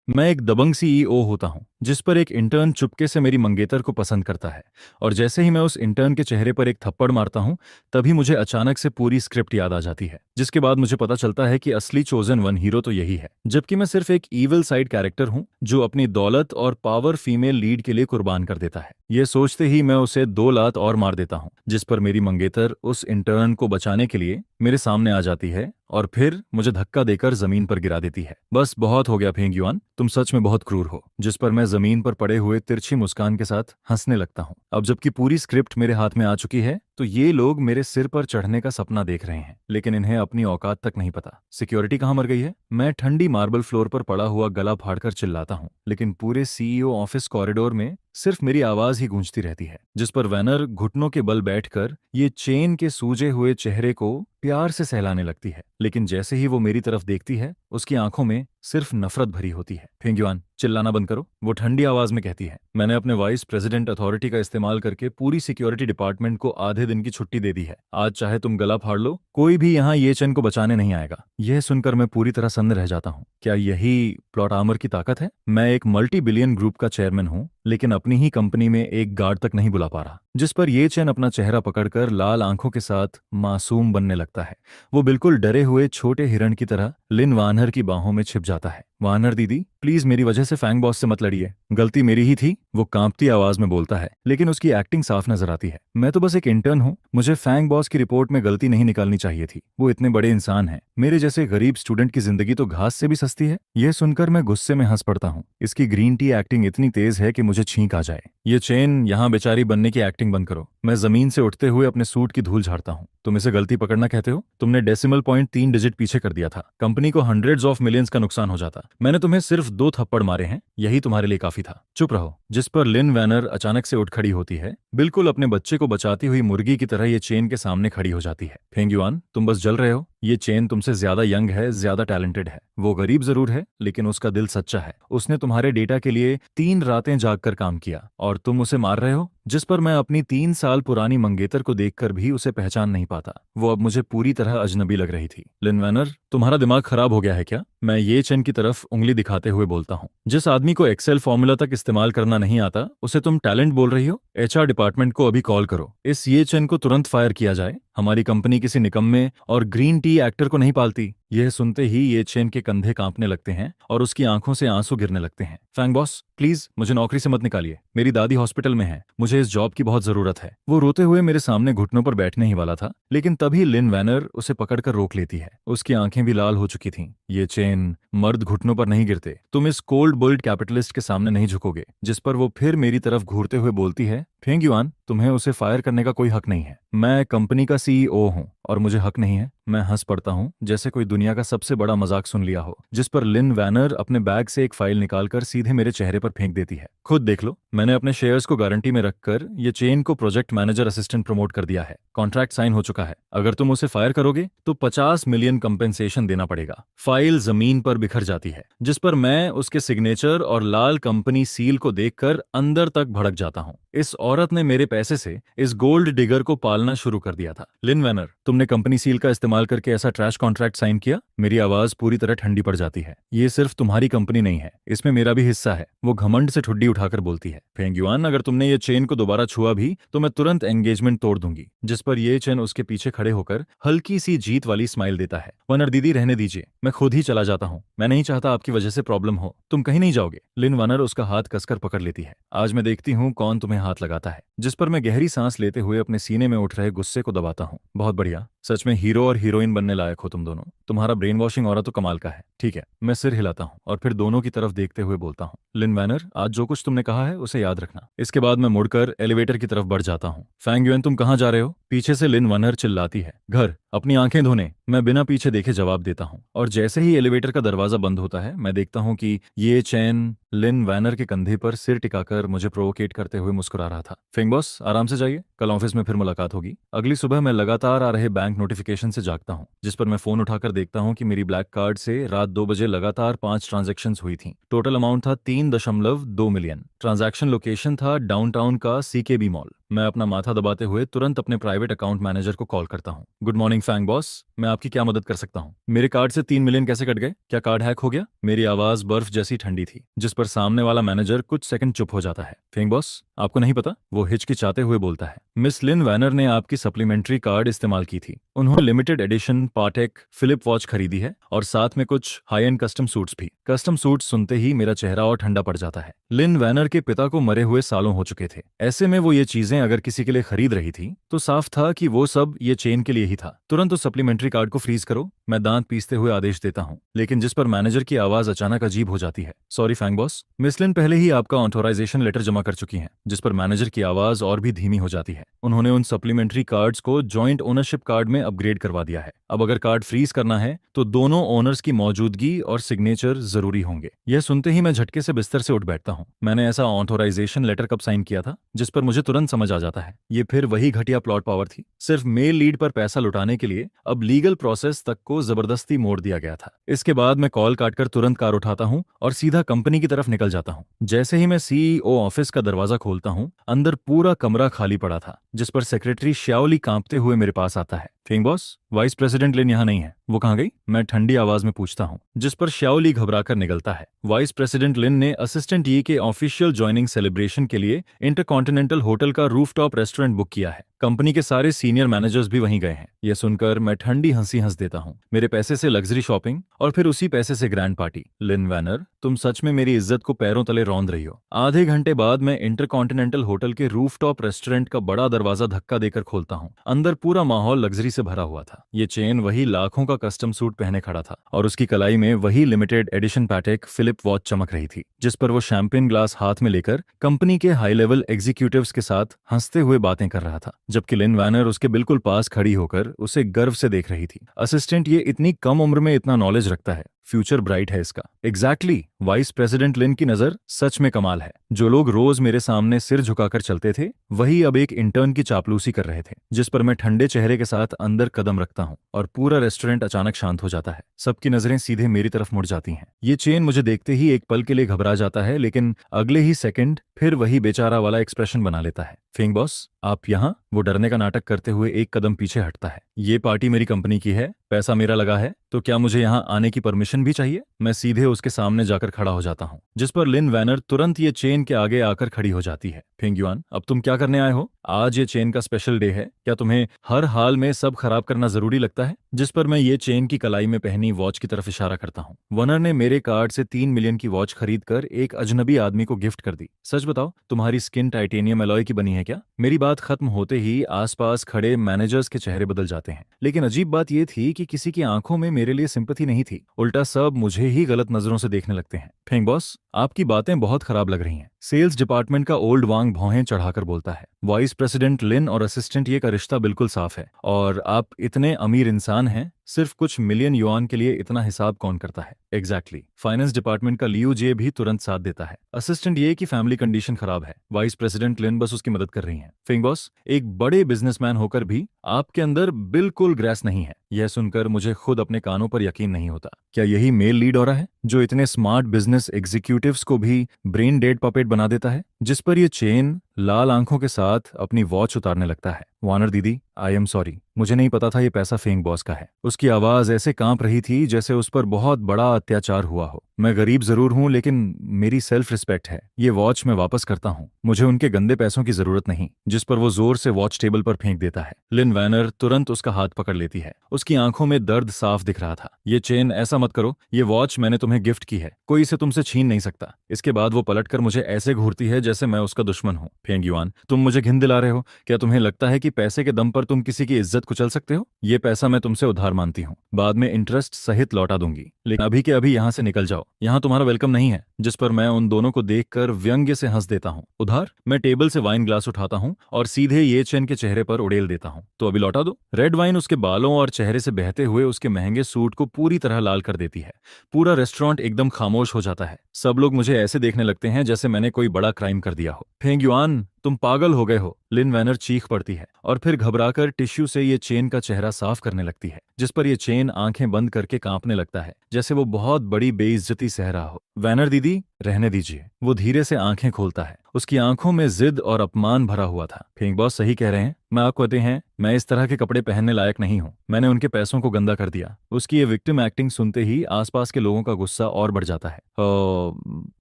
मैं एक दबंग सीईओ होता हूँ जिस पर एक इंटर्न चुपके से मेरी मंगेतर को पसंद करता है। और जैसे ही मैं उस इंटर्न के चेहरे पर एक थप्पड़ मारता हूँ, तभी मुझे अचानक से पूरी स्क्रिप्ट याद आ जाती है, जिसके बाद मुझे पता चलता है कि असली चोजन वन हीरो तो यही है, जबकि मैं सिर्फ एक ईविल साइड कैरेक्टर हूँ जो अपनी दौलत और पावर फीमेल लीड के लिए कुर्बान कर देता है। ये सोचते ही मैं उसे 2 लात और मार देता हूँ, जिस पर मेरी मंगेतर उस इंटर्न को बचाने के लिए मेरे सामने आ जाती है और फिर मुझे धक्का देकर जमीन पर गिरा देती है। बस बहुत हो गया फेंग युआन, तुम सच में बहुत क्रूर हो। जिस पर मैं जमीन पर पड़े हुए तिरछी मुस्कान के साथ हंसने लगता हूँ। अब जबकि पूरी स्क्रिप्ट मेरे हाथ में आ चुकी है, तो ये लोग मेरे सिर पर चढ़ने का सपना देख रहे हैं, लेकिन इन्हें अपनी औकात तक नहीं पता। सिक्योरिटी कहाँ मर गई है? मैं ठंडी मार्बल फ्लोर पर पड़ा हुआ गला फाड़कर चिल्लाता हूँ, लेकिन पूरे सीईओ ऑफिस कॉरिडोर में सिर्फ मेरी आवाज ही गूंजती रहती है। जिस पर वैनर घुटनों के बल बैठकर ये चेन के सूजे हुए चेहरे को प्यार से सहलाने लगती है, लेकिन जैसे ही वो मेरी तरफ देखती है, उसकी आंखों में सिर्फ नफरत भरी होती है। फेंग्युआन, चिल्लाना बंद करो, वो ठंडी आवाज में कहती है। मैंने अपने वाइस प्रेसिडेंट अथॉरिटी का इस्तेमाल करके पूरी सिक्योरिटी डिपार्टमेंट को आधे दिन की छुट्टी दे दी है। आज चाहे तुम गला फाड़ लो, कोई भी यहाँ ये चेन को बचाने नहीं आएगा। यह सुनकर मैं पूरी तरह सन्न रह जाता हूँ। क्या यही प्लॉट आर्मर की ताकत है? मैं एक मल्टी बिलियन ग्रुप का चेयरमैन हूँ, लेकिन अपनी ही कंपनी में एक गार्ड तक नहीं बुला पा रहा। जिस पर ये चैन अपना चेहरा पकड़कर लाल आंखों के साथ मासूम बनने लगता है। वो बिल्कुल डरे हुए छोटे हिरण की तरह लिन वानर की बाहों में छिप जाता है। वानर दीदी, प्लीज मेरी वजह से फैंग बॉस से मत लड़िए, गलती मेरी ही थी। वो कांपती आवाज में बोलता है, लेकिन उसकी एक्टिंग साफ नजर आती है। मैं तो बस एक इंटर्न हूँ, मुझे फैंग बॉस की रिपोर्ट में गलती नहीं निकालनी चाहिए थी। वो इतने बड़े इंसान हैं, मेरे जैसे गरीब स्टूडेंट की जिंदगी तो घास से भी सस्ती है। यह सुनकर मैं गुस्से में हंस पड़ता हूँ। इसकी ग्रीन टी एक्टिंग इतनी तेज है कि मुझे छींक आ जाए। ये चेन यहाँ बेचारी बनने की एक्टिंग बंद करो। मैं जमीन से उठते हुए अपने सूट की धूल झाड़ता हूँ। तुम इसे गलती पकड़ना कहते हो? तुमने डेसिमल पॉइंट 3 डिजिट पीछे कर दिया था, कंपनी को हंड्रेड्स ऑफ मिलियंस का नुकसान हो जाता। मैंने तुम्हें सिर्फ 2 थप्पड़ मारे हैं, यही तुम्हारे लिए काफी था। चुप रहो। जिस पर लिन वैनर अचानक से उठ खड़ी होती है, बिल्कुल अपने बच्चे को बचाती हुई मुर्गी की तरह ये चेन के सामने खड़ी हो जाती है। फेंग युआन, तुम बस जल रहे हो। ये चेन तुमसे ज्यादा यंग है, ज्यादा टैलेंटेड है। वो गरीब जरूर है, लेकिन उसका दिल सच्चा है। उसने तुम्हारे डेटा के लिए 3 रातें जागकर काम किया, और तुम उसे मार रहे हो। जिस पर मैं अपनी 3 साल पुरानी मंगेतर को देखकर भी उसे पहचान नहीं पाता। वो अब मुझे पूरी तरह अजनबी लग रही थी। लिन वैनर, तुम्हारा दिमाग खराब हो गया है क्या? मैं ये चेन की तरफ उंगली दिखाते हुए बोलता हूँ। जिस आदमी को एक्सेल फॉर्मूला तक इस्तेमाल करना नहीं आता, उसे तुम टैलेंट बोल रही हो? एचआर डिपार्टमेंट को अभी कॉल करो, इस ये चेन को तुरंत फायर किया जाए। हमारी कंपनी किसी निकम्मे और ग्रीन टी एक्टर को नहीं पालती। यह सुनते ही ये चेन के कंधे कांपने लगते हैं और उसकी आंखों से आंसू गिरने लगते हैं। फैंग बॉस, प्लीज मुझे नौकरी से मत निकालिए। मेरी दादी हॉस्पिटल में है, मुझे इस जॉब की बहुत जरूरत है। वो रोते हुए मेरे सामने घुटनों पर बैठने ही वाला था, लेकिन तभी लिन वैनर उसे पकड़कर रोक लेती है। उसकी आंखें भी लाल हो चुकी थीं। ये चेन, मर्द घुटनों पर नहीं गिरते। तुम इस कोल्ड बोल्ड कैपिटलिस्ट के सामने नहीं झुकोगे। जिस पर वो फिर मेरी तरफ घूरते हुए बोलती है, फेंग युआन, तुम्हें उसे फायर करने का कोई हक नहीं है। मैं कंपनी का सीईओ हूँ और मुझे हक नहीं है। मैं हंस पड़ता हूँ, जैसे कोई दुनिया का सबसे बड़ा मजाक सुन लिया हो। जिस पर लिन वैनर अपने बैग से एक फाइल निकालकर सीधे मेरे चेहरे पर फेंक देती है। खुद देख लो, मैंने अपने शेयर्स को गारंटी में रखकर ये चेन को प्रोजेक्ट मैनेजर असिस्टेंट प्रमोट कर दिया है। कॉन्ट्रैक्ट साइन हो चुका है। अगर तुम उसे फायर करोगे तो 50 मिलियन कंपेंसेशन देना पड़ेगा। फाइल जमीन पर बिखर जाती है, जिस पर मैं उसके सिग्नेचर और लाल कंपनी सील को देखकर अंदर तक भड़क जाता हूँ। इस औरत ने मेरे पैसे से इस गोल्ड डिगर को पालना शुरू कर दिया था। लिन वैनर, तुमने कंपनी सील का इस्तेमाल करके ऐसा ट्रैश कॉन्ट्रैक्ट साइन किया? मेरी आवाज पूरी तरह ठंडी पड़ जाती है। ये सिर्फ तुम्हारी कंपनी नहीं है, इसमें मेरा भी हिस्सा है। वो घमंड से ठुड्डी उठाकर बोलती है। फेंग युआन, अगर तुमने ये चेन को दोबारा छुआ भी तो मैं तुरंत एंगेजमेंट तोड़ दूंगी। जिस पर ये चेन उसके पीछे खड़े होकर हल्की सी जीत वाली स्माइल देता है। वनर दीदी, रहने दीजिए, मैं खुद ही चला जाता हूँ। मैं नहीं चाहता आपकी वजह से प्रॉब्लम हो। तुम कहीं नहीं जाओगे। लिन वनर उसका हाथ कसकर पकड़ लेती है। आज मैं देखती हूँ कौन तुम्हें हाथ लगाता है। जिस पर मैं गहरी सांस लेते हुए अपने सीने में उठ रहे गुस्से को दबाता हूँ। बहुत बढ़िया, सच में हीरो और हीरोइन बनने लायक हो तुम दोनों। तुम्हारा ब्रेन वॉशिंग औरा तो कमाल का है। ठीक है, मैं सिर हिलाता हूँ और फिर दोनों की तरफ देखते हुए बोलता हूँ, लिन वैनर, आज जो कुछ तुमने कहा है उसे याद रखना। इसके बाद मैं मुड़कर एलिवेटर की तरफ बढ़ जाता हूँ। फैंग युएन, तुम कहाँ जा रहे हो? पीछे से लिन वनर चिल्लाती है। घर, अपनी आंखें धोने। मैं बिना पीछे देखे जवाब देता हूँ, और जैसे ही एलिवेटर का दरवाजा बंद होता है, मैं देखता हूँ कि ये चैन लिन वैनर के कंधे पर सिर टिकाकर मुझे प्रोवोकेट करते हुए मुस्कुरा रहा था। फेंग बॉस, आराम से जाइए, कल ऑफिस में फिर मुलाकात होगी। अगली सुबह मैं लगातार आ रहे बैंक नोटिफिकेशन से जागता हूँ, जिस पर मैं फोन उठाकर देखता हूँ कि मेरी ब्लैक कार्ड से रात 2 बजे लगातार 5 ट्रांजेक्शन्स हुई थी। टोटल अमाउंट था 3.2 मिलियन। ट्रांजैक्शन लोकेशन था डाउनटाउन का सीकेबी मॉल। मैं अपना माथा दबाते हुए तुरंत अपने प्राइवेट अकाउंट मैनेजर को कॉल करता हूँ। गुड मॉर्निंग फैंग बॉस, मैं आपकी क्या मदद कर सकता हूँ? मेरे कार्ड से 3 मिलियन कैसे कट गए? क्या कार्ड हैक हो गया? मेरी आवाज बर्फ जैसी ठंडी थी, जिस पर सामने वाला मैनेजर कुछ सेकंड चुप हो जाता है। फैंग बॉस, आपको नहीं पता? वो हिचकिचाते हुए बोलता है। मिस लिन वैनर ने आपकी सप्लीमेंट्री कार्ड इस्तेमाल की थी। उन्होंने लिमिटेड एडिशन पाटेक फिलिप वॉच खरीदी है और साथ में कुछ हाई एंड कस्टम सूट्स भी। कस्टम सूट्स सुनते ही मेरा चेहरा और ठंडा पड़ जाता है। लिन वैनर के पिता को मरे हुए सालों हो चुके थे। ऐसे में वो ये चीजें अगर किसी के लिए खरीद रही थी तो साफ था कि वो सब ये चेन के लिए ही था। तुरंत उस सप्लीमेंट्री कार्ड को फ्रीज करो, मैं दांत पीसते हुए आदेश देता हूँ, लेकिन जिस पर मैनेजर की आवाज अचानक अजीब हो जाती है। सॉरी फैंग बॉस, मिस लिन पहले ही आपका ऑथोराइजेशन लेटर जमा कर चुकी हैं। जिस पर मैनेजर की आवाज और भी धीमी हो जाती है। उन्होंने उन सप्लीमेंट्री कार्ड्स को जॉइंट ओनरशिप कार्ड में अपग्रेड करवा दिया है। अब अगर कार्ड फ्रीज करना है तो दोनों ओनर्स की मौजूदगी और सिग्नेचर जरूरी होंगे। यह सुनते ही मैं झटके से बिस्तर से उठ बैठता हूँ। मैंने ऐसा ऑथोराइजेशन लेटर कब साइन किया था? जिस पर मुझे तुरंत समझ आ जाता है ये फिर वही घटिया प्लॉट पावर थी। सिर्फ मेल लीड पर पैसा लुटाने के लिए अब लीगल प्रोसेस तक को जबरदस्ती मोड़ दिया गया था। इसके बाद मैं कॉल काटकर तुरंत कार उठाता हूँ और सीधा कंपनी की तरफ निकल जाता हूँ। जैसे ही मैं सीईओ ऑफिस का दरवाजा खोलता हूँ, अंदर पूरा कमरा खाली पड़ा था, जिस पर सेक्रेटरी श्याओली कांपते हुए मेरे पास आता है। फैंग बॉस, वाइस प्रेसिडेंट लिन यहाँ नहीं है, वो कहाँ गई? मैं ठंडी आवाज में पूछता हूँ, जिस पर श्याओली घबराकर निकलता है। वाइस प्रेसिडेंट लिन ने असिस्टेंट ई के ऑफिशियल ज्वाइनिंग सेलिब्रेशन के लिए इंटरकॉन्टिनेंटल होटल का रूफटॉप रेस्टोरेंट बुक किया है। कंपनी के सारे सीनियर मैनेजर्स भी वहीं गए हैं। यह सुनकर मैं ठंडी हंसी हंस देता हूँ। मेरे पैसे से लग्जरी शॉपिंग और फिर उसी पैसे से ग्रैंड पार्टी। लिन वैनर, तुम सच में मेरी इज्जत को पैरों तले रौंद रही हो। आधे घंटे बाद मैं इंटरकॉन्टिनेंटल होटल के रूफटॉप रेस्टोरेंट का बड़ा दरवाजा धक्का देकर खोलता हूँ। अंदर पूरा माहौल लग्जरी से भरा हुआ था। ये चेन वही लाखों का कस्टम सूट पहने खड़ा था और उसकी कलाई में वही limited edition Patek Philippe watch चमक रही थी, जिस पर वो शैंपेन ग्लास हाथ में लेकर कंपनी के हाई लेवल एग्जीक्यूटिव्स के साथ हंसते हुए बातें कर रहा था, जबकि लिन वैनर उसके बिल्कुल पास खड़ी होकर उसे गर्व से देख रही थी। असिस्टेंट ये इतनी कम उम्र में इतना नॉलेज रखता है, फ्यूचर ब्राइट है इसका। एग्जैक्टली, वाइस प्रेसिडेंट लिन की नजर सच में कमाल है। जो लोग रोज मेरे सामने सिर झुकाकर चलते थे, वही अब एक इंटर्न की चापलूसी कर रहे थे। जिस पर मैं ठंडे चेहरे के साथ अंदर कदम रखता हूँ और पूरा रेस्टोरेंट अचानक शांत हो जाता है। सबकी नजरें सीधे मेरी तरफ मुड़ जाती हैं। ये चेन मुझे देखते ही एक पल के लिए घबरा जाता है, लेकिन अगले ही सेकंड फिर वही बेचारा वाला एक्सप्रेशन बना लेता है। फैंग बॉस, आप यहाँ? वो डरने का नाटक करते हुए एक कदम पीछे हटता है। ये पार्टी मेरी कंपनी की है, पैसा मेरा लगा है, तो क्या मुझे यहाँ आने की परमिशन भी चाहिए? मैं सीधे उसके सामने जाकर खड़ा हो जाता हूँ, जिस पर लिन वैनर तुरंत ये चेन के आगे आकर खड़ी हो जाती है। फेंग युआन, अब तुम क्या करने आए हो? आज ये चेन का स्पेशल डे है, क्या तुम्हें हर हाल में सब खराब करना जरूरी लगता है? जिस पर मैं ये चेन की कलाई में पहनी वॉच की तरफ इशारा करता हूँ। वनर ने मेरे कार्ड से 3 मिलियन की वॉच खरीद कर एक अजनबी आदमी को गिफ्ट कर दी। सच बताओ, तुम्हारी स्किन टाइटेनियम एलॉय की बनी है क्या? मेरी बात खत्म होते ही आसपास खड़े मैनेजर्स के चेहरे बदल जाते हैं, लेकिन अजीब बात यह थी कि किसी की आंखों में मेरे लिए सिंपैथी नहीं थी। उल्टा सब मुझे ही गलत नजरों से देखने लगते हैं। फेंग बॉस, आपकी बातें बहुत खराब लग रही हैं। सेल्स डिपार्टमेंट का ओल्ड वांग भौहें चढ़ाकर बोलता है। वाइस प्रेसिडेंट लिन और असिस्टेंट ये का रिश्ता बिल्कुल साफ है, और आप इतने अमीर इंसान हैं, सिर्फ कुछ मिलियन युआन के लिए इतना हिसाब कौन करता है? एग्जैक्टली। फाइनेंस डिपार्टमेंट का लियू जे भी तुरंत साथ देता है। असिस्टेंट ये की फैमिली कंडीशन खराब है, वाइस प्रेसिडेंट लिन बस उसकी मदद कर रही हैं। फेंग बॉस, एक बड़े बिजनेसमैन होकर भी आपके अंदर बिल्कुल ग्रेस नहीं है। यह सुनकर मुझे खुद अपने कानों पर यकीन नहीं होता। क्या यही मेल लीड हो रहा है जो इतने स्मार्ट बिजनेस एग्जीक्यूटिव्स को भी ब्रेन डेड पपेट बना देता है? जिस पर यह चेन लाल आंखों के साथ अपनी वॉच उतारने लगता है। वानर दीदी, आई एम सॉरी, मुझे नहीं पता था ये पैसा फेंग बॉस का है। उसकी आवाज ऐसे कांप रही थी जैसे उस पर बहुत बड़ा अत्याचार हुआ हो। मैं गरीब जरूर हूं, लेकिन मेरी सेल्फ रिस्पेक्ट है। ये वॉच मैं वापस करता हूं, मुझे उनके गंदे पैसों की जरूरत नहीं। जिस पर वो जोर से वॉच टेबल पर फेंक देता है। लिन वैनर तुरंत उसका हाथ पकड़ लेती है। उसकी आंखों में दर्द साफ दिख रहा था। ये चेन, ऐसा मत करो, ये वॉच मैंने तुम्हें गिफ्ट की है, कोई इसे तुमसे छीन नहीं सकता। इसके बाद वो पलटकर मुझे ऐसे घूरती है जैसे मैं उसका दुश्मन हूँ। फेंग युआन, तुम मुझे घिन दिला रहे हो। क्या तुम्हें लगता है कि पैसे के दम पर तुम किसी की इज्जत कुचल सकते हो? ये पैसा मैं तुमसे उधार मानती हूँ, बाद में इंटरेस्ट सहित लौटा दूंगी, लेकिन अभी के अभी यहाँ से निकल जाओ, यहाँ तुम्हारा वेलकम नहीं है। जिस पर मैं उन दोनों को देखकर व्यंग्य से हंस देता हूँ। उधार? मैं टेबल से वाइन ग्लास उठाता हूँ और सीधे ये चेन के चेहरे पर उड़ेल देता हूँ। तो अभी लौटा दो। रेड वाइन उसके बालों और चेहरे से बहते हुए उसके महंगे सूट को पूरी तरह लाल कर देती है। पूरा रेस्टोरेंट एकदम खामोश हो जाता है। सब लोग मुझे ऐसे देखने लगते हैं जैसे मैंने कोई बड़ा क्राइम कर दिया हो। फेंग युआन, तुम पागल हो गए हो, लिन वैनर चीख पड़ती है और फिर घबराकर टिश्यू से ये चेन का चेहरा साफ करने लगती है। जिस पर ये चेन आंखें बंद करके कांपने लगता है, जैसे वो बहुत बड़ी बेइज्जती सह रहा हो। वैनर दीदी, रहने दीजिए। वो धीरे से आंखें खोलता है। उसकी आंखों में जिद और अपमान भरा हुआ था। फेंग बॉस सही कह रहे हैं, मैं आपको कहते हैं मैं इस तरह के कपड़े पहनने लायक नहीं हूँ। मैंने उनके पैसों को गंदा कर दिया। उसकी ये विक्टिम एक्टिंग सुनते ही आसपास के लोगों का गुस्सा और बढ़ जाता है।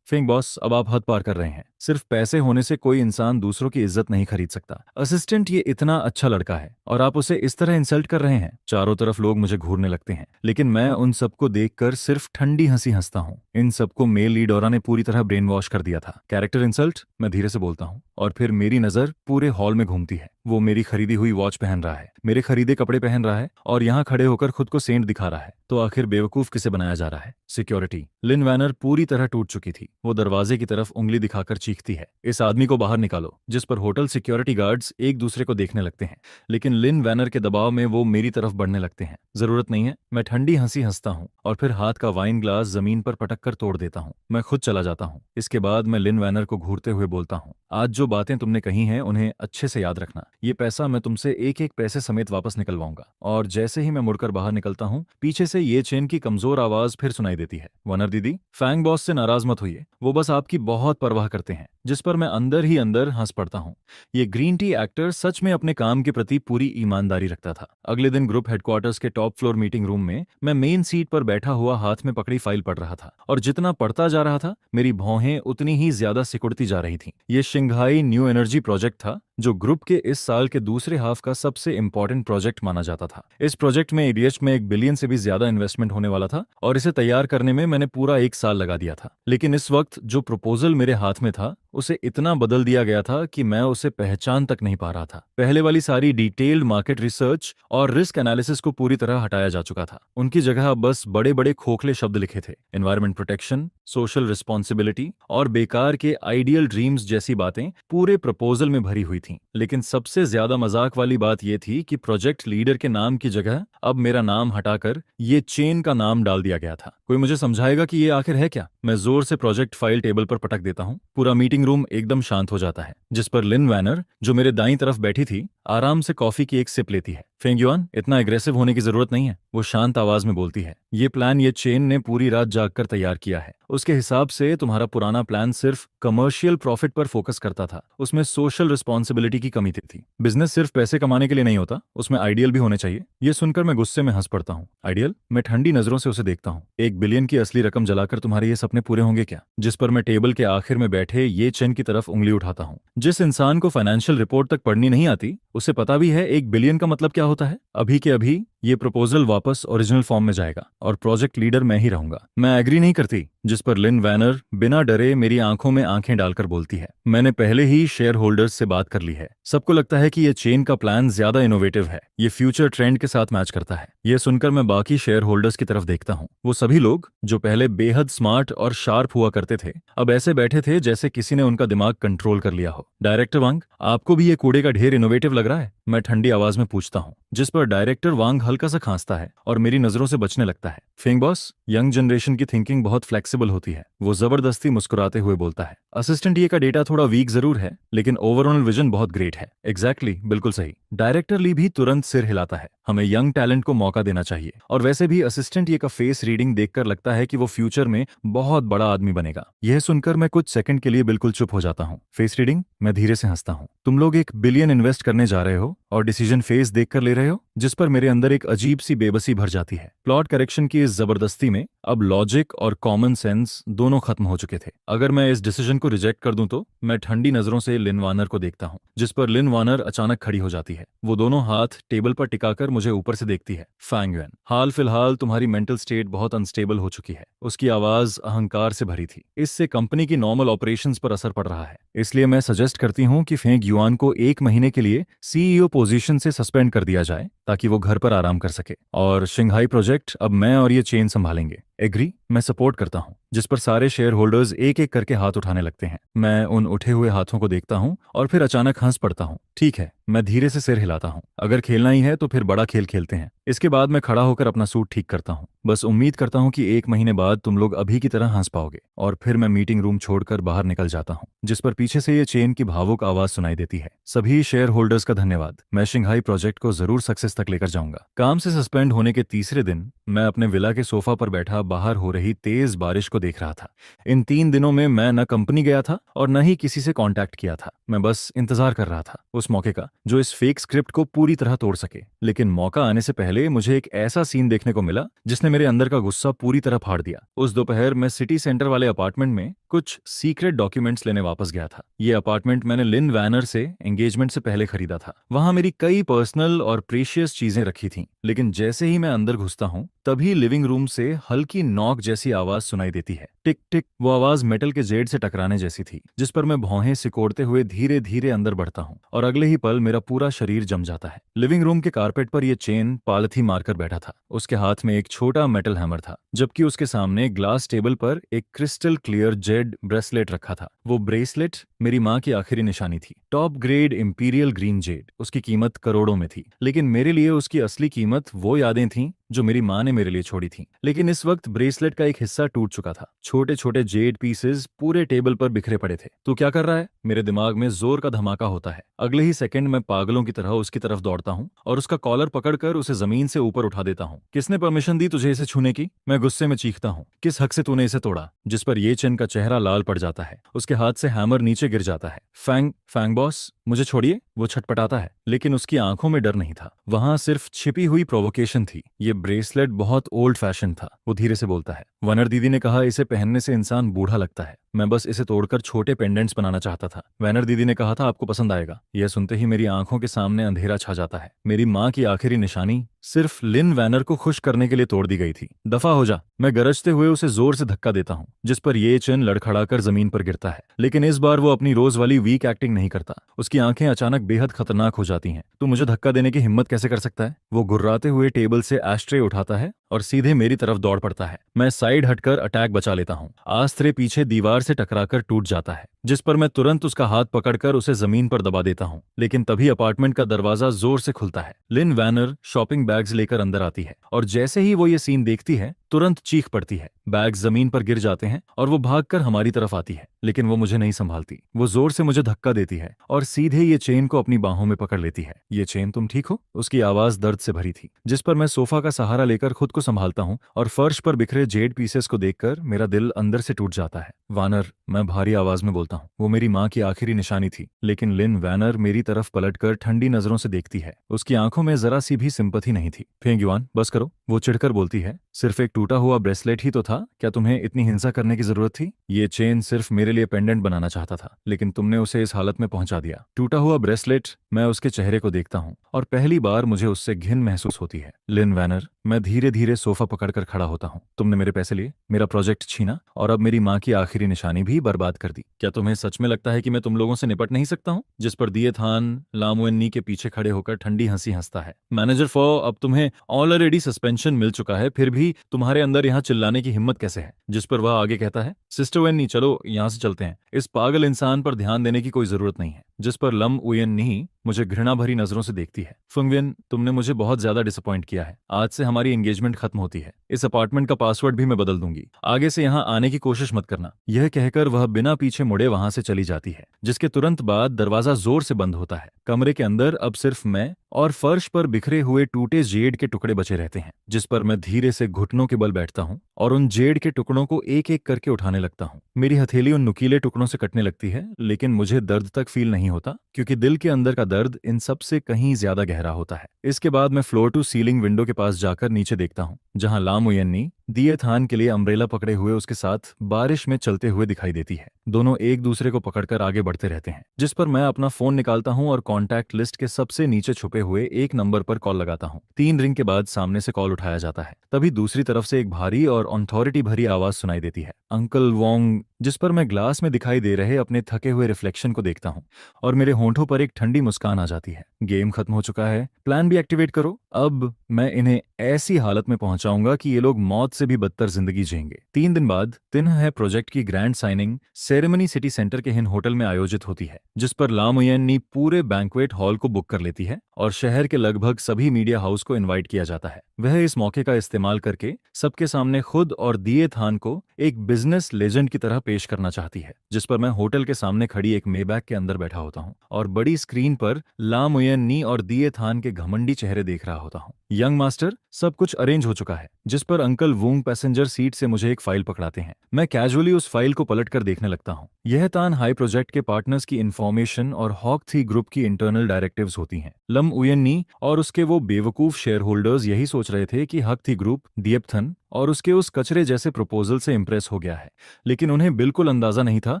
फेंग बॉस, अब आप हद पार कर रहे हैं। सिर्फ पैसे होने से कोई इंसान दूसरों की इज्जत नहीं खरीद सकता। असिस्टेंट, ये इतना अच्छा लड़का है और आप उसे इस तरह इंसल्ट कर रहे हैं। चारों तरफ लोग मुझे घूरने लगते हैं, लेकिन मैं उन सबको देखकर सिर्फ ठंडी हंसी हंसता हूँ। इन सबको मेल लीड औरा ने पूरी तरह ब्रेन वॉश कर दिया था। कैरेक्टर इंसल्ट, मैं धीरे से बोलता हूँ और फिर मेरी नजर पूरे हॉल में घूमती है। वो मेरी खरीदी हुई वॉच पहन रहा है, मेरे खरीदे कपड़े पहन रहा है और यहाँ खड़े होकर खुद को सेंट दिखा रहा है। तो आखिर बेवकूफ किसे बनाया जा रहा है? सिक्योरिटी। लिन वैनर पूरी तरह टूट चुकी थी। वो दरवाजे की तरफ उंगली दिखाकर चीखती है, इस आदमी को बाहर निकालो। जिस पर होटल सिक्योरिटी गार्ड्स एक दूसरे को देखने लगते हैं, लेकिन लिन वैनर के दबाव में वो मेरी तरफ बढ़ने लगते हैं। जरूरत नहीं है, मैं ठंडी हंसी हंसता हूँ और फिर हाथ का वाइन ग्लास जमीन पर पटक कर तोड़ देता हूँ। मैं खुद चला जाता हूँ। इसके बाद मैं लिन वैनर को घूरते हुए बोलता हूँ, आज जो बातें तुमने कही हैं उन्हें अच्छे से याद रखना। ये पैसा मैं तुमसे एक एक पैसे समेत वापस निकलवाऊंगा। और जैसे ही मैं मुड़कर बाहर निकलता हूँ, पीछे से ये चेन की कमजोर आवाज फिर सुनाई देती है, वनर दीदी। फैंग बॉस से नाराज मत होइए, वो बस आपकी बहुत परवाह करते हैं। जिस पर मैं अंदर ही अंदर हंस पड़ता हूँ। ये ग्रीन टी एक्टर सच में अपने काम के प्रति पूरी ईमानदारी रखता था। अगले दिन ग्रुप हेडक्वार्टर्स के टॉप फ्लोर मीटिंग रूम में मैं मेन सीट पर बैठा हुआ हाथ में पकड़ी फाइल पढ़ रहा था और जितना पढ़ता जा रहा था मेरी भौहें उतनी ही ज्यादा सिकुड़ती जा रही थीं। ये शंघाई न्यू एनर्जी प्रोजेक्ट था जो ग्रुप के इस साल के दूसरे हाफ का सबसे इंपॉर्टेंट प्रोजेक्ट माना जाता था। इस प्रोजेक्ट में एडीएच में 1 बिलियन से भी ज्यादा इन्वेस्टमेंट होने वाला था और इसे तैयार करने में मैंने पूरा 1 साल लगा दिया था। लेकिन इस वक्त जो प्रपोजल मेरे हाथ में था उसे इतना बदल दिया गया था कि मैं उसे पहचान तक नहीं पा रहा था। पहले वाली सारी डिटेल्ड मार्केट रिसर्च और रिस्क एनालिसिस को पूरी तरह हटाया जा चुका था। उनकी जगह बस बड़े बड़े खोखले शब्द लिखे थे, एनवायरमेंट प्रोटेक्शन, सोशल रिस्पॉन्सिबिलिटी और बेकार के आइडियल ड्रीम्स जैसी बातें पूरे प्रपोजल में भरी हुई थीं। लेकिन सबसे ज्यादा मजाक वाली बात यह थी कि प्रोजेक्ट लीडर के नाम की जगह अब मेरा नाम हटाकर ये चेन का नाम डाल दिया गया था। कोई मुझे समझाएगा कि ये आखिर है क्या? मैं जोर से प्रोजेक्ट फाइल टेबल पर पटक देता हूँ। पूरा मीटिंग रूम एकदम शांत हो जाता है, जिस पर लिन वैनर, जो मेरे दाईं तरफ बैठी थी, आराम से कॉफी की एक सिप लेती है। फेंग युआन, इतना एग्रेसिव होने की जरूरत नहीं है, वो शांत आवाज में बोलती है। ये प्लान ये चेन ने पूरी रात जागकर तैयार किया है। उसके हिसाब से तुम्हारा पुराना प्लान सिर्फ कमर्शियल प्रॉफिट पर फोकस करता था, उसमें सोशल रिस्पॉन्सिबिलिटी की कमी थी। बिजनेस सिर्फ पैसे कमाने के लिए नहीं होता, उसमें आइडियल भी होने चाहिए। ये सुनकर मैं गुस्से में हंस पड़ता हूँ। आइडियल? मैं ठंडी नजरों से उसे देखता हूँ। 1 बिलियन की असली रकम जलाकर तुम्हारे ये सपने पूरे होंगे क्या? जिस पर मैं टेबल के आखिर में बैठे ये चेन की तरफ उंगली उठाता हूँ। जिस इंसान को फाइनेंशियल रिपोर्ट तक पढ़नी नहीं आती उसे पता भी है 1 बिलियन का मतलब क्या होता है। अभी के अभी ये प्रपोजल वापस ओरिजिनल फॉर्म में जाएगा और प्रोजेक्ट लीडर मैं ही रहूंगा। मैं एग्री नहीं करती। जिस पर लिन वैनर बिना डरे मेरी आंखों में आंखें डालकर बोलती है, मैंने पहले ही शेयर होल्डर्स से बात कर ली है। सबको लगता है कि ये चेन का प्लान ज्यादा इनोवेटिव है, ये फ्यूचर ट्रेंड के साथ मैच करता है। ये सुनकर मैं बाकी शेयर होल्डर्स की तरफ देखता हूँ। वो सभी लोग जो पहले बेहद स्मार्ट और शार्प हुआ करते थे अब ऐसे बैठे थे जैसे किसी ने उनका दिमाग कंट्रोल कर लिया हो। डायरेक्टर वांग, आपको भी ये कूड़े का ढेर इनोवेटिव लग रहा है? मैं ठंडी आवाज में पूछता हूँ, जिस पर डायरेक्टर वांग हल्का सा खांसता है और मेरी नजरों से बचने लगता है। फेंग बॉस, यंग जनरेशन की थिंकिंग बहुत फ्लेक्सिबल होती है, वो जबरदस्ती मुस्कुराते हुए बोलता है। असिस्टेंट, ये का डेटा थोड़ा वीक जरूर है लेकिन ओवरऑल विजन बहुत ग्रेट है। एग्जैक्टली, बिल्कुल सही। डायरेक्टर ली भी तुरंत सिर हिलाता है। हमें यंग टैलेंट को मौका देना चाहिए और वैसे भी असिस्टेंट ये का फेस रीडिंग देखकर लगता है कि वो फ्यूचर में बहुत बड़ा आदमी बनेगा। यह सुनकर मैं कुछ सेकंड के लिए बिल्कुल चुप हो जाता हूँ। Face reading? मैं धीरे से हंसता हूँ। तुम लोग 1 बिलियन इन्वेस्ट करने जा रहे हो और डिसीजन फेस देखकर ले रहे हो? जिस पर मेरे अंदर एक अजीब सी बेबसी भर जाती है। प्लॉट करेक्शन की इस जबरदस्ती में अब लॉजिक और कॉमन सेंस दोनों खत्म हो चुके थे। अगर मैं इस डिसीजन को रिजेक्ट कर दूं तो? मैं ठंडी नजरों से लिन वानर को देखता हूँ, जिस पर लिन वानर अचानक खड़ी हो जाती है। वो दोनों हाथ टेबल पर टिकाकर मुझे ऊपर से देखती है। फैंग युआन, हाल फिलहाल तुम्हारी मेंटल स्टेट बहुत अनस्टेबल हो चुकी है। उसकी आवाज अहंकार से भरी थी। इससे कंपनी की नॉर्मल ऑपरेशंस पर असर पड़ रहा है। इसलिए मैं सजेस्ट करती हूँ कि फेंग युआन को 1 महीने के लिए सीईओ पोजीशन से सस्पेंड कर दिया जाए ताकि वो घर पर आराम कर सके। और शंघाई प्रोजेक्ट अब मैं और ये चेन संभालेंगे। एग्री? मैं सपोर्ट करता हूँ। जिस पर सारे शेयर होल्डर्स एक एक करके हाथ उठाने लगते हैं। मैं उन उठे हुए हाथों को देखता हूँ और फिर अचानक हंस पड़ता हूँ। ठीक है, मैं धीरे से सिर हिलाता हूँ। अगर खेलना ही है तो फिर बड़ा खेल खेलते हैं। इसके बाद मैं खड़ा होकर अपना सूट ठीक करता हूँ। बस उम्मीद करता हूँ कि 1 महीने बाद तुम लोग अभी की तरह हंस पाओगे। और फिर मैं मीटिंग रूम छोड़कर बाहर निकल जाता हूँ, जिस पर पीछे से ये चेन की भावुक आवाज सुनाई देती है। सभी शेयर होल्डर्स का धन्यवाद। मैं शंघाई प्रोजेक्ट को जरूर सक्सेस तक लेकर जाऊंगा। काम से सस्पेंड होने के तीसरे दिन मैं अपने विला के सोफा पर बैठा बाहर हो रही तेज बारिश को देख रहा था। इन 3 दिनों में मैं न कंपनी गया था और न ही किसी से कांटेक्ट किया था। मैं बस इंतजार कर रहा था उस मौके का जो इस फेक स्क्रिप्ट को पूरी तरह तोड़ सके। लेकिन मौका आने से पहले मुझे एक ऐसा सीन देखने को मिला जिसने मेरे अंदर का गुस्सा पूरी तरह फाड़ दिया। उस दोपहर मैं सिटी सेंटर वाले अपार्टमेंट में कुछ सीक्रेट डॉक्यूमेंट्स लेने वापस गया था। ये अपार्टमेंट मैंने लिन वैनर से एंगेजमेंट से पहले खरीदा था। वहां मेरी कई पर्सनल और प्रीशियस चीजें रखी थीं। लेकिन जैसे ही मैं अंदर घुसता हूं तभी लिविंग रूम से हल्की नॉक जैसी आवाज सुनाई देती है। टिक टिक। वो आवाज मेटल के जेड से टकराने जैसी थी, जिस पर मैं भौहें सिकोड़ते हुए धीरे धीरे अंदर बढ़ता हूं और अगले ही पल मेरा पूरा शरीर जम जाता है। लिविंग रूम के कारपेट पर यह चेन पालथी मारकर बैठा था। उसके हाथ में एक छोटा मेटल हैमर था, जबकि उसके सामने ग्लास टेबल पर एक क्रिस्टल क्लियर जेड ब्रेसलेट रखा था। वो ब्रेसलेट मेरी माँ की आखिरी निशानी थी। Top grade imperial green Z. उसकी कीमत करोड़ों में थी, लेकिन मेरे लिए उसकी असली कीमत वो यादें थीं जो मेरी माँ ने मेरे लिए छोड़ी थी। लेकिन इस वक्त ब्रेसलेट का एक हिस्सा टूट चुका था। छोटे छोटे जेड पीसेस पूरे टेबल पर बिखरे पड़े थे। तू क्या कर रहा है? मेरे दिमाग में जोर का धमाका होता है। अगले ही सेकंड मैं पागलों की तरह उसकी तरफ दौड़ता हूँ और उसका कॉलर पकड़कर उसे जमीन से ऊपर उठा देता हूँ। किसने परमिशन दी तुझे इसे छूने की? मैं गुस्से में चीखता हूँ। किस हक से तूने इसे तोड़ा? जिस पर ये चेन का चेहरा लाल पड़ जाता है। उसके हाथ से हैमर नीचे गिर जाता है। फैंग फैंग बॉस, मुझे छोड़िए। वो छटपटाता है, लेकिन उसकी आंखों में डर नहीं था। वहां सिर्फ छिपी हुई प्रोवोकेशन थी। ये ब्रेसलेट बहुत ओल्ड फैशन था। वो धीरे से बोलता है। वनर दीदी ने कहा इसे पहनने से इंसान बूढ़ा लगता है। मैं बस इसे तोड़कर छोटे पेंडेंट्स बनाना चाहता था। वैनर दीदी ने कहा था आपको पसंद आएगा। यह सुनते ही मेरी आंखों के सामने अंधेरा छा जाता है। मेरी माँ की आखिरी निशानी सिर्फ लिन वैनर को खुश करने के लिए तोड़ दी गई थी। दफा हो जा। मैं गरजते हुए उसे जोर से धक्का देता हूँ, जिस पर ये चेन लड़खड़ाकर जमीन पर गिरता है। लेकिन इस बार वो अपनी रोज वाली वीक एक्टिंग नहीं करता। उसकी आंखें अचानक बेहद खतरनाक हो जाती हैं। तू मुझे धक्का देने की हिम्मत कैसे कर सकता है? वो गुर्राते हुए टेबल से एस्ट्रे उठाता है और सीधे मेरी तरफ दौड़ पड़ता है। मैं साइड हटकर अटैक बचा लेता हूँ। आस्त्रे पीछे दीवार से टकराकर टूट जाता है, जिस पर मैं तुरंत उसका हाथ पकड़कर उसे जमीन पर दबा देता हूँ। लेकिन तभी अपार्टमेंट का दरवाजा जोर से खुलता है। लिन वैनर शॉपिंग बैग्स लेकर अंदर आती है और जैसे ही वो ये सीन देखती है तुरंत चीख पड़ती है। बैग्स जमीन पर गिर जाते हैं और वो भागकर हमारी तरफ आती है, लेकिन वो मुझे नहीं संभालती। वो जोर से मुझे धक्का देती है और सीधे ये चेन को अपनी बाहों में पकड़ लेती है। ये चेन, तुम ठीक हो? उसकी आवाज दर्द से भरी थी, जिस पर मैं सोफा का सहारा लेकर खुद को संभालता हूँ और फर्श पर बिखरे जेड पीसेस को देखकर मेरा दिल अंदर से टूट जाता है। वानर, मैं भारी आवाज में बोलता हूँ। वो मेरी माँ की आखिरी निशानी थी। लेकिन लिन वैनर मेरी तरफ पलटकर ठंडी नजरों से देखती है। उसकी आंखों में जरा सी भी सिंपैथी नहीं थी। फेंगयुआन, बस करो। वो चिढ़कर बोलती है। सिर्फ एक टूटा हुआ ब्रेसलेट ही तो था, क्या तुम्हें इतनी हिंसा करने की जरूरत थी? ये चेन सिर्फ मेरे लिए पेंडेंट बनाना चाहता था, लेकिन तुमने उसे इस हालत में पहुंचा दिया। टूटा हुआ ब्रेसलेट। मैं उसके चेहरे को देखता हूँ और पहली बार मुझे उससे घिन महसूस होती है। लिन वैनर, मैं धीरे धीरे सोफा पकड़कर खड़ा होता हूँ। तुमने मेरे पैसे लिए, मेरा प्रोजेक्ट छीना और अब मेरी माँ की आखिरी निशानी भी बर्बाद कर दी। क्या तुम्हें सच में लगता है कि मैं तुम लोगों से निपट नहीं सकता हूँ? जिस पर दिए थान लामुएन्नी के पीछे खड़े होकर ठंडी हंसी हंसता है। मैनेजर फॉ, अब तुम्हें ऑलरेडी सस्पेंशन मिल चुका है, फिर भी तुम्हारे अंदर यहाँ चिल्लाने की हिम्मत कैसे है? जिस पर वह आगे कहता है। सिस्टर वेन्नी, चलो यहाँ से चलते हैं। इस पागल इंसान पर ध्यान देने की कोई जरूरत नहीं है। जिस पर लम उयन्नी मुझे घृणा भरी नजरों से देखती है। फुंगविन, तुमने मुझे बहुत ज्यादा डिसअपॉइंट किया है। आज से हमारी एंगेजमेंट खत्म होती है। इस अपार्टमेंट का पासवर्ड भी मैं बदल दूंगी। आगे से यहाँ आने की कोशिश मत करना। यह कहकर वह बिना पीछे मुड़े वहां से चली जाती है, जिसके तुरंत बाद दरवाजा जोर से बंद होता है। कमरे के अंदर अब सिर्फ मैं और फर्श पर बिखरे हुए टूटे जेड के टुकड़े बचे रहते हैं, जिस पर मैं धीरे से घुटनों के बल बैठता हूँ और उन जेड के टुकड़ों को एक एक करके उठाने लगता हूँ। मेरी हथेली उन नुकीले टुकड़ों से कटने लगती है, लेकिन मुझे दर्द तक फील नहीं होता, क्योंकि दिल के अंदर का दर्द इन सब से कहीं ज्यादा गहरा होता है। इसके बाद मैं फ्लोर टू सीलिंग विंडो के पास जाकर नीचे देखता हूँ, जहां लामुयन्नी दिए थान के लिए अम्ब्रेला पकड़े हुए उसके साथ बारिश में चलते हुए दिखाई देती है। दोनों एक दूसरे को पकड़कर आगे बढ़ते रहते हैं, जिस पर मैं अपना फोन निकालता हूं और कॉन्टैक्ट लिस्ट के सबसे नीचे छुपे हुए एक नंबर पर कॉल लगाता हूं। 3 रिंग के बाद सामने से कॉल उठाया जाता है। तभी दूसरी तरफ से एक भारी और अथॉरिटी भरी आवाज सुनाई देती है। Uncle Wong. जिस पर मैं ग्लास में दिखाई दे रहे अपने थके हुए रिफ्लेक्शन को देखता हूं और मेरे होंठों पर एक ठंडी मुस्कान आ जाती है। गेम खत्म हो चुका है, प्लान भी एक्टिवेट करो। अब मैं इन्हें ऐसी हालत में पहुंचाऊंगा कि ये लोग मौत से भी बदतर जिंदगी जिएंगे। 3 दिन बाद दिन है प्रोजेक्ट की grand signing ceremony city centre के हिन होटल में आयोजित होती है, जिस पर लामुयन्नी पूरे बैंक्वेट हॉल को बुक कर लेती है और शहर के लगभग सभी मीडिया हाउस को इनवाइट किया जाता है। वह इस मौके का इस्तेमाल करके सबके सामने खुद और दिए थान को एक बिजनेस लेजेंड की तरह पेश करना चाहती है, जिस पर मैं होटल के सामने खड़ी एक मेबैग के अंदर बैठा होता हूँ और बड़ी स्क्रीन पर लामुयन्नी और दिए थान के घमंडी चेहरे देख रहा होता हूँ। यंग मास्टर, सब कुछ अरेंज हो चुका है। जिस पर अंकल वूंग पैसेंजर सीट से मुझे एक फाइल पकड़ाते हैं। मैं कैजुअली उस फाइल को पलटकर देखने लगता हूँ। यह तान हाई प्रोजेक्ट के पार्टनर्स की इन्फॉर्मेशन और हॉक थी ग्रुप की इंटरनल डायरेक्टिव्स होती हैं। लम उयन्नी और उसके वो बेवकूफ शेयर होल्डर्स यही सोच रहे थे कि हक थी ग्रुप दिएपथन और उसके उस कचरे जैसे प्रपोजल से इंप्रेस हो गया है, लेकिन उन्हें बिल्कुल अंदाजा नहीं था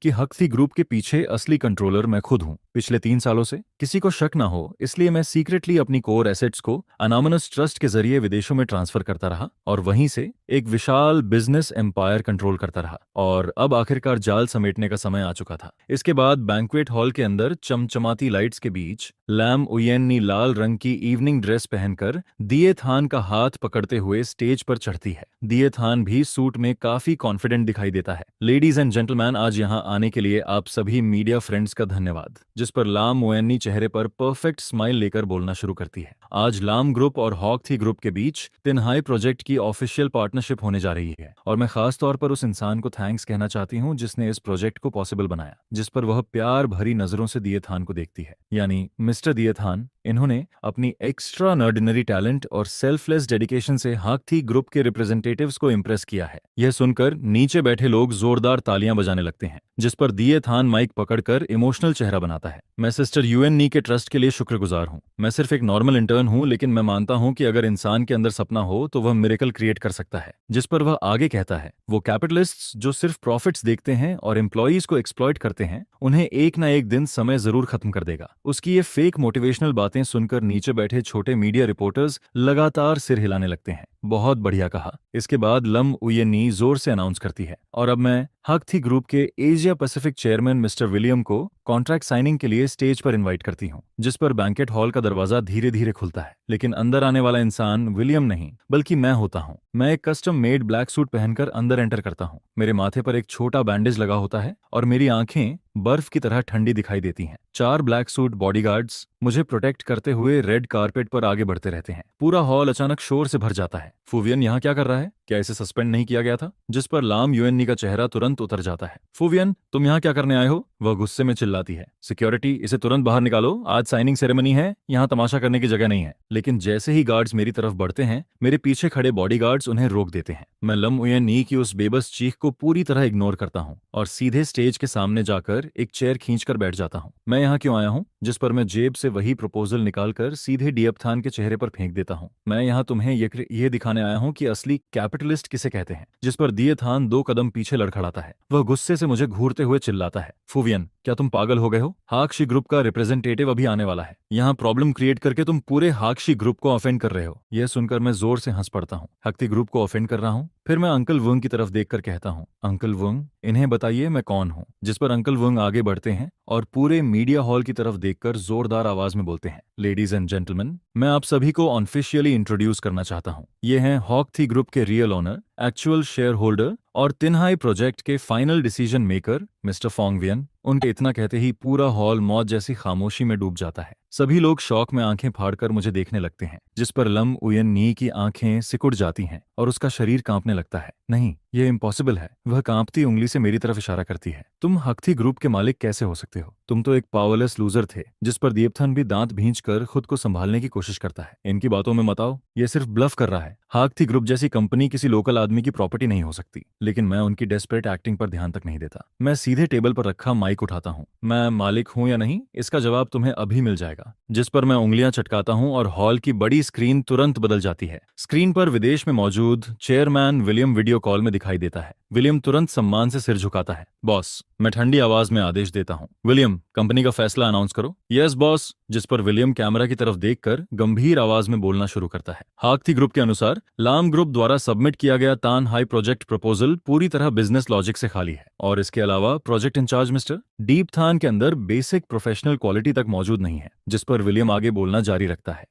कि हक्थी ग्रुप के पीछे असली कंट्रोलर मैं खुद हूं। पिछले 3 सालों से किसी को शक ना हो इसलिए मैं सीक्रेटली अपनी कोर एसेट्स को अनामनस ट्रस्ट के जरिए विदेशों में ट्रांसफर करता रहा और वहीं से एक विशाल बिजनेस एम्पायर कंट्रोल करता रहा। और अब आखिरकार जाल समेटने का समय आ चुका था। इसके बाद बैंक्वेट हॉल के अंदर चमचमाती लाइट्स के बीच लैम उयेन्नी लाल रंग की इवनिंग ड्रेस पहनकर दिए थान का हाथ पकड़ते हुए स्टेज पर चढ़ती है। दिए थान भी सूट में काफी कॉन्फिडेंट दिखाई देता है। लेडीज एंड जेंटलमैन, आज यहाँ आने के लिए आप सभी मीडिया फ्रेंड्स का धन्यवाद। जिस पर लाम मोयन्नी चेहरे पर परफेक्ट स्माइल लेकर बोलना शुरू करती है। आज लाम ग्रुप और हॉक थी ग्रुप के बीच तिनहाई प्रोजेक्ट की ऑफिशियल पार्टनरशिप होने जा रही है और मैं खास तौर पर उस इंसान को थैंक्स कहना चाहती हूँ जिसने इस प्रोजेक्ट को पॉसिबल बनाया। जिस पर वह प्यार भरी नजरों से दिए थान को देखती है, यानी मिस्टर दिए थान। इन्होंने अपनी एक्स्ट्रा ऑर्डिनरी टैलेंट और सेल्फलेस डेडिकेशन से हाक थी ग्रुप के रिप्रेजेंटेटिव्स को इम्प्रेस किया है। यह सुनकर नीचे बैठे लोग जोरदार तालियां बजाने लगते हैं, जिस पर दिए थान माइक पकड़कर इमोशनल चेहरा बनाता है। मैं सिस्टर यूएननी के ट्रस्ट के लिए शुक्रगुजार हूँ। मैं सिर्फ एक नॉर्मल इंटर्न हूँ, लेकिन मैं मानता हूँ कि अगर इंसान के अंदर सपना हो तो वह मिरेकल क्रिएट कर सकता है। जिस पर वह आगे कहता है, वो कैपिटलिस्ट्स जो सिर्फ प्रॉफिट्स देखते हैं और एम्प्लॉयज को एक्सप्लॉइट करते हैं, उन्हें एक ना एक दिन समय जरूर खत्म कर देगा। उसकी ये फेक मोटिवेशनल बातें सुनकर नीचे बैठे छोटे मीडिया रिपोर्टर्स लगातार सिर हिलाने लगते हैं। बहुत बढ़िया कहा। इसके बाद लम उयेन्नी जोर से अनाउंस करती है, और अब मैं हक थी ग्रुप के Asia Pacific chairman mister William को कॉन्ट्रैक्ट साइनिंग के लिए स्टेज पर इनवाइट करती हूँ। जिस पर बैंकेट हॉल का दरवाजा धीरे धीरे खुलता है, लेकिन अंदर आने वाला इंसान विलियम नहीं बल्कि मैं होता हूँ। मैं एक कस्टम मेड ब्लैक सूट पहनकर अंदर एंटर करता हूँ। मेरे माथे पर एक छोटा बैंडेज लगा होता है और मेरी आंखें बर्फ की तरह ठंडी दिखाई देती हैं। 4 ब्लैक सूट बॉडीगार्ड्स मुझे प्रोटेक्ट करते हुए रेड कारपेट पर आगे बढ़ते रहते हैं। पूरा हॉल अचानक शोर से भर जाता है। फुवियन यहाँ क्या कर रहा है? क्या इसे सस्पेंड नहीं किया गया था? जिस पर लाम यूएननी का चेहरा तुरंत उतर जाता है। फुवियन, तुम यहाँ क्या करने आए हो? वह गुस्से में चिल्लाती है। सिक्योरिटी, इसे तुरंत बाहर निकालो, आज साइनिंग सेरेमनी है, यहाँ तमाशा करने की जगह नहीं है। लेकिन जैसे ही गार्ड्स मेरी तरफ बढ़ते हैं, मेरे पीछे खड़े बॉडीगार्ड्स उन्हें रोक देते हैं। मैं लम उयेन्नी की उस बेबस चीख को पूरी तरह इग्नोर करता हूँ और सीधे स्टेज के सामने जाकर एक चेयर खींचकर बैठ जाता हूँ। मैं यहाँ क्यों आया हूँ? जिस पर मैं जेब से वही प्रपोजल निकालकर सीधे डियपथान के चेहरे पर फेंक देता हूँ। मैं यहाँ तुम्हें ये दिखाने आया हूँ कि असली कैपिटलिस्ट किसे कहते हैं। जिस पर दियथान 2 कदम पीछे लड़खड़ाता है। वह गुस्से से मुझे घूरते हुए चिल्लाता है, फुवियन, क्या तुम पागल हो गए हो? हाकशी ग्रुप का रिप्रेजेंटेटिव अभी आने वाला है। यहाँ प्रॉब्लम क्रिएट करके तुम पूरे हाकशी ग्रुप को ऑफेंड कर रहे हो। यह सुनकर मैं जोर से हंस पड़ता हूँ। हक्ती ग्रुप को ऑफेंड कर रहा हूँ? फिर मैं अंकल वुंग की तरफ देखकर कहता हूँ, अंकल वुंग, इन्हें बताइए मैं कौन हूँ। जिस पर अंकल वुंग आगे बढ़ते हैं और पूरे मीडिया हॉल की तरफ देखकर जोरदार आवाज में बोलते हैं, लेडीज एंड जेंटलमैन, मैं आप सभी को ऑफिशियली इंट्रोड्यूस करना चाहता हूँ। ये हैं हॉक थी ग्रुप के real owner, actual share holder और तिनहाई प्रोजेक्ट के फाइनल डिसीजन मेकर मिस्टर फोंगवियन। उनके इतना कहते ही पूरा हॉल मौत जैसी खामोशी में डूब जाता है। सभी लोग शौक में आंखें फाड़कर मुझे देखने लगते हैं। जिस पर लम उयेन्नी की आंखें सिकुड़ जाती हैं और उसका शरीर कांपने लगता है। नहीं, यह इम्पॉसिबल है। वह कांपती उंगली से मेरी तरफ इशारा करती है। तुम हक्थी ग्रुप के मालिक कैसे हो सकते हो? तुम तो एक पावरलेस लूजर थे। जिस पर दीपथन भी दांत भींचकर खुद को संभालने की कोशिश करता है। इनकी बातों में मत आओ, ये सिर्फ ब्लफ कर रहा है। हाकथी ग्रुप जैसी कंपनी किसी लोकल आदमी की प्रॉपर्टी नहीं हो सकती। लेकिन मैं उनकी डेस्परेट एक्टिंग पर ध्यान तक नहीं देता। मैं सीधे टेबल पर रखा माइक उठाता हूँ। मैं मालिक हूँ या नहीं, इसका जवाब तुम्हें अभी मिल जाएगा। जिस पर मैं उंगलियां चटकाता हूँ और हॉल की बड़ी स्क्रीन तुरंत बदल जाती है। स्क्रीन पर विदेश में मौजूद चेयरमैन विलियम वीडियो कॉल में दिखाई देता है। विलियम तुरंत सम्मान से सिर झुकाता है। बॉस, मैं ठंडी आवाज में आदेश देता हूँ, विलियम, कंपनी का फैसला अनाउंस करो। Yes boss. जिस पर विलियम कैमरा की तरफ देखकर गंभीर आवाज में बोलना शुरू करता है। हाकथी ग्रुप के अनुसार लाम ग्रुप द्वारा सबमिट किया गया तान हाई प्रोजेक्ट प्रपोजल पूरी तरह बिजनेस लॉजिक से खाली है और इसके अलावा प्रोजेक्ट इंचार्ज मिस्टर डीप थान के अंदर बेसिक प्रोफेशनल क्वालिटी तक मौजूद नहीं है। जिस पर विलियम आगे बोलना जारी रखता है।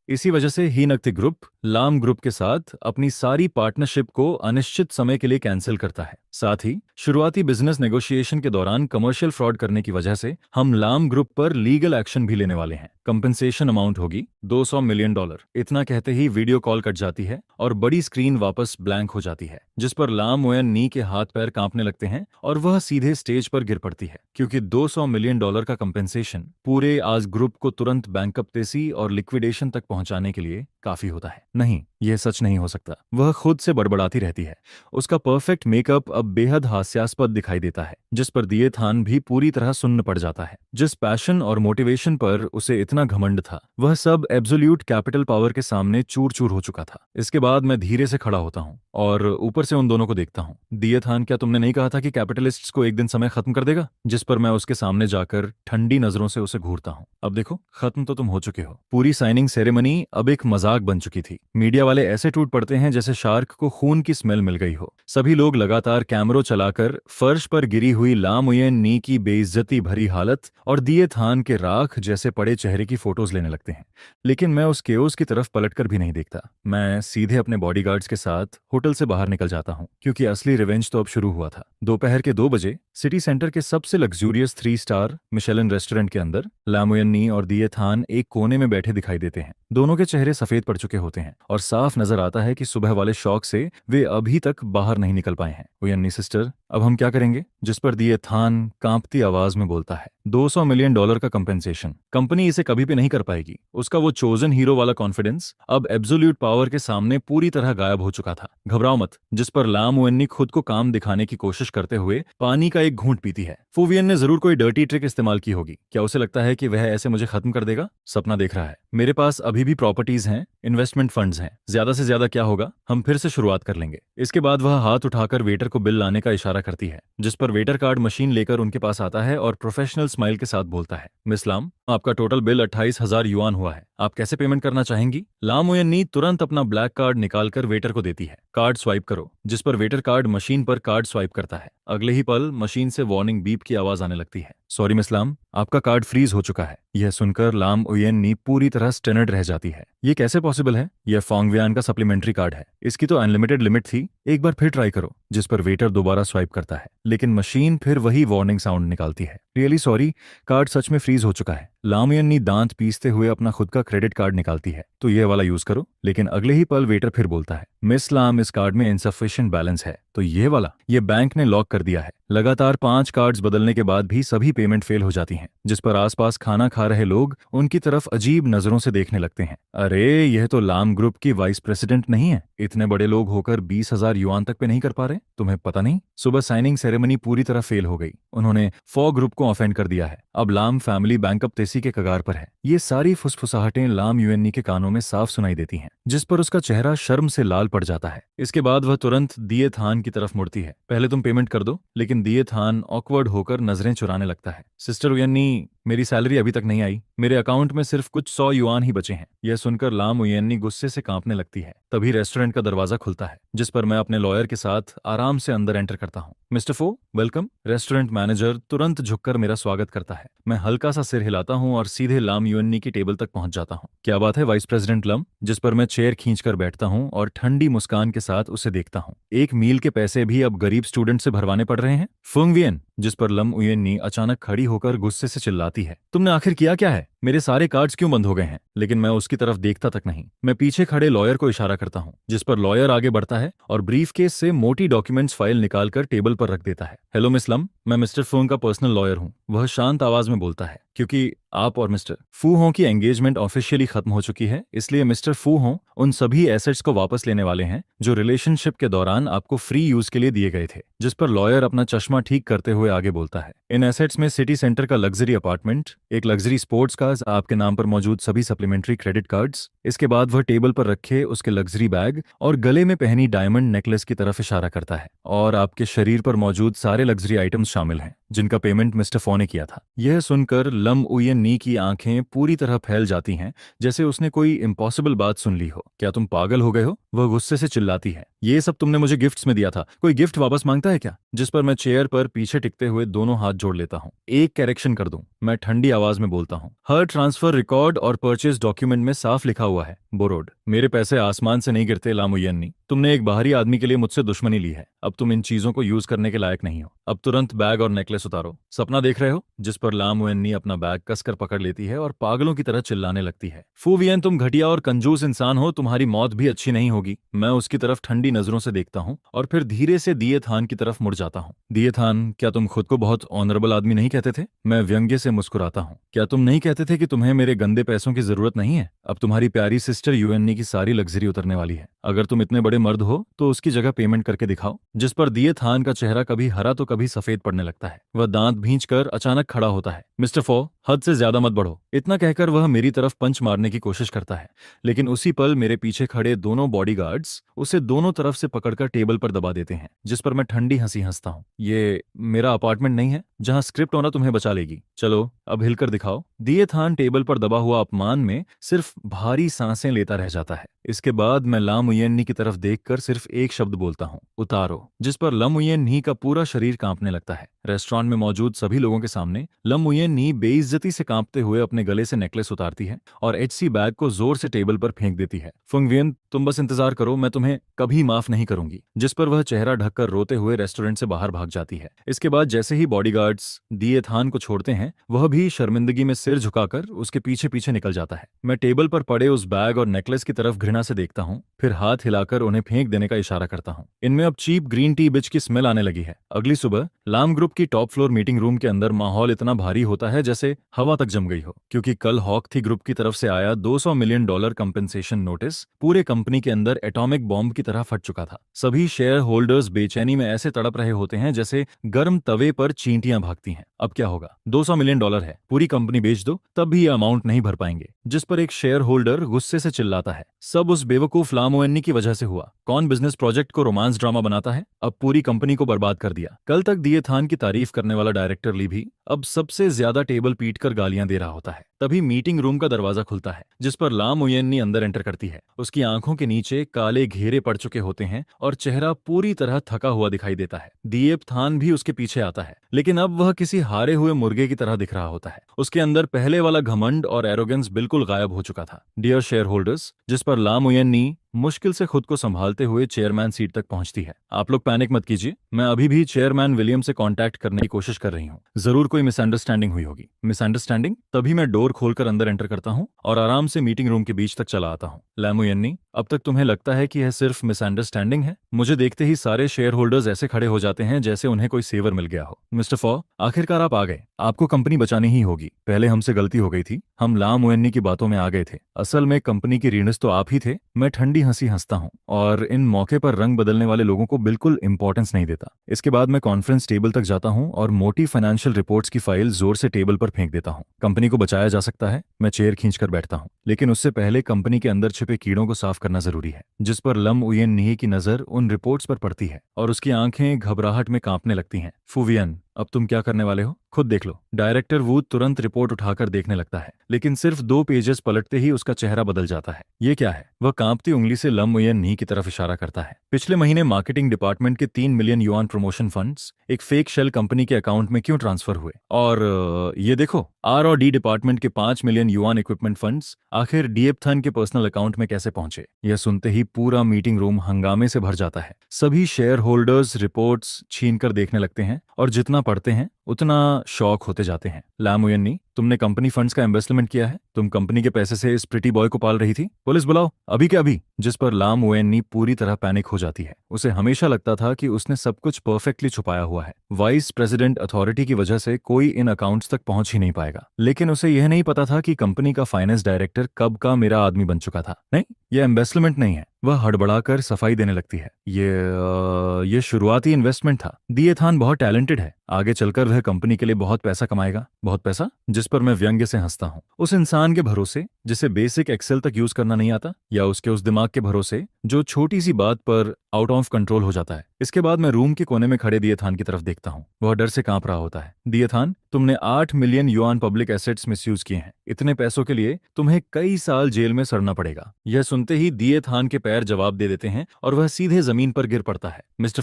इसी वजह से ही नक्ति ग्रुप लाम ग्रुप के साथ अपनी सारी पार्टनरशिप को अनिश्चित समय के लिए कैंसिल करता है। साथ ही शुरुआती बिजनेस नेगोशिएशन के दौरान कमर्शियल फ्रॉड करने की वजह से हम लाम ग्रुप पर लीगल एक्शन भी लेने वाले हैं। कंपनसेशन अमाउंट होगी $200 मिलियन। इतना कहते ही वीडियो कॉल कट जाती है और बड़ी स्क्रीन वापस ब्लैंक हो जाती है। जिस पर लाम उयेन्नी के हाथ पैर कांपने लगते हैं और वह सीधे स्टेज पर गिर पड़ती है, क्योंकि $200 मिलियन का कंपनसेशन पूरे आज ग्रुप को तुरंत बैंकरप्टेसी और लिक्विडेशन तक पहुंचाने के लिए काफी होता है। नहीं, यह सच नहीं हो सकता। वह खुद से बड़बड़ाती रहती है। उसका परफेक्ट मेकअप अब बेहद हास्यास्पद दिखाई देता है, जिस पर दिए थान भी पूरी तरह सुन्न पड़ जाता है। जिस पैशन और मोटिवेशन पर उसे इतना घमंड था, वह सब एब्सोल्यूट कैपिटल पावर के सामने चूर चूर हो चुका था। इसके बाद मैं धीरे से खड़ा होता हूँ और ऊपर से उन दोनों को देखता हूँ। दिए थान, क्या तुमने नहीं कहा था कि कैपिटलिस्ट्स को एक दिन समय खत्म कर देगा? जिस पर मैं उसके सामने जाकर ठंडी नजरों से उसे घूरता हूँ। अब देखो, खत्म तो तुम हो चुके हो। पूरी साइनिंग सेरेमनी अब एक मजाक बन चुकी थी। मीडिया वाले ऐसे टूट पड़ते हैं जैसे शार्क को खून की स्मेल मिल गई हो। सभी लोग लगातार कैमरों चलाकर फर्श पर गिरी हुई लाम उयेन नी की बेइज्जती भरी हालत और दिए थान के राख जैसे पड़े चेहरे की फोटोज लेने लगते हैं। लेकिन मैं उस केओस की तरफ पलटकर भी नहीं देखता। मैं सीधे अपने बॉडीगार्ड्स के साथ होटल से बाहर निकल जाता हूँ, क्योंकि असली रिवेंज तो अब शुरू हुआ था। दोपहर के 2 बजे सिटी सेंटर के सबसे लग्जूरियस 3 स्टार मिशेलिन रेस्टोरेंट के अंदर लाम उयेन नी और दिए थान एक कोने में बैठे दिखाई देते हैं। दोनों के चेहरे सफेद पड़ चुके होते हैं और साफ नजर आता है कि सुबह वाले शौक से वे अभी तक बाहर नहीं निकल पाए हैं। उयेन नी सिस्टर, अब हम क्या करेंगे? जिस पर दिए थान कांपती आवाज में बोलता है, $200 मिलियन का कंपेंसेशन। कंपनी इसे कभी भी नहीं कर पाएगी। उसका वो चोजन हीरो वाला कॉन्फिडेंस अब एब्सोल्यूट पावर के सामने पूरी तरह गायब हो चुका था। घबराओ मत। जिस पर लाम उयेन खुद को काम दिखाने की कोशिश करते हुए पानी का एक घूंट पीती है। फुवियन ने जरूर कोई डर्टी ट्रिक इस्तेमाल की होगी। क्या उसे लगता है कि वह ऐसे मुझे खत्म कर देगा? सपना देख रहा है। मेरे पास अभी भी प्रॉपर्टीज हैं, इन्वेस्टमेंट फंड्स हैं। ज्यादा से ज्यादा क्या होगा, हम फिर से शुरुआत कर लेंगे। इसके बाद वह हाथ उठाकर वेटर को बिल लाने का इशारा करती है, जिस पर वेटर कार्ड मशीन लेकर उनके पास आता है और प्रोफेशनल स्माइल के साथ बोलता है, मिस लाम, आपका टोटल बिल 28,000 युआन हुआ है। आप कैसे पेमेंट करना चाहेंगी? लाम उयेन नी तुरंत अपना ब्लैक कार्ड निकालकर वेटर को देती है। कार्ड स्वाइप करो। जिस पर वेटर कार्ड मशीन पर कार्ड स्वाइप करता है। अगले ही पल मशीन से वार्निंग बीप की आवाज आने लगती है। सॉरी मिस लाम, आपका कार्ड फ्रीज हो चुका है। यह सुनकर लाम उयेन नी पूरी तरह स्टनर्ड रह जाती है। ये कैसे पॉसिबल है? यह फोंगवियान का सप्लीमेंट्री कार्ड है। इसकी तो अनलिमिटेड लिमिट थी। एक बार फिर ट्राई करो। जिस पर वेटर दोबारा स्वाइप करता है, लेकिन मशीन फिर वही वार्निंग साउंड निकालती है। रियली सॉरी, कार्ड सच में फ्रीज हो चुका है। लाम उयेन नी दांत पीसते हुए अपना खुद का क्रेडिट कार्ड निकालती है। तो ये वाला यूज करो। लेकिन अगले ही पल वेटर फिर बोलता है, मिस लाम, इस कार्ड में इनसफिशिएंट बैलेंस है। तो ये वाला, ये बैंक ने लॉक कर दिया है। लगातार 5 कार्ड्स बदलने के बाद भी सभी पेमेंट फेल हो जाती हैं, जिस पर आसपास खाना खा रहे लोग उनकी तरफ अजीब नजरों से देखने लगते हैं। अरे, यह तो लाम ग्रुप की वाइस प्रेसिडेंट नहीं है। इतने बड़े लोग होकर 20,000 युआन तक पे नहीं कर पा रहे। तुम्हें पता नहीं, सुबह साइनिंग सेरेमनी पूरी तरह फेल हो गई। उन्होंने फॉ ग्रुप को ऑफेंड कर दिया है। अब लाम फैमिली बैंकरप्टेसी के कगार पर है। ये सारी फुसफुसाहटें लाम उयेन नी के कानों में साफ सुनाई देती हैं, जिस पर उसका चेहरा शर्म से लाल पड़ जाता है। इसके बाद वह तुरंत दिए थान की तरफ मुड़ती है। पहले तुम पेमेंट कर दो। लेकिन दिए थान ऑकवर्ड होकर नजरें चुराने लगता है। सिस्टर उयेन नी, मेरी सैलरी अभी तक नहीं आई। मेरे अकाउंट में सिर्फ कुछ 100 युआन ही बचे हैं। यह सुनकर लाम उयेन नी गुस्से से कांपने लगती है। तभी रेस्टोरेंट का दरवाजा खुलता है, जिस पर मैं अपने लॉयर के साथ आराम से अंदर एंटर करता हूँ। मिस्टर फो, वेलकम। रेस्टोरेंट मैनेजर तुरंत झुककर मेरा स्वागत करता है। मैं हल्का सा सिर हिलाता हूँ और सीधे लाम उयेन नी की टेबल तक पहुंच जाता हूँ। क्या बात है वाइस प्रेसिडेंट लम? जिस पर मैं चेयर खींचकर बैठता हूँ और ठंडी मुस्कान के साथ उसे देखता हूँ। एक मील के पैसे भी अब गरीब स्टूडेंट से भरवाने पड़ रहे हैं? फुंगवियन, जिस पर लम उयेन नी अचानक खड़ी होकर गुस्से से चिल्लाती है, तुमने आखिर किया क्या है? मेरे सारे कार्ड्स क्यों बंद हो गए हैं? लेकिन मैं उसकी तरफ देखता तक नहीं। मैं पीछे खड़े लॉयर को इशारा करता हूँ, जिस पर लॉयर आगे बढ़ता है और ब्रीफ केस से मोटी डॉक्यूमेंट्स फाइल निकालकर टेबल पर रख देता है। हेलो मिस लम, मैं मिस्टर फुंग का पर्सनल लॉयर हूँ। वह शांत आवाज में बोलता है, क्योंकि आप और मिस्टर फू हों की एंगेजमेंट ऑफिशियली खत्म हो चुकी है, इसलिए मिस्टर फू हों उन सभी एसेट्स को वापस लेने वाले हैं जो रिलेशनशिप के दौरान आपको फ्री यूज के लिए दिए गए थे। जिस पर लॉयर अपना चश्मा ठीक करते हुए आगे बोलता है, इन एसेट्स में सिटी सेंटर का लग्जरी अपार्टमेंट, एक लग्जरी स्पोर्ट्स कार्स, आपके नाम पर मौजूद सभी सप्लीमेंट्री क्रेडिट कार्ड्स। इसके बाद वह टेबल पर रखे उसके लग्जरी बैग और गले में पहनी डायमंड नेकलेस की तरफ इशारा करता है, और आपके शरीर पर मौजूद सारे लग्जरी आइटम्स शामिल हैं जिनका पेमेंट मिस्टर फो ने किया था। यह सुनकर लम उयेन नी की आंखें पूरी तरह फैल जाती हैं, जैसे उसने कोई इम्पॉसिबल बात सुन ली हो। क्या तुम पागल हो गए हो? वह गुस्से से चिल्लाती है। ये सब तुमने मुझे गिफ्ट्स में दिया था, कोई गिफ्ट वापस मांगता है क्या? जिस पर मैं चेयर पर पीछे टिकते हुए दोनों हाथ जोड़ लेता हूँ। एक करेक्शन कर दूं, मैं ठंडी आवाज में बोलता हूँ, हर ट्रांसफर रिकॉर्ड और परचेज डॉक्यूमेंट में साफ लिखा हुआ है बोरोड। मेरे पैसे आसमान से नहीं गिरते लाम उयेन नी। तुमने एक बाहरी आदमी के लिए मुझसे दुश्मनी ली है। अब तुम इन चीजों को यूज करने के लायक नहीं हो। अब तुरंत बैग और नेकलेस नेकलेस उतारो। सपना देख रहे हो? जिस पर लाम वेन्नी अपना बैग कसकर पकड़ लेती है और पागलों की तरह चिल्लाने लगती है, फू वियन, तुम घटिया और कंजूस इंसान हो, तुम्हारी मौत भी अच्छी नहीं होगी। मैं उसकी तरफ ठंडी नजरों से देखता हूँ और फिर धीरे से दिए थान की तरफ मुड़ जाता हूँ। दिए थान, क्या तुम खुद को बहुत ऑनरेबल आदमी नहीं कहते थे? मैं व्यंग्य से मुस्कुराता हूँ। क्या तुम नहीं कहते थे कि तुम्हें मेरे गंदे पैसों की जरूरत नहीं है? अब तुम्हारी प्यारी सिस्टर यूएननी की सारी लग्जरी उतरने वाली है। अगर तुम इतने बड़े मर्द हो तो उसकी जगह पेमेंट करके दिखाओ। जिस पर दिए थान का चेहरा कभी हरा तो कभी सफेद पड़ने लगता है। वह दांत भींचकर अचानक खड़ा होता है। मिस्टर फो, हद से ज्यादा मत बढ़ो। इतना कहकर वह मेरी तरफ पंच मारने की कोशिश करता है, लेकिन उसी पल मेरे पीछे खड़े दोनों बॉडीगार्ड्स उसे दोनों तरफ से पकड़कर टेबल पर दबा देते हैं। जिस पर मैं ठंडी हंसी हंसता हूँ। ये मेरा अपार्टमेंट नहीं है जहां स्क्रिप्ट होना तुम्हें बचा लेगी। चलो अब हिलकर दिखाओ। दिए थान टेबल पर दबा हुआ अपमान में सिर्फ भारी सांसें लेता रह जाता है। इसके बाद मैं लाम उयेन्नी की तरफ देखकर सिर्फ एक शब्द बोलता हूँ, उतारो। जिस पर लम उयेन्नी का पूरा शरीर कांपने लगता है। रेस्टोरेंट में मौजूद सभी लोगों के सामने लम उयेन्नी बेइज्जती से कांपते हुए अपने गले से नेकलेस उतारती है और एचसी बैग को जोर से टेबल पर फेंक देती है। फुंगवियन, तुम बस इंतजार करो, मैं तुम्हें कभी माफ नहीं करूंगी। जिस पर वह चेहरा ढककर रोते हुए रेस्टोरेंट से बाहर भाग जाती है। इसके बाद जैसे ही बॉडीगार्ड्स दिए थान को छोड़ते हैं, वह भी शर्मिंदगी में सिर झुकाकर उसके पीछे पीछे निकल जाता है। मैं टेबल पर पड़े उस बैग और नेकलेस की तरफ घृणा से देखता हूँ, फिर हाथ हिलाकर उन्हें फेंक देने का इशारा करता हूँ। इनमें अब चीप ग्रीन टी बिच की स्मेल आने लगी है। अगली सुबह लाम ग्रुप की टॉप फ्लोर मीटिंग रूम के अंदर माहौल इतना भारी होता है जैसे हवा तक जम गई हो, क्योंकि कल हॉक थी ग्रुप की तरफ से आया $200 मिलियन कंपेंसेशन नोटिस पूरे कंपनी के अंदर एटॉमिक बॉम्ब की तरह फट चुका था। सभी शेयर होल्डर्स बेचैनी में ऐसे तड़प रहे होते हैं जैसे गर्म तवे पर चींटियां भागती हैं। अब क्या होगा? $200 मिलियन है, पूरी कंपनी बेच दो तब भी ये अमाउंट नहीं भर पाएंगे। जिस पर एक शेयर होल्डर गुस्से से चिल्लाता है, सब उस बेवकूफ लाम ओएन्नी की वजह से हुआ। कौन बिजनेस प्रोजेक्ट को रोमांस ड्रामा बनाता है, अब पूरी कंपनी को बर्बाद कर दिया। कल तक दिए थान की तारीफ करने वाला डायरेक्टर ली भी अब सबसे ज्यादा टेबल पीट कर गालियां दे रहा होता है। तभी मीटिंग रूम का दरवाजा खुलता है, जिस पर लाम ओएन्नी अंदर एंटर करती है। उसकी आंखों के नीचे काले घेरे पड़ चुके होते हैं और चेहरा पूरी तरह थका हुआ दिखाई देता है। दिएब थान भी उसके पीछे आता है, लेकिन अब वह किसी हारे हुए मुर्गे की तरह दिख रहा होता है। उसके अंदर पहले वाला घमंड और एरोगेंस बिल्कुल गायब हो चुका था। डियर शेयर होल्डर्स, जिस पर लाम ओएन्नी मुश्किल से खुद को संभालते हुए चेयरमैन सीट तक पहुंचती है। आप लोग पैनिक मत कीजिए, मैं अभी भी चेयरमैन विलियम से कांटेक्ट करने की कोशिश कर रही हूँ। जरूर कोई मिसअंडरस्टैंडिंग हुई होगी। मिसअंडरस्टैंडिंग? तभी मैं डोर खोलकर अंदर एंटर करता हूँ और आराम से मीटिंग रूम के बीच तक चला आता हूँ। लाम ओएन्नी, अब तक तुम्हें लगता है कि यह सिर्फ मिसअंडरस्टैंडिंग है? मुझे देखते ही सारे शेयर होल्डर्स ऐसे खड़े हो जाते हैं जैसे उन्हें कोई सेवर मिल गया हो। मिस्टर फॉ, आखिरकार आप आ गए। आपको कंपनी बचानी ही होगी। पहले हमसे गलती हो गई थी, हम लाम ओएन्नी की बातों में आ गए थे। असल में कंपनी की रीनस तो आप ही थे। मैं ठंडी हंसी हंसता हूँ और इन मौके पर रंग बदलने वाले लोगों को बिल्कुल इंपॉर्टेंस नहीं देता। इसके बाद मैं कॉन्फ्रेंस टेबल तक जाता हूँ और मोटी फाइनेंशियल रिपोर्ट्स की फाइल जोर से टेबल पर फेंक देता हूँ। कंपनी को बचाया जा सकता है। मैं चेयर खींचकर बैठता हूँ, लेकिन उससे पहले कंपनी के अंदर छिपे कीड़ों को साफ करना जरूरी है। जिस पर लम ओएन्नी की नजर उन रिपोर्ट्स पर पड़ती है और उसकी आंखें घबराहट में कांपने लगती हैं। फुवियन, अब तुम क्या करने वाले हो? खुद देख लो। डायरेक्टर वू तुरंत रिपोर्ट उठाकर देखने लगता है, लेकिन सिर्फ 2 पेजेस पलटते ही उसका चेहरा बदल जाता है। ये क्या है? वह कांपती उंगली से लम ओएन्नी की तरफ इशारा करता है। पिछले महीने मार्केटिंग डिपार्टमेंट के 3 मिलियन युआन प्रमोशन फंड्स एक फेक शेल कंपनी के अकाउंट में क्यों ट्रांसफर हुए? और ये देखो, आर और डी डिपार्टमेंट के 5 मिलियन युआन इक्विपमेंट फंड्स आखिर डीएपथन के पर्सनल अकाउंट में कैसे पहुंचे? यह सुनते ही पूरा मीटिंग रूम हंगामे से भर जाता है। सभी शेयर होल्डर्स रिपोर्ट्स छीनकर देखने लगते हैं और जितना पढ़ते हैं उतना शॉक होते जाते हैं। लाम ओएन्नी, तुमने कंपनी फंड्स का इन्वेस्टमेंट किया है? तुम कंपनी के पैसे से इस प्रिटी बॉय को पाल रही थी? पुलिस बुलाओ, अभी के अभी। जिस पर लाम ओएन्नी पूरी तरह पैनिक हो जाती है। उसे हमेशा लगता था कि उसने सब कुछ परफेक्टली छुपाया हुआ है। वाइस प्रेसिडेंट अथॉरिटी की वजह से कोई इन अकाउंट्स तक पहुंच ही नहीं पाएगा। लेकिन उसे यह नहीं पता था कि कंपनी का फाइनेंस डायरेक्टर कब का मेरा आदमी बन चुका था। नहीं, यह इन्वेस्टमेंट नहीं है। वह हड़बड़ाकर सफाई देने लगती है। ये शुरुआती इन्वेस्टमेंट था। दिए थान बहुत टैलेंटेड है, आगे चलकर वह कंपनी के लिए बहुत पैसा कमाएगा। बहुत पैसा? जिस पर मैं व्यंग्य से हंसता हूँ। उस इंसान के भरोसे जिसे बेसिक एक्सेल तक यूज करना नहीं आता, या उसके उस दिमाग के भरोसे जो छोटी सी बात पर आउट ऑफ कंट्रोल हो जाता है। इसके बाद मैं रूम के कोने में खड़े दिए थान की तरफ देखता हूँ। वह डर से कांप रहा होता है। दिए थान, तुमने 8 million yuan public assets misuse किए हैं। इतने पैसों के लिए तुम्हें कई साल जेल में सड़ना पड़ेगा। यह सुनते ही दिए थान के पैर जवाब दे देते हैं और वह सीधे जमीन पर गिर पड़ता है। मिस्टर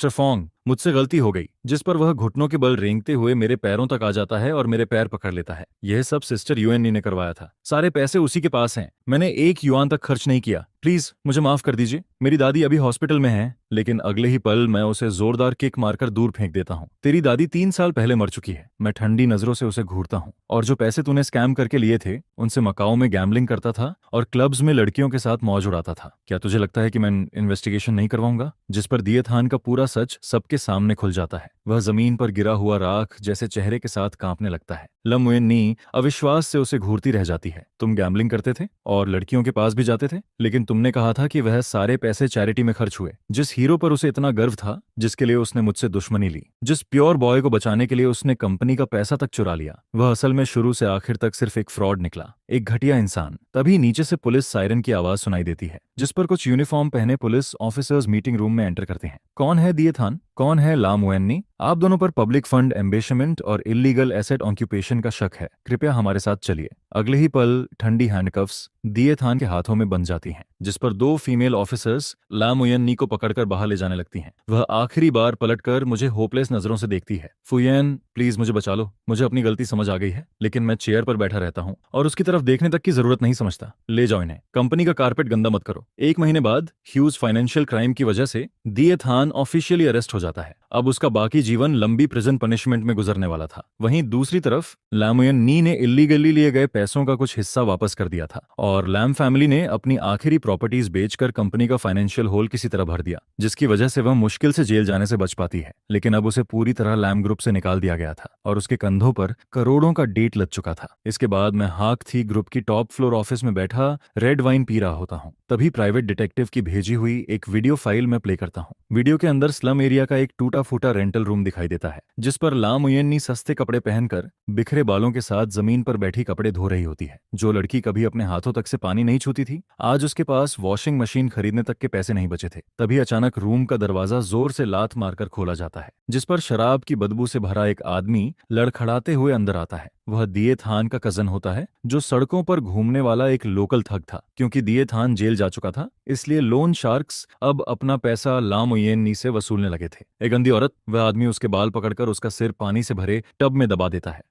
फोंग, मुझसे गलती हो गई। जिस पर वह घुटनों के बल रेंगते हुए मेरे पैरों तक आ जाता है और मेरे पैर पकड़ लेता है। यह सब सिस्टर यूएननी ने करवाया था। सारे पैसे उसी के पास हैं। मैंने 1 युआन तक खर्च नहीं किया। प्लीज मुझे माफ कर दीजिए, मेरी दादी अभी हॉस्पिटल में है। लेकिन अगले ही पल मैं उसे जोरदार किक मारकर दूर फेंक देता हूँ। तेरी दादी 3 साल पहले मर चुकी है। मैं ठंडी नजरों से उसे घूरता हूँ। और जो पैसे तूने स्कैम करके लिए थे उनसे मकाओ में गैम्बलिंग करता था और क्लब्स में लड़कियों के साथ मौज उड़ाता था। क्या तुझे लगता है कि मैं इन्वेस्टिगेशन नहीं करवाऊंगा? जिस पर दिए थान का पूरा सच सबके सामने खुल जाता है। वह जमीन पर गिरा हुआ राख जैसे चेहरे के साथ कांपने लगता है। लम मुयन्नी अविश्वास से उसे घूरती रह जाती है। तुम गैम्बलिंग करते थे और लड़कियों के पास भी जाते थे, लेकिन तुमने कहा था कि वह सारे पैसे चैरिटी में खर्च हुए। जिस हीरो पर उसे इतना गर्व था, जिसके लिए उसने मुझसे दुश्मनी ली, जिस प्योर बॉय को बचाने के लिए उसने कंपनी का पैसा तक चुरा लिया, वह असल में शुरू से आखिर तक सिर्फ एक फ्रॉड निकला, एक घटिया इंसान। तभी नीचे से पुलिस सायरन की आवाज सुनाई देती है, जिस पर कुछ यूनिफॉर्म पहने पुलिस ऑफिसर्स मीटिंग रूम में एंटर करते हैं। कौन है दिए थान? कौन है ला मुयन्नी? आप दोनों पर पब्लिक फंड एम्बेशमेंट और इलीगल एसेट ऑक्यूपेशन का शक है। कृपया हमारे साथ चलिए। अगले ही पल ठंडी हैंडकफ्स दिए थान के हाथों में बंध जाती हैं, जिस पर 2 फीमेल ऑफिसर्स ला मुयन्नी को पकड़कर बाहर ले जाने लगती हैं। वह आखिरी बार पलटकर मुझे होपलेस नजरों से देखती है। फुयेन, प्लीज मुझे बचा लो, मुझे अपनी गलती समझ आ गई है, लेकिन मैं चेयर पर बैठा रहता हूँ और उसकी तरफ देखने तक की जरूरत नहीं समझता। ले जाओ इन्हें, कंपनी का कारपेट गंदा मत करो। 1 महीने बाद ह्यूज फाइनेंशियल क्राइम की वजह से दिए थान ऑफिशियली अरेस्ट हो जाता है। अब उसका बाकी जीवन लंबी प्रिजन पनिशमेंट में गुजरने वाला था। वहीं दूसरी तरफ लामुयन्नी ने इल्लीगली लिए गए पैसों का कुछ हिस्सा वापस कर दिया था और लैम फैमिली ने अपनी आखिरी प्रॉपर्टीज बेचकर कंपनी का फाइनेंशियल होल किसी तरह भर दिया, जिसकी वजह से वह मुश्किल से जेल जाने से बच पाती है। लेकिन अब उसे पूरी तरह लैम ग्रुप से निकाल दिया गया था और उसके कंधों पर करोड़ों का डेट लग चुका था। इसके बाद मैं हाक थी ग्रुप की टॉप फ्लोर ऑफिस में बैठा रेड वाइन पी रहा होता हूँ। तभी प्राइवेट डिटेक्टिव की भेजी हुई एक वीडियो फाइल में प्ले करता हूँ। वीडियो के अंदर स्लम एरिया का एक टूटा फूटा रेंटल रूम दिखाई देता है, जिस पर ला मुयन्नी सस्ते कपड़े पहनकर बिखरे बालों के साथ जमीन पर बैठी कपड़े धो रही होती है। जो लड़की कभी अपने हाथों तक से पानी नहीं छूती थी, आज उसके पास वॉशिंग मशीन खरीदने तक के पैसे नहीं बचे थे। तभी अचानक रूम का दरवाजा जोर से लात मारकर खोला जाता है, जिस पर शराब की बदबू से भरा एक आदमी लड़खड़ाते हुए अंदर आता है। वह दिए थान का कजन होता है, जो सड़कों पर घूमने वाला एक लोकल थग था। क्योंकि दिए थान जेल जा चुका था, इसलिए लोन शार्क्स अब अपना पैसा ला मुयन्नी से वसूलने लगे थे। एक गंदी औरत, वह आदमी उसके बाल पकड़कर उसका सिर पानी से भरे टब में दबा देता है।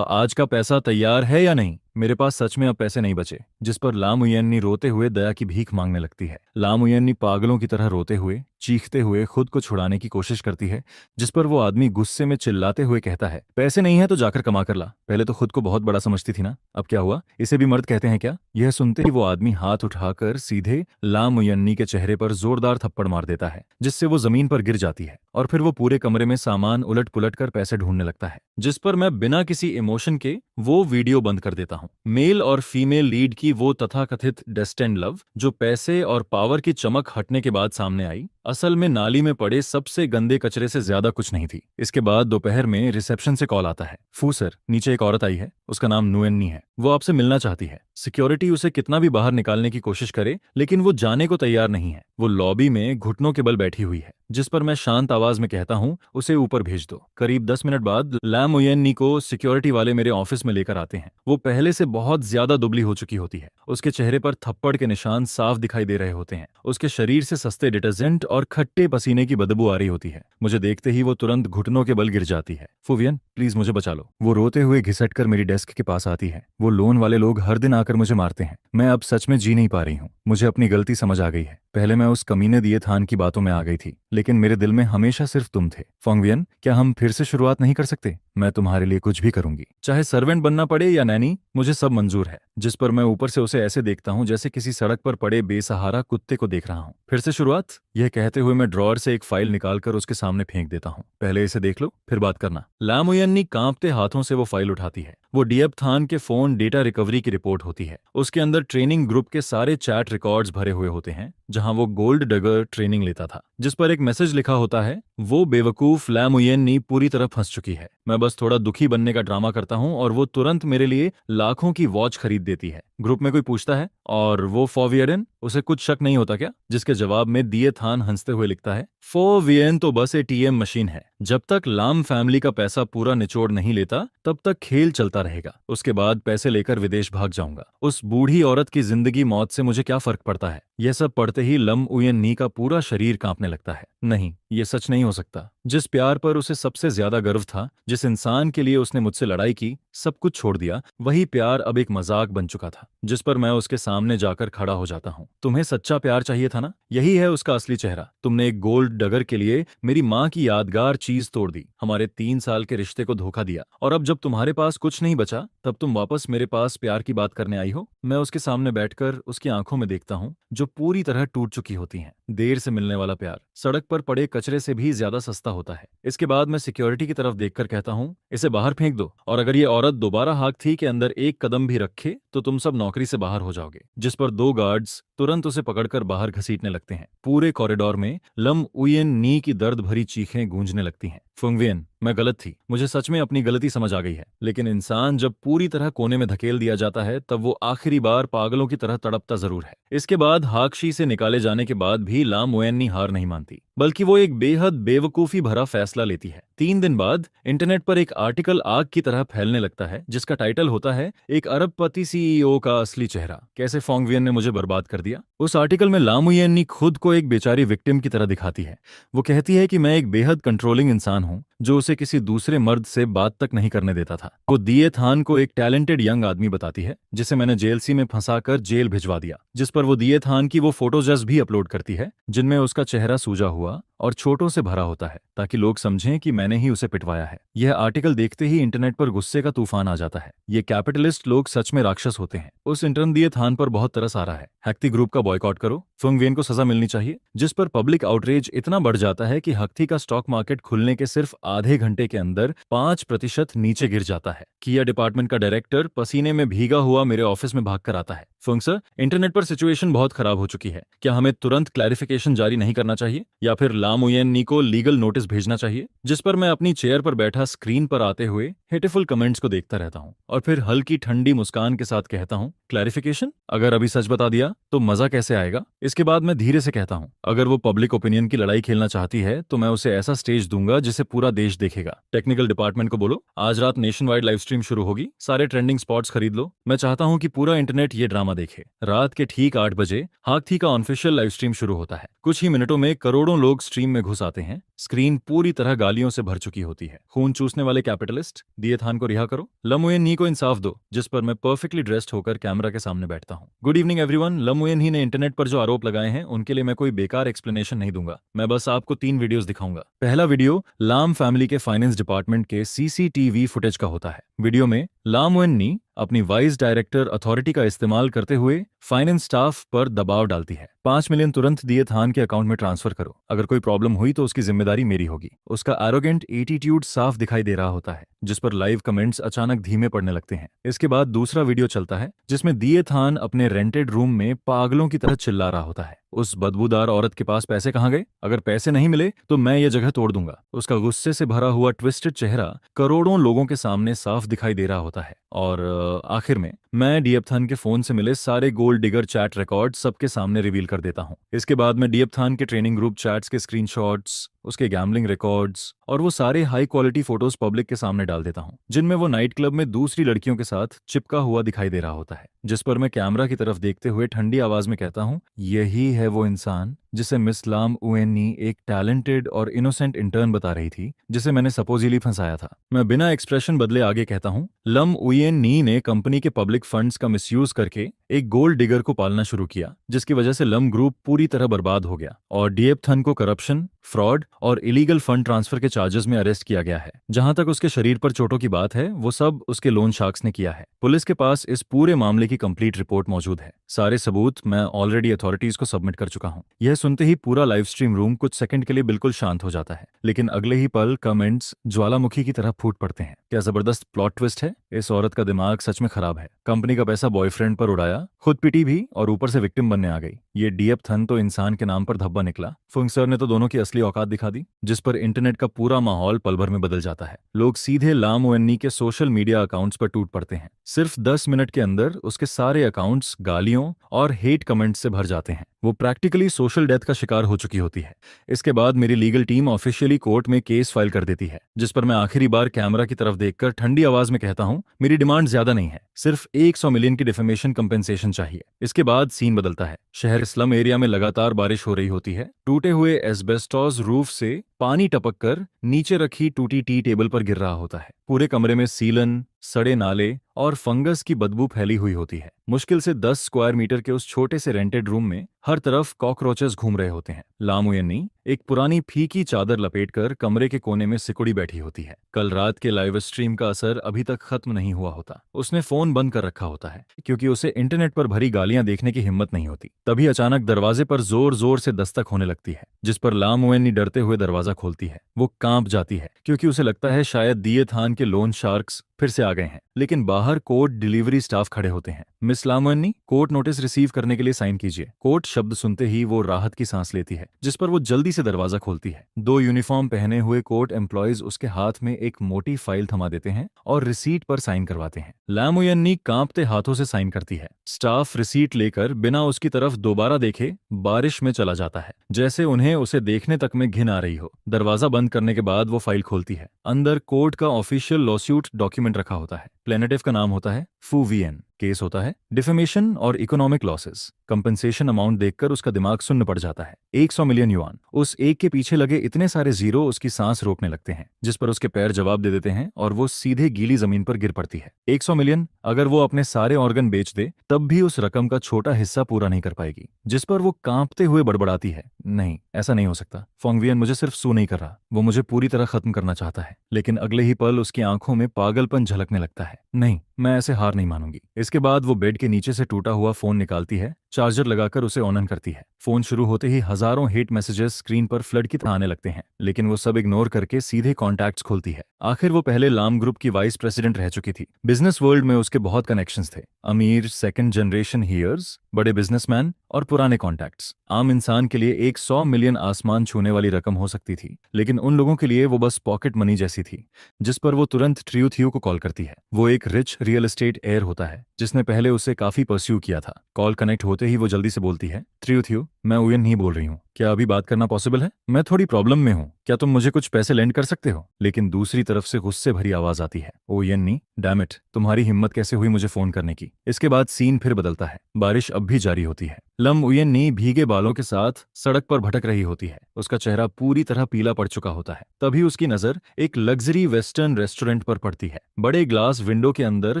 आज का पैसा तैयार है या नहीं? मेरे पास सच में अब पैसे नहीं बचे। जिस पर ला मुयन्नी रोते हुए दया की भीख मांगने लगती है। ला मुयन्नी पागलों की तरह रोते हुए, चीखते हुए खुद को छुड़ाने की कोशिश करती है, जिस पर वो आदमी गुस्से में चिल्लाते हुए कहता है, पैसे नहीं है तो जाकर कमा कर ला। पहले तो खुद को बहुत बड़ा समझती थी ना, अब क्या हुआ? इसे भी मर्द कहते हैं क्या? यह सुनते ही वो आदमी हाथ उठाकर सीधे ला मुयन्नी के चेहरे पर जोरदार थप्पड़ मार देता है, जिससे वो जमीन पर गिर जाती है और फिर वो पूरे कमरे में सामान उलट पुलट कर पैसे ढूंढने लगता है। जिस पर मैं बिना किसी इमोशन के वो वीडियो बंद कर देता हूँ। मेल और फीमेल लीड की वो तथाकथित डेस्टिन्ड लव, जो पैसे और पावर की चमक हटने के बाद सामने आई, असल में नाली में पड़े सबसे गंदे कचरे से ज्यादा कुछ नहीं थी। इसके बाद दोपहर में रिसेप्शन से कॉल आता है, फू सर, नीचे एक औरत आई है, उसका नाम नुएन्नी है, वो आपसे मिलना चाहती है। सिक्योरिटी उसे कितना भी बाहर निकालने की कोशिश करे, लेकिन वो जाने को तैयार नहीं है। वो लॉबी में घुटनों के बल बैठी हुई है, जिस पर मैं शांत आवाज में कहता हूँ, उसे ऊपर भेज दो। करीब 10 मिनट बाद ला मुयन्नी को सिक्योरिटी वाले मेरे ऑफिस में लेकर आते हैं। वो पहले से बहुत ज्यादा दुबली हो चुकी होती है। उसके चेहरे पर थप्पड़ के निशान साफ दिखाई दे रहे होते हैं। उसके शरीर से सस्ते डिटर्जेंट और खट्टे पसीने की बदबू आ रही होती है। मुझे देखते ही वो तुरंत घुटनों के बल गिर जाती है। फुवियन, प्लीज मुझे बचा लो। वो रोते हुए घिसट कर मेरी डेस्क के पास आती है। वो लोन वाले लोग हर दिन आकर मुझे मारते हैं। मैं अब सच में जी नहीं पा रही हूँ। मुझे अपनी गलती समझ आ गई है। पहले मैं उस कमीने दिए थान की बातों में आ गई थी, लेकिन मेरे दिल में हमेशा सिर्फ तुम थे। फोंगवियन, क्या हम फिर से शुरुआत नहीं कर सकते? मैं तुम्हारे लिए कुछ भी करूंगी, चाहे सर्वेंट बनना पड़े या नैनी, मुझे सब मंजूर है। जिस पर मैं ऊपर से उसे ऐसे देखता हूँ जैसे किसी सड़क पर पड़े बेसहारा कुत्ते को देख रहा हूँ। फिर से शुरुआत? यह कहते हुए मैं ड्रॉअर से एक फाइल निकालकर उसके सामने फेंक देता हूँ। पहले इसे देख लो, फिर बात करना। ला मुयन्नी कांपते हाथों से वो फाइल उठाती है। वो डीएब थान के फोन डेटा रिकवरी की रिपोर्ट होती है। उसके अंदर ट्रेनिंग ग्रुप के सारे चैट रिकॉर्ड्स भरे हुए होते हैं, जहां वो गोल्ड डगर ट्रेनिंग लेता था। जिस पर एक मैसेज लिखा होता है, वो बेवकूफ ला मुयन्नी पूरी तरह फंस चुकी है। मैं बस थोड़ा दुखी बनने का ड्रामा करता हूँ और वो तुरंत मेरे लिए लाखों की वॉच खरीद देती है। ग्रुप में कोई पूछता है, और वो फोवियन, उसे कुछ शक नहीं होता क्या? जिसके जवाब में दिए थान हंसते हुए लिखता है, फोवियन तो बस एटीएम मशीन है। जब तक लाम फैमिली का पैसा पूरा निचोड़ नहीं लेता, तब तक खेल चलता रहेगा। उसके बाद पैसे लेकर विदेश भाग जाऊंगा। उस बूढ़ी औरत की जिंदगी मौत से मुझे क्या फर्क पड़ता है? यह सब पढ़ते ही लम उयन्नी का पूरा शरीर कांपने लगता है। नहीं, ये सच नहीं हो सकता। जिस प्यार पर उसे सबसे ज्यादा गर्व था, जिस इंसान के लिए उसने मुझसे लड़ाई की, सब कुछ छोड़ दिया, वही प्यार अब एक मजाक बन चुका था, जिस पर मैं उसके सामने जाकर खड़ा हो जाता हूँ। तुम्हें सच्चा प्यार चाहिए था ना? यही है उसका असली चेहरा। तुमने एक गोल्ड डगर के लिए मेरी माँ की यादगार चीज तोड़ दी, हमारे 3 साल के रिश्ते को धोखा दिया, और अब जब तुम्हारे पास कुछ नहीं बचा, तब तुम वापस मेरे पास प्यार की बात करने आई हो। मैं उसके सामने बैठकर उसकी आंखों में देखता हूँ, जो पूरी तरह टूट चुकी होती हैं। देर से मिलने वाला प्यार सड़क पर पड़े कचरे से भी ज्यादा सस्ता होता है। इसके बाद मैं सिक्योरिटी की तरफ देखकर कहता हूँ, इसे बाहर फेंक दो, और अगर ये औरत दोबारा हाकथी के अंदर एक कदम भी रखे तो तुम सब नौकरी से बाहर हो जाओगे। जिस पर 2 गार्ड्स तुरंत उसे पकड़कर बाहर घसीटने लगते हैं। पूरे कॉरिडोर में लम उयन नी की दर्द भरी चीखें गूंजने लगती हैं। फुंगवियन, मैं गलत थी, मुझे सच में अपनी गलती समझ आ गई है। लेकिन इंसान जब पूरी तरह कोने में धकेल दिया जाता है, तब वो आखिरी बार पागलों की तरह तड़पता जरूर है। इसके बाद हाकशी से निकाले जाने के बाद भी लाम वेन्नी हार नहीं मानती, बल्कि वो एक बेहद बेवकूफी भरा फैसला लेती है। 3 दिन बाद इंटरनेट पर एक आर्टिकल आग की तरह फैलने लगता है, जिसका टाइटल होता है, एक अरबपति सीईओ का असली चेहरा, कैसे फोंगवियन ने मुझे बर्बाद कर दिया। उस आर्टिकल में लामुयेन्नी खुद को एक बेचारी विक्टिम की तरह दिखाती है। वो कहती है कि मैं एक बेहद कंट्रोलिंग इंसान हूँ, जो उसे किसी दूसरे मर्द से बात तक नहीं करने देता था। वो दिए थान को एक टैलेंटेड यंग आदमी बताती है, जिसे मैंने जेलसी में फंसाकर जेल भिजवा दिया। जिस पर वो दिए थान की वो फोटोज भी अपलोड करती है, जिनमें उसका चेहरा सूजा हुआ और छोटों से भरा होता है, ताकि लोग समझें कि मैंने ही उसे पिटवाया है। यह आर्टिकल देखते ही इंटरनेट पर गुस्से का तूफान आ जाता है। ये कैपिटलिस्ट लोग सच में राक्षस होते हैं। उस इंटर्न दिए थान पर बहुत तरस आ रहा है। हक्ती ग्रुप का बॉयकॉट करो, फुंगवियन को सजा मिलनी चाहिए। जिस पर पब्लिक आउटरीच इतना बढ़ जाता है कि हक्ती का स्टॉक मार्केट खुलने के सिर्फ आधे घंटे के अंदर 5% नीचे गिर जाता है। किया डिपार्टमेंट का डायरेक्टर पसीने में भीगा हुआ मेरे ऑफिस में भागकर आता है। फुंग सर, इंटरनेट पर सिचुएशन बहुत खराब हो चुकी है। क्या हमें तुरंत क्लैरिफिकेशन जारी नहीं करना चाहिए, या फिर लामुयेन्नी को लीगल नोटिस भेजना चाहिए? जिस पर मैं अपनी चेयर पर बैठा स्क्रीन पर आते हुए हेटफुल कमेंट्स को देखता रहता हूँ, और फिर हल्की ठंडी मुस्कान के साथ कहता हूँ, क्लैरिफिकेशन? अगर अभी सच बता दिया तो मजा कैसे आएगा? इसके बाद मैं धीरे से कहता हूँ, अगर वो पब्लिक ओपिनियन की लड़ाई खेलना चाहती है, तो मैं उसे ऐसा स्टेज दूंगा जिसे पूरा देश देखेगा। टेक्निकल डिपार्टमेंट को बोलो, आज रात नेशन वाइड लाइव स्ट्रीम शुरू होगी, सारे ट्रेंडिंग स्पॉट्स खरीद लो। मैं चाहता हूँ कि पूरा इंटरनेट ये ड्रामा देखे। रात के ठीक 8 बजे हाकथी का ऑफिशियल लाइव स्ट्रीम शुरू होता है। कुछ ही मिनटों में करोड़ों लोग स्ट्रीम में घुस आते हैं। स्क्रीन पूरी तरह गालियों से भर चुकी होती है। खून चूसने वाले कैपिटलिस्ट, दिए थान को रिहा करो, लमुयेन्नी को इंसाफ दो। जिस पर मैं परफेक्टली ड्रेस्ड होकर कैमरा के सामने बैठता हूँ। Good evening everyone. लमुयेन्नी ने इंटरनेट पर जो आरोप लगाए हैं, उनके लिए मैं कोई बेकार एक्सप्लेनेशन नहीं दूंगा। मैं बस आपको 3 वीडियोस दिखाऊंगा। पहला वीडियो लाम फैमिली के फाइनेंस डिपार्टमेंट के सीसीटीवी फुटेज का होता है। वीडियो में लामुयेन्नी अपनी वाइस डायरेक्टर अथॉरिटी का इस्तेमाल करते हुए फाइनेंस स्टाफ पर दबाव डालती है। 5 मिलियन तुरंत दिए थान के अकाउंट में ट्रांसफर करो, अगर कोई प्रॉब्लम हुई तो उसकी जिम्मेदारी मेरी होगी। उसका एरोगेंट एटीट्यूड साफ दिखाई दे रहा होता है, जिस पर लाइव कमेंट्स अचानक धीमे पड़ने लगते हैं। इसके बाद दूसरा वीडियो चलता है, जिसमें दिए थान अपने रेंटेड रूम में पागलों की तरह चिल्ला रहा होता है। उस बदबूदार औरत के पास पैसे कहाँ गए? अगर पैसे नहीं मिले तो मैं ये जगह तोड़ दूंगा। उसका गुस्से से भरा हुआ ट्विस्टेड चेहरा करोड़ों लोगों के सामने साफ दिखाई दे रहा होता है। और आखिर में मैं डियपथान के फोन से मिले सारे गोल्ड डिगर चैट रिकॉर्ड सबके सामने रिवील कर देता हूँ। इसके बाद मैं डियपथान के ट्रेनिंग ग्रुप चैट्स के स्क्रीनशॉट्स, उसके गैम्बलिंग रिकॉर्ड्स और वो सारे हाई क्वालिटी फोटोज पब्लिक के सामने डाल देता हूँ, जिनमें वो नाइट क्लब में दूसरी लड़कियों के साथ चिपका हुआ दिखाई दे रहा होता है। जिस पर मैं कैमरा की तरफ देखते हुए ठंडी आवाज में कहता हूँ, यही है वो इंसान जिसे मिस लाम उएन्नी एक टैलेंटेड और इनोसेंट इंटर्न बता रही थी, जिसे मैंने सपोजिली फंसाया था। मैं बिना एक्सप्रेशन बदले आगे कहता हूँ, लम उएन्नी ने कंपनी के पब्लिक फंड्स का मिसयूज करके एक गोल्ड डिगर को पालना शुरू किया, जिसकी वजह से लम ग्रुप पूरी तरह बर्बाद हो गया, और डियपथन को करप्शन, फ्रॉड और इलीगल फंड ट्रांसफर के चार्जेस में अरेस्ट किया गया है। जहां तक उसके शरीर पर चोटों की बात है, वो सब उसके लोन शार्क्स ने किया है। पुलिस के पास इस पूरे मामले की कंप्लीट रिपोर्ट मौजूद है। सारे सबूत मैं ऑलरेडी अथॉरिटीज को सबमिट कर चुका हूं। यह सुनते ही पूरा लाइव स्ट्रीम रूम कुछ सेकंड के लिए बिल्कुल शांत हो जाता है, लेकिन अगले ही पल कमेंट्स ज्वालामुखी की तरह फूट पड़ते हैं। क्या जबरदस्त प्लॉट ट्विस्ट है! इस औरत का दिमाग सच में खराब है। कंपनी का पैसा बॉयफ्रेंड पर उड़ाया, खुद पिटी भी, और ऊपर से विक्टिम बनने आ गई। ये डियपथन तो इंसान के नाम पर धब्बा निकला। फुंग सर ने तो दोनों की असली औकात दिखा दी, जिस पर इंटरनेट का पूरा माहौल पल भर में बदल जाता है। लोग सीधे लाम ओएन्नी के सोशल मीडिया अकाउंट्स पर टूट पड़ते हैं। सिर्फ 10 मिनट के अंदर उसके सारे अकाउंट्स गालियों और हेट कमेंट्स से भर जाते हैं। वो प्रैक्टिकली सोशल डेथ का शिकार हो चुकी होती है। इसके बाद मेरी लीगल टीम ऑफिशियली कोर्ट में केस फाइल कर देती है, जिस पर मैं आखिरी बार कैमरा की तरफ देखकर ठंडी आवाज में कहता हूं, मेरी डिमांड ज्यादा नहीं है, सिर्फ 100 मिलियन की डिफेमेशन कंपेंसेशन चाहिए। इसके बाद सीन बदलता है। शहर स्लम एरिया में लगातार बारिश हो रही होती है। टूटे हुए एस्बेस्टॉस रूफ से पानी टपक कर नीचे रखी टूटी टी टेबल पर गिर रहा होता है। पूरे कमरे में सीलन, सड़े नाले और फंगस की बदबू फैली हुई होती है। मुश्किल से 10 स्क्वायर मीटर के उस छोटे से रेंटेड रूम में हर तरफ कॉकरोचेस घूम रहे होते हैं। लामुयन्नी एक पुरानी फीकी चादर लपेटकर कमरे के कोने में सिकुड़ी बैठी होती है। कल रात के लाइव स्ट्रीम का असर अभी तक खत्म नहीं हुआ होता। उसने फोन बंद कर रखा होता है क्योंकि उसे इंटरनेट पर भरी गालियां देखने की हिम्मत नहीं होती। तभी अचानक दरवाजे पर जोर जोर से दस्तक होने लगती है, जिस पर लामुयन्नी डरते हुए दरवाजा खोलती है। वो कांप जाती है क्योंकि उसे लगता है शायद दिएथान के लोन शार्क्स फिर से आ गए हैं। लेकिन बाहर कोर्ट डिलीवरी स्टाफ खड़े होते हैं। मिस लामुयन्नी, कोर्ट नोटिस रिसीव करने के लिए साइन कीजिए। कोर्ट शब्द सुनते ही वो राहत की सांस लेती है, जिस पर वो जल्दी से दरवाजा खोलती है। 2 यूनिफॉर्म पहने हुए कोर्ट एम्प्लॉयज उसके हाथ में एक मोटी फाइल थमा देते हैं और रिसीट पर साइन करवाते हैं। लामुयन्नी कांपते हाथों से साइन करती है। स्टाफ रिसीट लेकर बिना उसकी तरफ दोबारा देखे बारिश में चला जाता है, जैसे उन्हें उसे देखने तक में घिन आ रही हो। दरवाजा बंद करने के बाद वो फाइल खोलती है। अंदर कोर्ट का ऑफिशियल लॉसूट डॉक्यूमेंट रखा होता है। प्लेनेटिव का नाम होता है फू वियन। केस होता है डिफेमेशन और इकोनॉमिक लॉसेस। कंपनसेशन अमाउंट देखकर उसका दिमाग सुन्न पड़ जाता है। 100 मिलियन युआन। उस एक के पीछे लगे इतने सारे जीरो उसकी सांस रोकने लगते हैं, जिस पर उसके पैर जवाब दे देते हैं और वो सीधे गीली जमीन पर गिर पड़ती है। 100 मिलियन, अगर वो अपने सारे ऑर्गन बेच दे तब भी उस रकम का छोटा हिस्सा पूरा नहीं कर पाएगी। जिस पर वो कांपते हुए बड़बड़ाती है, नहीं, ऐसा नहीं हो सकता। फोंगवियन मुझे सिर्फ सू नहीं कर रहा, वो मुझे पूरी तरह खत्म करना चाहता है। लेकिन अगले ही पल उसकी आंखों में पागलपन झलकने लगता है। नहीं, मैं ऐसे हार नहीं मानूंगी। इसके बाद वो बेड के नीचे से टूटा हुआ फोन निकालती है, चार्जर लगाकर उसे ऑन करती है। फोन शुरू होते ही हजारों हेट मैसेजेस स्क्रीन पर फ्लड की तरह आने लगते हैं, लेकिन वो सब इग्नोर करके सीधे कॉन्टैक्ट्स खोलती है। आखिर वो पहले लाम ग्रुप की वाइस प्रेसिडेंट रह चुकी थी। बिजनेस वर्ल्ड में उसके बहुत कनेक्शंस थे। अमीर सेकंड जनरेशन हीयर्स, बड़े बिजनेसमैन और पुराने कॉन्टैक्ट्स। आम इंसान के लिए 100 मिलियन आसमान छूने वाली रकम हो सकती थी, लेकिन उन लोगों के लिए वो बस पॉकेट मनी जैसी थी, जिस पर वो तुरंत ट्रियो थियो को कॉल करती है। वो एक रिच रियल एस्टेट एयर होता है, जिसने पहले उसे काफी परस्यू किया था। कॉल कनेक्ट होते ही वो जल्दी से बोलती है, ट्रियो थियो, मैं उयन नहीं बोल रही हूँ। क्या अभी बात करना पॉसिबल है? मैं थोड़ी प्रॉब्लम में हूँ, क्या तुम मुझे कुछ पैसे लेंड कर सकते हो? लेकिन दूसरी तरफ से गुस्से भरी आवाज आती है, ओ यन्नी, डैम इट, तुम्हारी हिम्मत कैसे हुई मुझे फोन करने की? इसके बाद सीन फिर बदलता है। बारिश अब भी जारी होती है। लम उयन्नी भीगे बालों के साथ सड़क पर भटक रही होती है। उसका चेहरा पूरी तरह पीला पड़ चुका होता है। तभी उसकी नजर एक लग्जरी वेस्टर्न रेस्टोरेंट पर पड़ती है। बड़े ग्लास विंडो के अंदर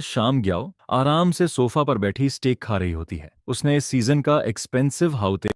शाम ग्याओ आराम से सोफा पर बैठी स्टेक खा रही होती है। उसने इस सीजन का एक्सपेंसिव हाउते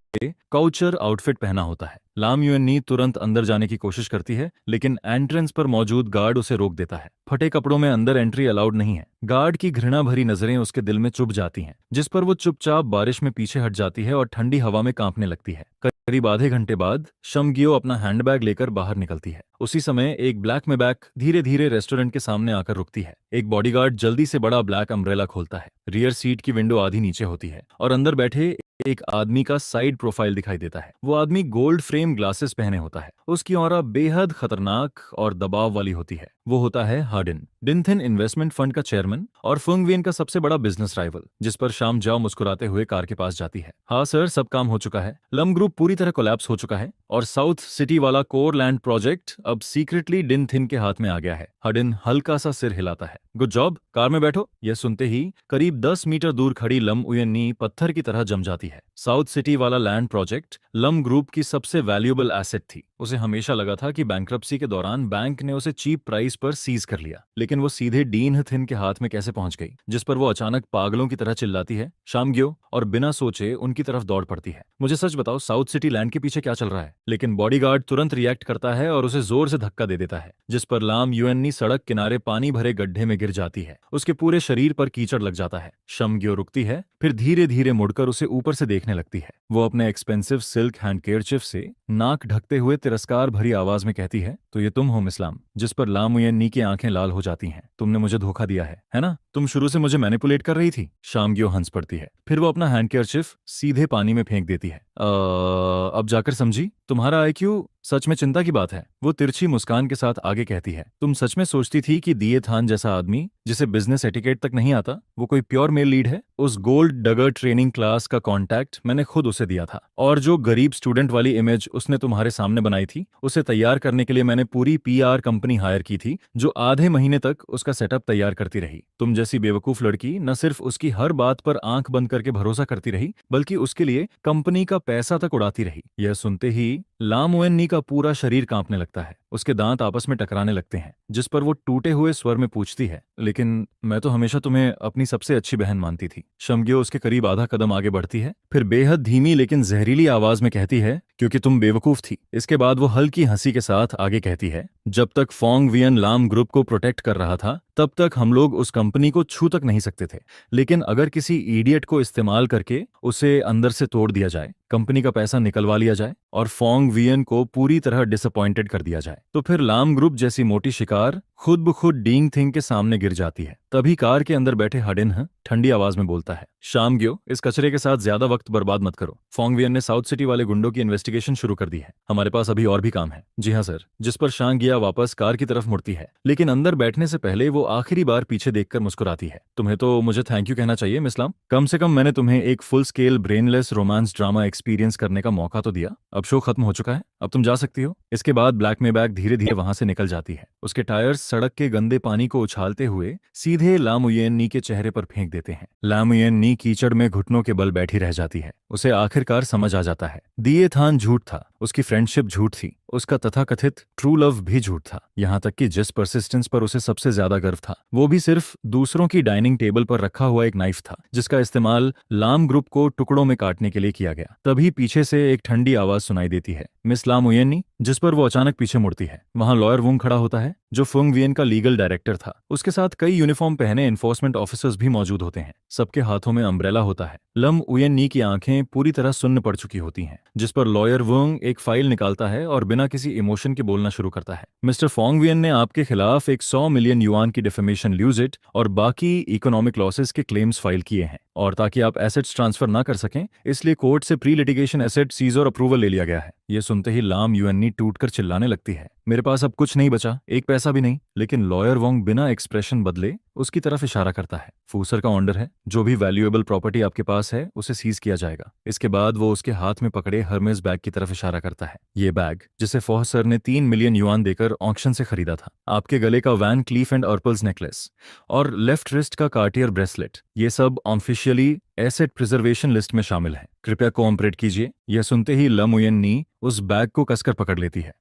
काउचर आउटफिट पहना होता है। लाम युएन्नी तुरंत अंदर जाने की कोशिश करती है, लेकिन एंट्रेंस पर मौजूद गार्ड उसे रोक देता है। फटे कपड़ों में अंदर एंट्री अलाउड नहीं है। गार्ड की घृणा भरी नजरें उसके दिल में चुभ जाती हैं, जिस पर वो चुपचाप बारिश में पीछे हट जाती है और ठंडी हवा में कांपने लगती है। करीब आधे घंटे बाद शमगियो अपना हैंडबैग लेकर बाहर निकलती है। उसी समय एक ब्लैक मैबैक धीरे धीरे रेस्टोरेंट के सामने आकर रुकती है। एक बॉडीगार्ड जल्दी से बड़ा ब्लैक अम्ब्रेला खोलता है। रियर सीट की विंडो आधी नीचे होती है और अंदर बैठे एक आदमी का साइड प्रोफाइल दिखाई देता है। वो आदमी गोल्ड फ्रेम ग्लासेस पहने होता है। उसकी ऑरा बेहद खतरनाक और दबाव वाली होती है। वो होता है हार्डिन, डिनथिन इन्वेस्टमेंट फंड का चेयरमैन और फुंगवियन का सबसे बड़ा बिजनेस राइवल, जिस पर शाम जाओ मुस्कुराते हुए कार के पास जाती है। हाँ सर, सब काम हो चुका है। लम ग्रुप पूरी तरह कोलैप्स हो चुका है और साउथ सिटी वाला कोर लैंड प्रोजेक्ट अब सीक्रेटली डिनथिन के हाथ में आ गया है। हार्डिन हल्का सा सिर हिलाता है। गुड जॉब, कार में बैठो। यह सुनते ही करीब 10 मीटर दूर खड़ी लम उयन्नी पत्थर की तरह जम जाती है। साउथ सिटी वाला लैंड प्रोजेक्ट लम ग्रुप की सबसे वैल्यूएबल एसेट थी। उसे हमेशा लगा था कि बैंक्रप्सी के दौरान बैंक ने उसे चीप प्राइस पर सीज कर लिया, लेकिन वो सीधे डीन थिन के हाथ में कैसे पहुंच गई, जिस पर वो अचानक पागलों की तरह चिल्लाती है, शामगियो, और बिना सोचे उनकी तरफ दौड़ पड़ती है। मुझे सच बताओ, साउथ सिटी लैंड के पीछे क्या चल रहा है? लेकिन बॉडीगार्ड तुरंत रिएक्ट करता है और उसे जोर से धक्का दे देता है, जिस पर लाम युएन्नी सड़क किनारे पानी भरे गड्ढे में गिर जाती है। उसके पूरे शरीर पर कीचड़ लग जाता है। शमगियो रुकती है, फिर धीरे धीरे मुड़कर उसे ऊपर से देखने लगती है। वो अपने एक्सपेंसिव सिल्क हैंडकेरचिफ से नाक ढकते हुए तिरस्कार भरी आवाज में कहती है, तो ये तुम हो मिस लाम? जिस पर लाम उयन्नी की आंखें लाल हो जाती हैं। तुमने मुझे धोखा दिया है ना? तुम शुरू से मुझे मैनिपुलेट कर रही थी। शामगियो हंस पड़ती है। फिर वो अपना हैंडकेरचिफ सीधे पानी में फेंक देती है। अब जाकर समझी, तुम्हारा आईक्यू सच में चिंता की बात है। वो तिरछी मुस्कान के साथ आगे कहती है, तुम सच में सोचती थी कि दिए थान जैसा आदमी जिसे बिजनेस एटिकेट तक नहीं आता, वो कोई प्योर मेल लीड है। उस गोल्ड डगर ट्रेनिंग क्लास का कॉन्टैक्ट मैंने खुद उसे दिया था, और जो गरीब स्टूडेंट वाली इमेज उसने तुम्हारे सामने बनाई थी, उसे तैयार करने के लिए मैंने पूरी पीआर कंपनी हायर की थी, जो आधे महीने तक उसका सेटअप तैयार करती रही। तुम जैसी बेवकूफ लड़की न सिर्फ उसकी हर बात पर आंख बंद करके भरोसा करती रही, बल्कि उसके लिए कंपनी का पैसा तक उड़ाती रही। यह सुनते ही लाम ओएननी का पूरा शरीर कांपने लगता है। उसके दांत आपस में टकराने लगते हैं, जिस पर वो टूटे हुए स्वर में पूछती है, लेकिन मैं तो हमेशा तुम्हें अपनी सबसे अच्छी बहन मानती थी। शम्ग्यो उसके करीब आधा कदम आगे बढ़ती है, फिर बेहद धीमी लेकिन जहरीली आवाज में कहती है, क्योंकि तुम बेवकूफ थी। इसके बाद वो हल्की हंसी के साथ आगे कहती है, जब तक फोंग वियन लाम ग्रुप को प्रोटेक्ट कर रहा था, तब तक हम लोग उस कंपनी को छू तक नहीं सकते थे। लेकिन अगर किसी इडियट को इस्तेमाल करके उसे अंदर से तोड़ दिया जाए, कंपनी का पैसा निकलवा लिया जाए और फोंग वियन को पूरी तरह डिसअपॉइंटेड कर दिया जाए, तो फिर लाम ग्रुप जैसी मोटी शिकार खुद ब खुद डींग थिंग के सामने गिर जाती है। तभी कार के अंदर बैठे हडिन ठंडी आवाज में बोलता है, शामग्यो, इस कचरे के साथ ज्यादा वक्त बर्बाद मत करो। फोंग वियन ने साउथ सिटी वाले गुंडों की इन्वेस्टिगेशन शुरू कर दी है। हमारे पास अभी और भी काम है। जी हाँ सर। जिस पर शांगिया वापस कार की तरफ मुड़ती है, लेकिन अंदर बैठने से पहले वो आखिरी बार पीछे देखकर मुस्कुराती है। तुम्हें तो मुझे थैंक यू कहना चाहिए मिस लाम। कम से कम मैंने तुम्हें एक full scale brainless romance drama experience करने का मौका तो दिया। अब शो खत्म हो चुका है, अब तुम जा सकती हो। इसके बाद ब्लैक मेबैक धीरे धीरे वहां से निकल जाती है। उसके टायर्स सड़क के गंदे पानी को उछालते हुए सीधे लामुयेन नी के चेहरे पर फेंक देते हैं। लामुयेन नी कीचड़ में घुटनों के बल बैठी रह जाती है। उसे आखिरकार समझ आ जाता है, दिए थान झूठ था, उसकी फ्रेंडशिप झूठ थी, उसका तथाकथित ट्रू लव भी झूठ था। यहाँ तक कि जिस परसिस्टेंस पर उसे सबसे ज्यादा गर्व था, वो भी सिर्फ दूसरों की डाइनिंग टेबल पर रखा हुआ एक नाइफ था, जिसका इस्तेमाल लाम ग्रुप को टुकड़ों में काटने के लिए किया गया। तभी पीछे से एक ठंडी आवाज सुनाई देती है, मिस लामुयेनी। जिस पर वो अचानक पीछे मुड़ती है। वहां लॉयर वुंग खड़ा होता है, जो फुंग वियन का लीगल डायरेक्टर था। उसके साथ कई यूनिफॉर्म पहने एनफोर्समेंट ऑफिसर्स भी मौजूद होते हैं। सबके हाथों में अम्ब्रेला होता है। लम उयन नी की आंखें पूरी तरह सुन्न पड़ चुकी होती हैं, जिस पर लॉयर वुंग एक फाइल निकालता है और बिना किसी इमोशन के बोलना शुरू करता है। मिस्टर फोंग वियन ने आपके खिलाफ एक 100 मिलियन युआन की डिफेमेशन ल्यूजिट और बाकी इकोनॉमिक लॉसेस के क्लेम्स फाइल किए हैं, और ताकि आप एसेट्स ट्रांसफर ना कर सकें, इसलिए कोर्ट से प्री लिटिगेशन एसेट सीज और अप्रूवल ले लिया गया है। ये सुनते ही लाम यूएननी टूटकर चिल्लाने लगती है, मेरे पास अब कुछ नहीं बचा, एक पैसा भी नहीं। लेकिन लॉयर वोंग बिना एक्सप्रेशन बदले उसकी तरफ इशारा करता है। फूसर का ऑर्डर है, जो भी वैल्यूएबल प्रॉपर्टी आपके पास है उसे सीज किया जाएगा। इसके बाद वो उसके हाथ में पकड़े हर्मेस बैग की तरफ इशारा करता है। ये बैग, जिसे फॉहसर ने 3 मिलियन युआन देकर ऑक्शन से खरीदा था। आपके गले का वैन क्लीफ एंड अर्पल्स नेकलेस और लेफ्ट रिस्ट का कार्टियर ब्रेसलेट, ये सब ऑफिशियली एसेट प्रिजर्वेशन लिस्ट में शामिल है। कृपया कोऑपरेट कीजिए। यह सुनते ही लम उयन नी उस बैग को कसकर पकड़ लेती है।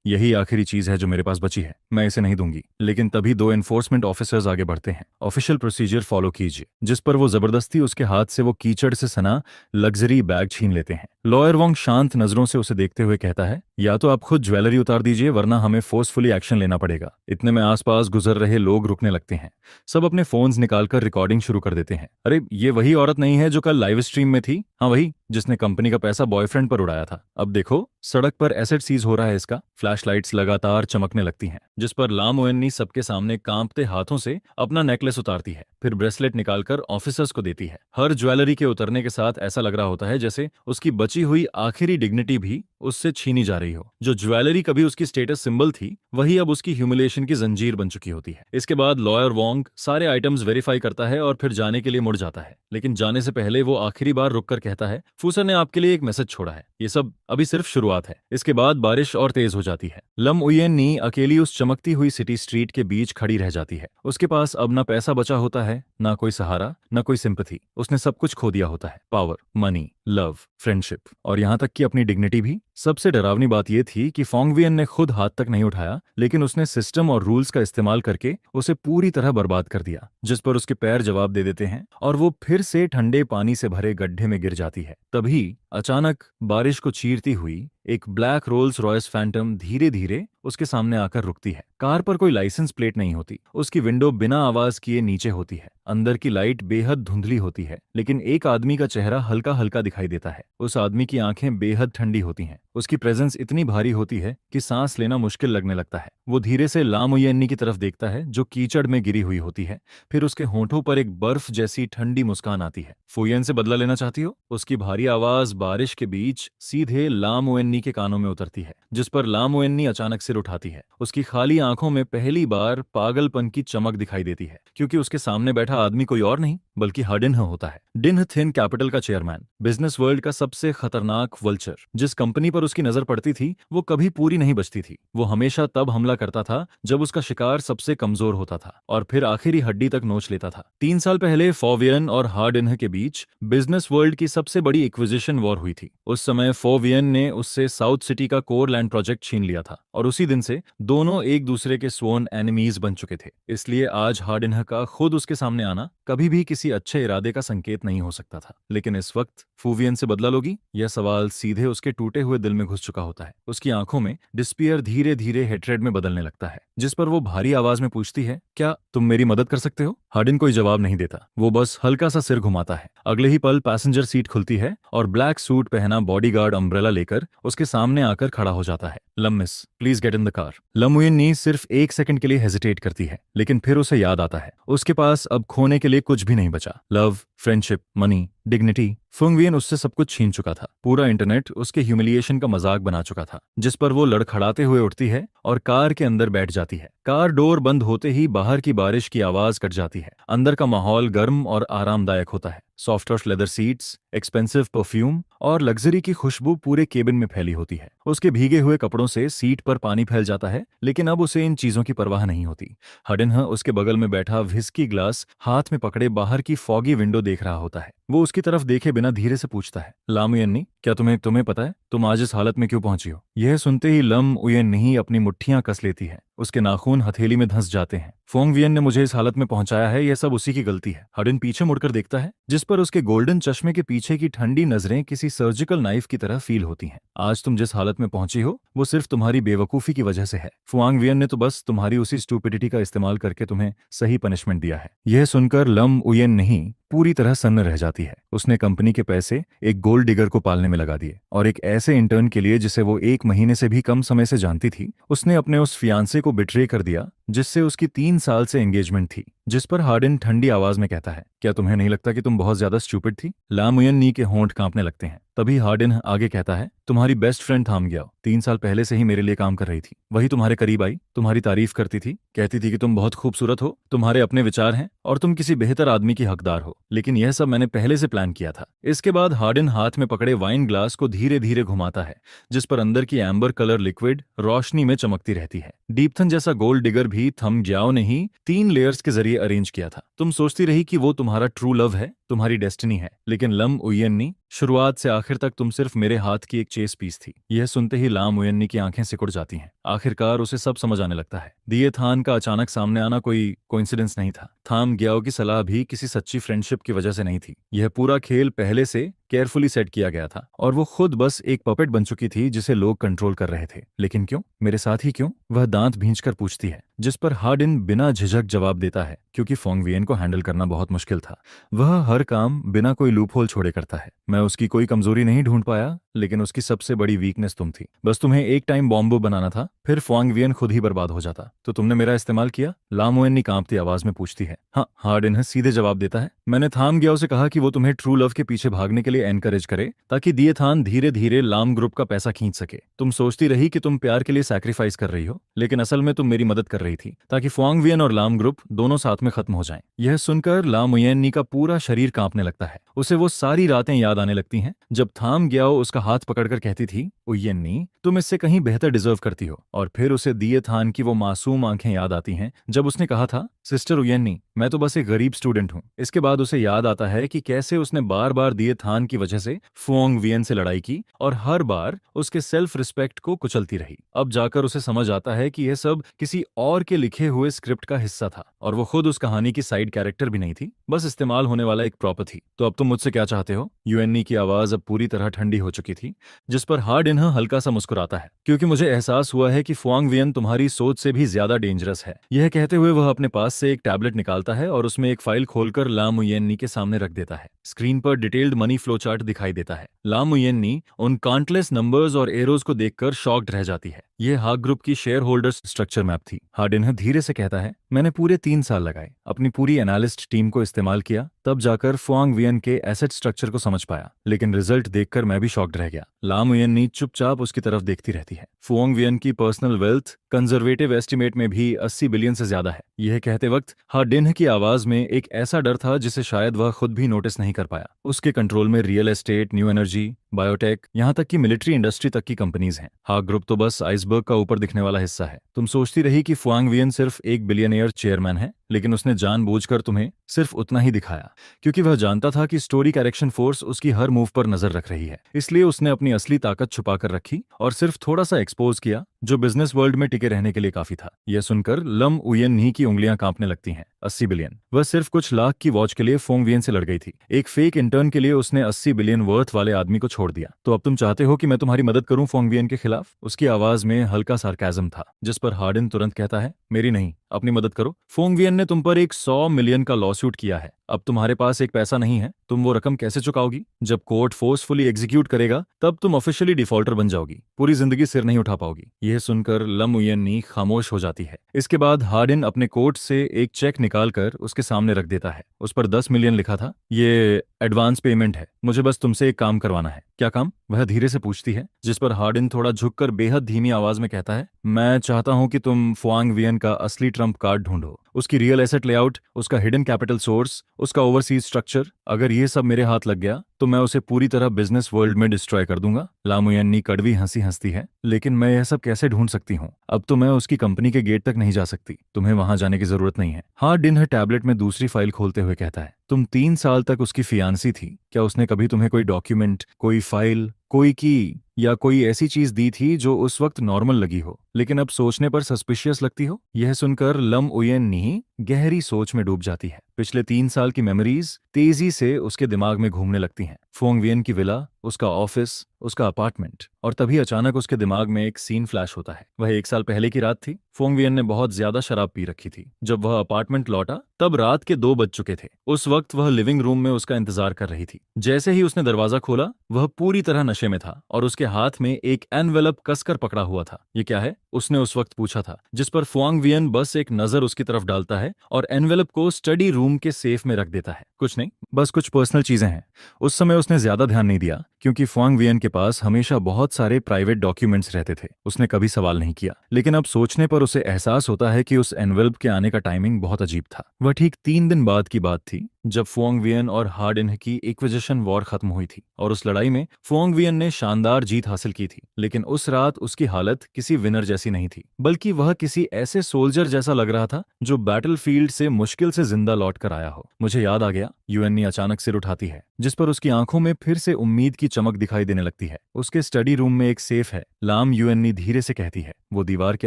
यही आखिरी चीज है जो मेरे पास बची है, मैं इसे नहीं दूंगी। लेकिन तभी 2 एनफोर्समेंट ऑफिसर्स आगे बढ़ते हैं। ऑफिशियल प्रोसीजर फॉलो कीजिए, जिस पर वो जबरदस्ती उसके हाथ से वो कीचड़ से सना लग्जरी बैग छीन लेते हैं। लॉयर वोंग शांत नजरों से उसे देखते हुए कहता है, या तो आप खुद ज्वेलरी उतार दीजिए, वरना हमें फोर्सफुली एक्शन लेना पड़ेगा। इतने में आसपास गुजर रहे लोग रुकने लगते हैं। सब अपने फोन्स निकालकर रिकॉर्डिंग शुरू कर देते हैं। अरे, ये वही औरत नहीं है जो कल लाइव स्ट्रीम में थी? हाँ, वही, जिसने कंपनी का पैसा बॉयफ्रेंड पर उड़ाया था। अब देखो, सड़क पर एसेट सीज हो रहा है इसका। फ्लैशलाइट्स लगातार चमकने लगती हैं, जिस पर लाम ओएननी सबके सामने कांपते हाथों से अपना नेकलेस उतारती है, फिर ब्रेसलेट निकालकर ऑफिसर्स को देती है। हर ज्वेलरी के उतरने के साथ ऐसा लग रहा होता है जैसे उसकी बची हुई आखिरी डिग्निटी भी उससे छीनी जा रही हो। जो ज्वेलरी कभी उसकी स्टेटस सिंबल थी, वही अब उसकी ह्यूमिलेशन की जंजीर बन चुकी होती है। इसके बाद लॉयर वोंग सारे आइटम्स वेरीफाई करता है और फिर जाने के लिए मुड़ जाता है। लेकिन जाने से पहले वो आखिरी बार रुककर कहता है, फूसर ने आपके लिए एक मैसेज छोड़ा है। ये सब अभी सिर्फ शुरुआत है। इसके बाद बारिश और तेज हो जाती है। लम उयन नी अकेली उस चमकती हुई सिटी स्ट्रीट के बीच खड़ी रह जाती है। उसके पास अब ना पैसा बचा होता है, ना कोई सहारा, ना कोई सिंपैथी। उसने सब कुछ खो दिया होता है, पावर, मनी, लव, फ्रेंडशिप और यहाँ तक कि अपनी डिग्निटी भी। सबसे डरावनी बात यह थी कि फोंग वियन ने खुद हाथ तक नहीं उठाया, लेकिन उसने सिस्टम और रूल्स का इस्तेमाल करके उसे पूरी तरह बर्बाद कर दिया, जिस पर उसके पैर जवाब दे देते हैं और वो फिर से ठंडे पानी से भरे गड्ढे में गिर जाती है। तभी अचानक बारिश को चीरती हुई एक ब्लैक रोल्स रॉयस फैंटम धीरे धीरे उसके सामने आकर रुकती है। कार पर कोई लाइसेंस प्लेट नहीं होती। उसकी विंडो बिना आवाज किए नीचे होती है। अंदर की लाइट बेहद धुंधली होती है, लेकिन एक आदमी का चेहरा हल्का हल्का दिखाई देता है। उस आदमी की आंखें बेहद ठंडी होती हैं। उसकी प्रेजेंस इतनी भारी होती है कि सांस लेना मुश्किल लगने लगता है। वो धीरे से लाम उयन्नी की तरफ देखता है, जो कीचड़ में गिरी हुई होती है। फिर उसके होंठों पर एक बर्फ जैसी ठंडी मुस्कान आती है। फुयन से बदला लेना चाहती हो? उसकी भारी आवाज बारिश के बीच सीधे लाम उयन्नी मुयन्नी के कानों में उतरती है, जिस पर ला मुयन्नी अचानक सिर उठाती है। उसकी खाली आंखों में पहली बार पागलपन की चमक दिखाई देती है, क्योंकि उसके सामने बैठा आदमी कोई और नहीं बल्कि हाडिन्ह होता है। डिन्ह थिन कैपिटल का चेयरमैन, बिजनेस वर्ल्ड का सबसे खतरनाक वल्चर। जिस कंपनी पर उसकी नजर पड़ती थी वो कभी पूरी नहीं बचती थी। वो हमेशा तब हमला करता था जब उसका शिकार सबसे कमजोर होता था, और फिर आखिरी हड्डी तक नोच लेता था। 3 साल पहले फोवियन और हार्डिन्ह के बीच बिजनेस वर्ल्ड की सबसे बड़ी एक्विजिशन वॉर हुई थी। उस समय फोवियन ने उससे साउथ सिटी का कोर लैंड प्रोजेक्ट छीन लिया था, और उसी दिन से दोनों एक दूसरे के स्वोन एनिमीज बन चुके थे। इसलिए आज हार्डिन्ह का खुद उसके सामने आना कभी भी किसी अच्छे इरादे का संकेत नहीं हो सकता था। लेकिन इस वक्त फोवियन से बदला लोगी, यह सवाल सीधे उसके टूटे हुए दिल में घुस चुका होता है। उसकी आंखों में डिस्पियर धीरे धीरे हेट्रेड में बदलने लगता है, जिस पर वो भारी आवाज में पूछती है, क्या तुम मेरी मदद कर सकते हो? हार्डिन कोई जवाब नहीं देता, वो बस हल्का सा सिर घुमाता है। अगले ही पल पैसेंजर सीट खुलती है और ब्लैक सूट पहना बॉडीगार्ड अम्ब्रेला लेकर उसके सामने आकर खड़ा हो जाता है। Lam miss, please get in the car. Lam मुयन्नी सिर्फ 1 सेकंड के लिए हेजिटेट करती है, लेकिन फिर उसे याद आता है उसके पास अब खोने के लिए कुछ भी नहीं बचा। Love, friendship, money, dignity. फुंगवियन उससे सब कुछ छीन चुका था। पूरा इंटरनेट उसके ह्यूमिलिएशन का मजाक बना चुका था, जिस पर वो लड़खड़ाते हुए उठती है और कार के अंदर बैठ जाती है। कार डोर बंद होते ही बाहर की बारिश की आवाज कट जाती है। अंदर का माहौल गर्म और आरामदायक होता है। Soft leather seats, expensive perfume और लग्जरी की खुशबू पूरे केबिन में फैली होती है। उसके भीगे हुए कपड़ों से सीट पर पानी फैल जाता है, लेकिन अब उसे इन चीजों की परवाह नहीं होती। हार्डिन्ह उसके बगल में बैठा व्हिस्की ग्लास हाथ में पकड़े बाहर की फॉगी विंडो देख रहा होता है। वो उसकी तरफ देखे बिना धीरे से पूछता है, लाम उयन्नी, क्या तुम्हें पता है तुम आज इस हालत में क्यों पहुंची हो? यह सुनते ही लम उयन्नी अपनी मुट्ठियां कस लेती है। उसके नाखून हथेली में धंस जाते हैं। फोंगवियन ने मुझे इस हालत में पहुंचाया है, यह सब उसी की गलती है। हार्डिन पीछे मुड़कर देखता है, जिस पर उसके गोल्डन चश्मे के पीछे की ठंडी नजरें किसी सर्जिकल नाइफ की तरह फील होती हैं। आज तुम जिस हालत में पहुंची हो वो सिर्फ तुम्हारी बेवकूफी की वजह से है। फुआंगवियन ने तो बस तुम्हारी उसी स्टूपिडिटी का इस्तेमाल करके तुम्हें सही पनिशमेंट दिया है। यह सुनकर लम उयन नहीं पूरी तरह सन्न रह जाती है। उसने कंपनी के पैसे एक गोल्ड डिगर को पालने में लगा दिए, और एक ऐसे इंटर्न के लिए जिसे वो 1 महीने से भी कम समय से जानती थी, उसने अपने उस फियांसे को बिट्रे कर दिया जिससे उसकी 3 साल से एंगेजमेंट थी। जिस पर हार्डिन ठंडी आवाज में कहता है, क्या तुम्हें नहीं लगता कि तुम बहुत ज्यादा स्टूपिड थी? लाम उयन्नी के होंठ कांपने लगते हैं। तभी हार्डिन आगे कहता है, तुम्हारी बेस्ट फ्रेंड थाम गया 3 साल पहले से ही मेरे लिए काम कर रही थी। वही तुम्हारे करीब आई, तुम्हारी तारीफ करती थी, कहती थी कि तुम बहुत खूबसूरत हो, तुम्हारे अपने विचार हैं और तुम किसी बेहतर आदमी की हकदार हो। लेकिन यह सब मैंने पहले से प्लान किया था। इसके बाद हार्डिन हाथ में पकड़े वाइन ग्लास को धीरे धीरे घुमाता है, जिस पर अंदर की एम्बर कलर लिक्विड रोशनी में चमकती रहती है। डीपथन जैसा गोल्ड डिगर भी थम ग्याओ ने ही 3 लेयर्स के जरिए अरेंज किया था। तुम सोचती रही कि वो तुम्हारा ट्रू लव है, तुम्हारी डेस्टिनी है, लेकिन लम उयन्नी, शुरुआत से आखिर तक तुम सिर्फ मेरे हाथ की एक चेस पीस थी। यह सुनते ही लाम उयन्नी की आंखें सिकुड़ जाती हैं। आखिरकार उसे सब समझ आने लगता है। दिए थान का अचानक सामने आना कोई कोइंसिडेंस नहीं था। थाम ग्याओ की सलाह भी किसी सच्ची फ्रेंडशिप की वजह से नहीं थी। यह पूरा खेल पहले से केयरफुली सेट किया गया था, और वो खुद बस एक पपेट बन चुकी थी जिसे लोग कंट्रोल कर रहे थे। लेकिन क्यों? मेरे साथ ही क्यों? वह दांत भींचकर पूछती है, जिस पर हार्डिन बिना झिझक जवाब देता है, क्योंकि फोंगवियन को हैंडल करना बहुत मुश्किल था। वह हर काम बिना कोई लूपहोल छोड़े करता है। मैं उसकी कोई कमजोरी नहीं ढूंढ पाया, लेकिन उसकी सबसे बड़ी वीकनेस तुम थी। बस तुम्हें एक टाइम बॉम्ब बनाना था, फिर फोंगवियन खुद ही बर्बाद हो जाता, तो तुमने मेरा इस्तेमाल किया? लाम उयन्नी कांपती आवाज में पूछती है। हाँ, हार्डिन सीधे जवाब देता है, मैंने थाम ग्याओ से कहा कि वो तुम्हें ट्रू लव के पीछे भागने के लिए एनकरेज करे, ताकि दिए थान धीरे धीरे लाम ग्रुप का पैसा खींच सके। तुम सोचती रही कि तुम प्यार के लिए सैक्रिफाइस कर रही हो, लेकिन असल में तुम मेरी मदद कर रही थी, ताकि फोंगवियन और लाम ग्रुप दोनों साथ में खत्म हो जाएं। यह सुनकर लाम उयन्नी का पूरा शरीर कांपने लगता है। उसे वो सारी रातें याद आने लगती हैं जब थाम ग्याओ उसका हाथ पकड़कर कहती थी, उयन्नी, तुम इससे कहीं बेहतर डिजर्व करती हो। और फिर उसे दिए थान की वो मासूम आंखें याद आती हैं जब उसने कहा था, सिस्टर उयन्नी, मैं तो बस एक गरीब स्टूडेंट हूँ। इसके बाद उसे याद आता है कि कैसे उसने बार बार दिए थान की वजह से फोंगवियन से लड़ाई की और हर बार उसके सेल्फ रिस्पेक्ट को कुचलती रही। अब जाकर उसे समझ आता है कि यह सब किसी और के लिखे हुए स्क्रिप्ट का हिस्सा था, और वो खुद उस कहानी की साइड कैरेक्टर भी नहीं थी, बस इस्तेमाल होने वाला एक प्रॉपर थी। तो अब तुम मुझसे क्या चाहते हो? यूएनई की आवाज अब पूरी तरह ठंडी हो चुकी थी, जिस पर हार्डिन्ह हल्का सा मुस्कुराता है, क्योंकि मुझे एहसास हुआ है कि फोंगवियन तुम्हारी सोच से भी ज्यादा डेंजरस है। यह कहते हुए वह अपने पास से एक टैबलेट निकालता है और उसमें एक फाइल खोलकर लाम उयन्नी के सामने रख देता है। स्क्रीन पर डिटेल्ड मनी फ्लो चार्ट दिखाई देता है। लाम उयन्नी उन काउंटलेस नंबर्स और एरोज को देखकर शॉक्ड रह जाती है। ये हाग ग्रुप की शेयर होल्डर्स स्ट्रक्चर मैप थी। हार्डिनह धीरे से कहता है, मैंने पूरे 3 साल लगाए, अपनी पूरी एनालिस्ट टीम को इस्तेमाल किया, तब जाकर फुआंग वियन के एसेट स्ट्रक्चर को समझ पाया, लेकिन रिजल्ट देखकर मैं भी शॉक्ड रह गया। लाम वियन नी चुपचाप उसकी तरफ देखती रहती है। फुआंग वियन की पर्सनल वेल्थ कंजर्वेटिव एस्टिमेट में भी 80 बिलियन से ज्यादा है। यह कहते वक्त हार्डिनह की आवाज में एक ऐसा डर था जिसे शायद वह खुद भी नोटिस नहीं कर पाया। उसके कंट्रोल में real estate, new energy, biotech, यहाँ तक कि मिलिट्री इंडस्ट्री तक की कंपनीज हैं। हाग ग्रुप तो बस आइसबर्ग का ऊपर दिखने वाला हिस्सा है। तुम सोचती रही कि फुआंग वियन सिर्फ एक बिलियनियर चेयरमैन है, लेकिन उसने जानबूझकर तुम्हें सिर्फ उतना ही दिखाया, क्योंकि वह जानता था कि स्टोरी करेक्शन फोर्स उसकी हर मूव पर नजर रख रही है। इसलिए उसने अपनी असली ताकत छुपा कर रखी और सिर्फ थोड़ा सा एक्सपोज किया, जो बिजनेस वर्ल्ड में टिके रहने के लिए काफी था। यह सुनकर लम उयन नी की उंगलियां कांपने लगती हैं। 80 बिलियन, वह सिर्फ कुछ लाख की वॉच के लिए फोंग वियन से लड़ गई थी। एक फेक इंटर्न के लिए उसने 80 बिलियन वर्थ वाले आदमी को छोड़ दिया। तो अब तुम चाहते हो कि मैं तुम्हारी मदद करूं फोंग वियन के खिलाफ? उसकी आवाज में हल्का सार्केज्म था, जिस पर हार्डिन तुरंत कहता है, मेरी नहीं, अपनी मदद करो। फोंग वियन ने तुम पर एक 100 मिलियन का लॉसूट किया है। अब तुम्हारे पास एक पैसा नहीं है, तुम वो रकम कैसे चुकाओगी? जब कोर्ट फोर्सफुली एग्जीक्यूट करेगा तब तुम ऑफिशियली डिफॉल्टर बन जाओगी, पूरी जिंदगी सिर नहीं उठा पाओगी। यह सुनकर लम उयन नी खामोश हो जाती है। इसके बाद हार्डिन अपने कोट से एक चेक निकालकर उसके सामने रख देता है। उस पर 10 मिलियन लिखा था। ये एडवांस पेमेंट है, मुझे बस तुमसे एक काम करवाना है। क्या काम? वह धीरे से पूछती है, जिस पर हार्डिन थोड़ा झुककर बेहद धीमी आवाज में कहता है, मैं चाहता हूं कि तुम फुआंग वियन का असली ट्रम्प कार्ड ढूंढो, उसकी रियल एसेट लेआउट, उसका हिडन कैपिटल सोर्स, उसका ओवरसीज स्ट्रक्चर। अगर ये सब मेरे हाथ लग गया तो मैं उसे पूरी तरह बिजनेस वर्ल्ड में डिस्ट्रॉय कर दूंगा। लामुयन्नी कड़वी हंसी हंसती है, लेकिन मैं यह सब कैसे ढूंढ सकती हूँ? अब तो मैं उसकी कंपनी के गेट तक नहीं जा सकती, तुम्हें वहां जाने की जरूरत नहीं है। हार्डिन टैबलेट में दूसरी फाइल खोलते हुए कहता है, तुम 3 साल तक उसकी फियांसी थी, क्या उसने कभी तुम्हें कोई डॉक्यूमेंट, कोई फाइल, कोई की या कोई ऐसी चीज दी थी जो उस वक्त नॉर्मल लगी हो, लेकिन अब सोचने पर सस्पिशियस लगती हो? यह सुनकर लम उयन नी गहरी सोच में डूब जाती है। पिछले 3 साल की मेमोरीज तेजी से उसके दिमाग में घूमने लगती हैं। फोंग वियन की विला, उसका ऑफिस, उसका अपार्टमेंट, और तभी अचानक उसके दिमाग में एक सीन फ्लैश होता है। वह 1 साल पहले की रात थी। फोंग वियन ने बहुत ज्यादा शराब पी रखी थी। जब वह अपार्टमेंट लौटा तब रात के 2 बज चुके थे। उस वक्त वह लिविंग रूम में उसका इंतजार कर रही थी। जैसे ही उसने दरवाजा खोला, वह पूरी तरह नशे में था और उसके हाथ में एक एनवेलप कसकर पकड़ा हुआ था। ये क्या है? उसने उस वक्त पूछा था, जिस पर फुआंग वियन बस एक नजर उसकी तरफ डालता है और एनवेलप को स्टडी रूम के सेफ में रख देता है। कुछ नहीं, बस कुछ पर्सनल चीजें हैं। उस समय उसने ज्यादा ध्यान नहीं दिया, क्योंकि फुआंग वियन के पास हमेशा बहुत सारे प्राइवेट डॉक्यूमेंट्स रहते थे। उसने कभी सवाल नहीं किया, लेकिन अब सोचने पर उसे एहसास होता है कि उस एनवेलप के आने का टाइमिंग बहुत अजीब था। वह ठीक 3 दिन बाद की बात थी, जब फुआंग वियन और हार्डिन की इक्विजिशन वॉर खत्म हुई थी, और उस लड़ाई में फुआंग वियन ने शानदार जीत हासिल की थी। लेकिन उस रात उसकी हालत किसी विनर जैसी नहीं थी, बल्कि वह किसी ऐसे सोल्जर जैसा लग रहा था जो बैटलफील्ड से मुश्किल से जिंदा लौट कर आया हो। मुझे याद आ गया, यूएननी अचानक सिर उठाती है, जिस पर उसकी आंखों में फिर से उम्मीद की चमक दिखाई देने लगती है। उसके स्टडी रूम में एक सेफ है, लाम यूएननी धीरे से कहती है। वो दीवार के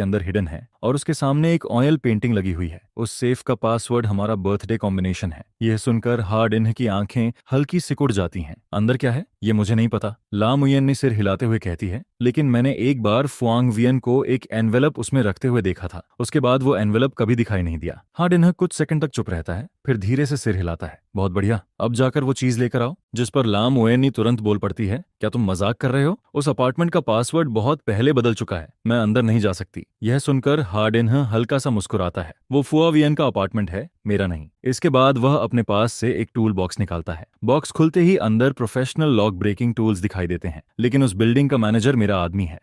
अंदर हिडन है और उसके सामने एक ऑयल पेंटिंग लगी हुई है। उस सेफ का पासवर्ड हमारा बर्थडे कॉम्बिनेशन है। यह सुनकर हार्डिन की आंखें हल्की सिकुड़ जाती हैं। अंदर क्या है ये मुझे नहीं पता, ला मुयन ने सिर हिलाते हुए कहती है, लेकिन मैंने एक बार फुआंग वियन को एक एनवेलप उसमें रखते हुए देखा था। उसके बाद वो एनवेलप कभी दिखाई नहीं दिया। हार्डिन कुछ सेकंड तक चुप रहता है, फिर धीरे से सिर हिलाता है। बहुत बढ़िया, अब जाकर वो चीज लेकर आओ। जिस पर ला मुयन तुरंत बोल पड़ती है, क्या तुम मजाक कर रहे हो? उस अपार्टमेंट का पासवर्ड बहुत पहले बदल चुका है, मैं अंदर नहीं जा सकती। यह सुनकर हार्डिन हल्का सा मुस्कुराता है। वो फुआ वियन का अपार्टमेंट है, मेरा नहीं। इसके बाद वह अपने पास से एक टूल बॉक्स निकालता है। बॉक्स खुलते ही अंदर प्रोफेशनल लॉक ब्रेकिंग टूल्स दिखाई देते हैं, लेकिन उस बिल्डिंग का मैनेजर मेरा आदमी है।